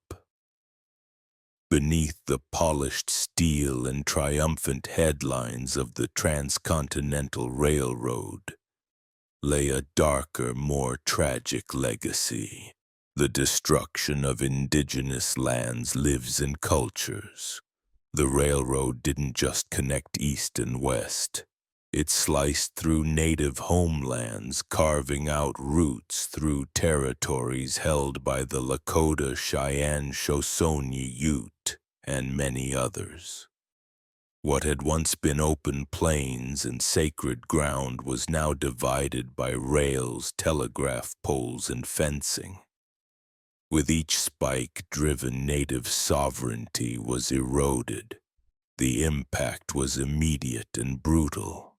Beneath the polished steel and triumphant headlines of the Transcontinental Railroad lay a darker, more tragic legacy. The destruction of indigenous lands lives in cultures. The railroad didn't just connect east and west. It sliced through native homelands, carving out routes through territories held by the Lakota, Cheyenne, Shoshone, Ute, and many others. What had once been open plains and sacred ground was now divided by rails, telegraph poles, and fencing. With each spike driven, native sovereignty was eroded. The impact was immediate and brutal.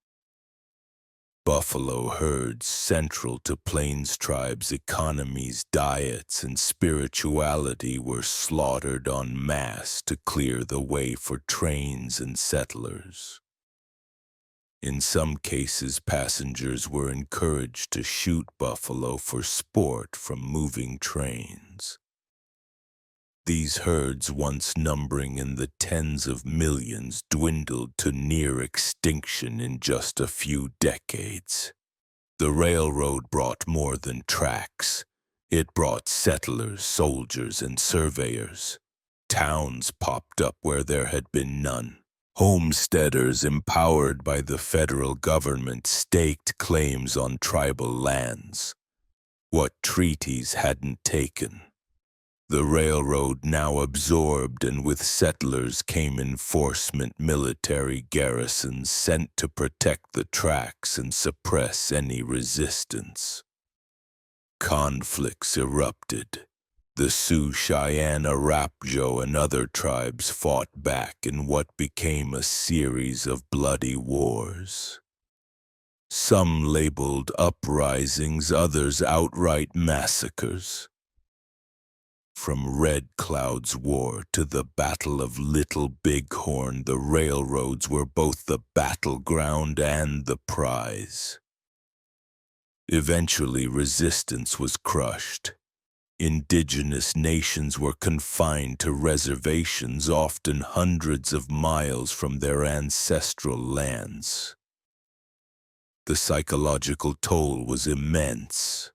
Buffalo herds central to Plains tribes' economies, diets, and spirituality were slaughtered en masse to clear the way for trains and settlers. In some cases, passengers were encouraged to shoot buffalo for sport from moving trains. These herds, once numbering in the tens of millions, dwindled to near extinction in just a few decades. The railroad brought more than tracks. It brought settlers, soldiers, and surveyors. Towns popped up where there had been none. Homesteaders, empowered by the federal government, staked claims on tribal lands. What treaties hadn't taken. The railroad now absorbed, and with settlers came enforcement military garrisons sent to protect the tracks and suppress any resistance. Conflicts erupted. The Sioux, Cheyenne, Arapaho, and other tribes fought back in what became a series of bloody wars. Some labeled uprisings, others outright massacres. From Red Cloud's War to the Battle of Little Bighorn, the railroads were both the battleground and the prize. Eventually, resistance was crushed. Indigenous nations were confined to reservations, often hundreds of miles from their ancestral lands. The psychological toll was immense.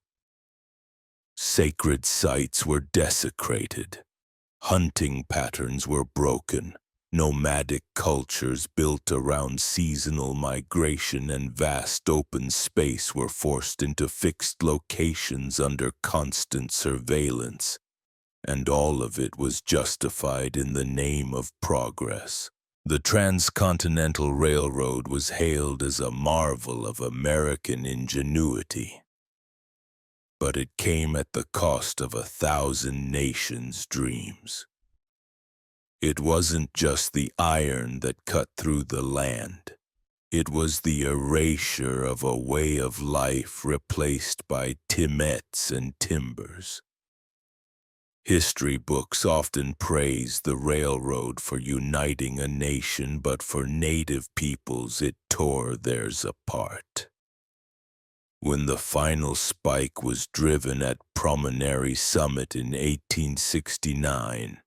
Sacred sites were desecrated. Hunting patterns were broken. Nomadic cultures built around seasonal migration and vast open space were forced into fixed locations under constant surveillance, and all of it was justified in the name of progress. The Transcontinental Railroad was hailed as a marvel of American ingenuity. But it came at the cost of 1,000 nations' dreams. It wasn't just the iron that cut through the land. It was the erasure of a way of life replaced by Timets and timbers. History books often praise the railroad for uniting a nation, but for native peoples it tore theirs apart. When the final spike was driven at Promontory Summit in 1869,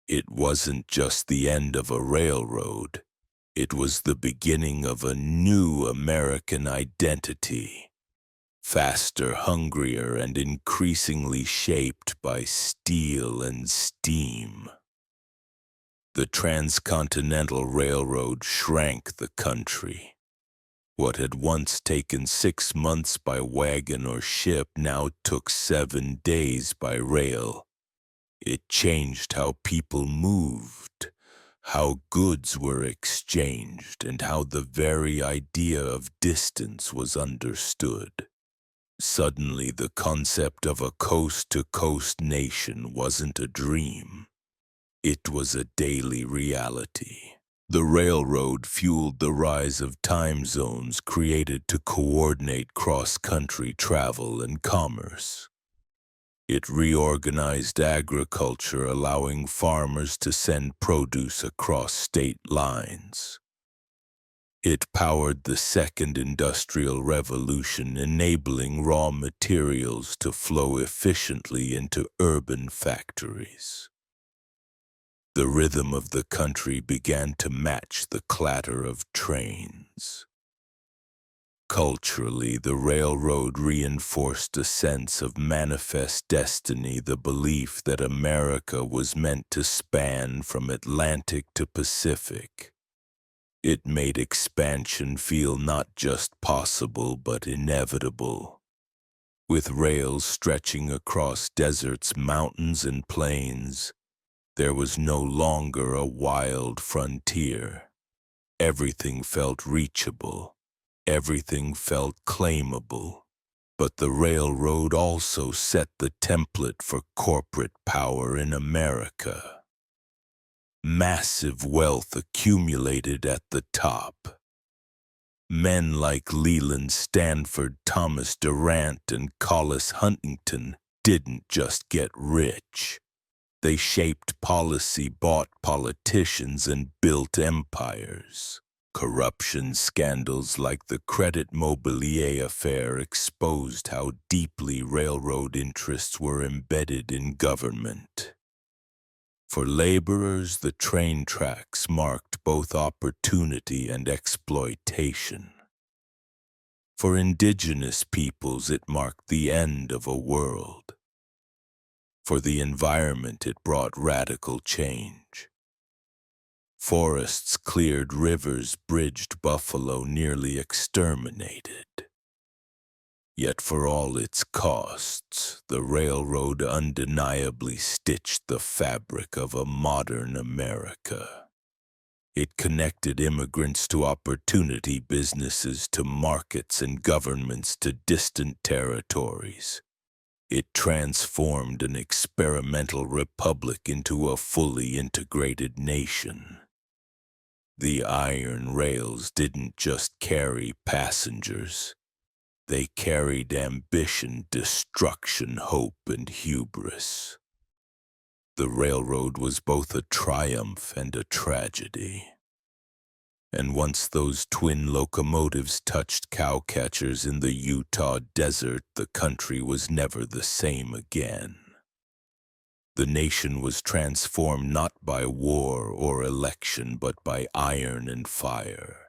it wasn't just the end of a railroad. It was the beginning of a new American identity. Faster, hungrier, and increasingly shaped by steel and steam. The Transcontinental Railroad shrank the country. What had once taken 6 months by wagon or ship now took 7 days by rail. It changed how people moved, how goods were exchanged, and how the very idea of distance was understood. Suddenly, the concept of a coast-to-coast nation wasn't a dream. It was a daily reality. The railroad fueled the rise of time zones created to coordinate cross-country travel and commerce. It reorganized agriculture, allowing farmers to send produce across state lines. It powered the Second Industrial Revolution, enabling raw materials to flow efficiently into urban factories. The rhythm of the country began to match the clatter of trains. Culturally, the railroad reinforced a sense of manifest destiny, the belief that America was meant to span from Atlantic to Pacific. It made expansion feel not just possible but inevitable. With rails stretching across deserts, mountains, and plains, there was no longer a wild frontier. Everything felt reachable. Everything felt claimable. But the railroad also set the template for corporate power in America. Massive wealth accumulated at the top. Men like Leland Stanford, Thomas Durant, and Collis Huntington didn't just get rich. They shaped policy, bought politicians, and built empires. Corruption scandals like the Credit Mobilier affair exposed how deeply railroad interests were embedded in government. For laborers, the train tracks marked both opportunity and exploitation. For indigenous peoples, it marked the end of a world. For the environment, it brought radical change. Forests cleared, rivers bridged, buffalo nearly exterminated. Yet for all its costs, the railroad undeniably stitched the fabric of a modern America. It connected immigrants to opportunity, businesses to markets, and governments to distant territories. It transformed an experimental republic into a fully integrated nation. The iron rails didn't just carry passengers. They carried ambition, destruction, hope, and hubris. The railroad was both a triumph and a tragedy. And once those twin locomotives touched cowcatchers in the Utah desert, the country was never the same again. The nation was transformed not by war or election, but by iron and fire.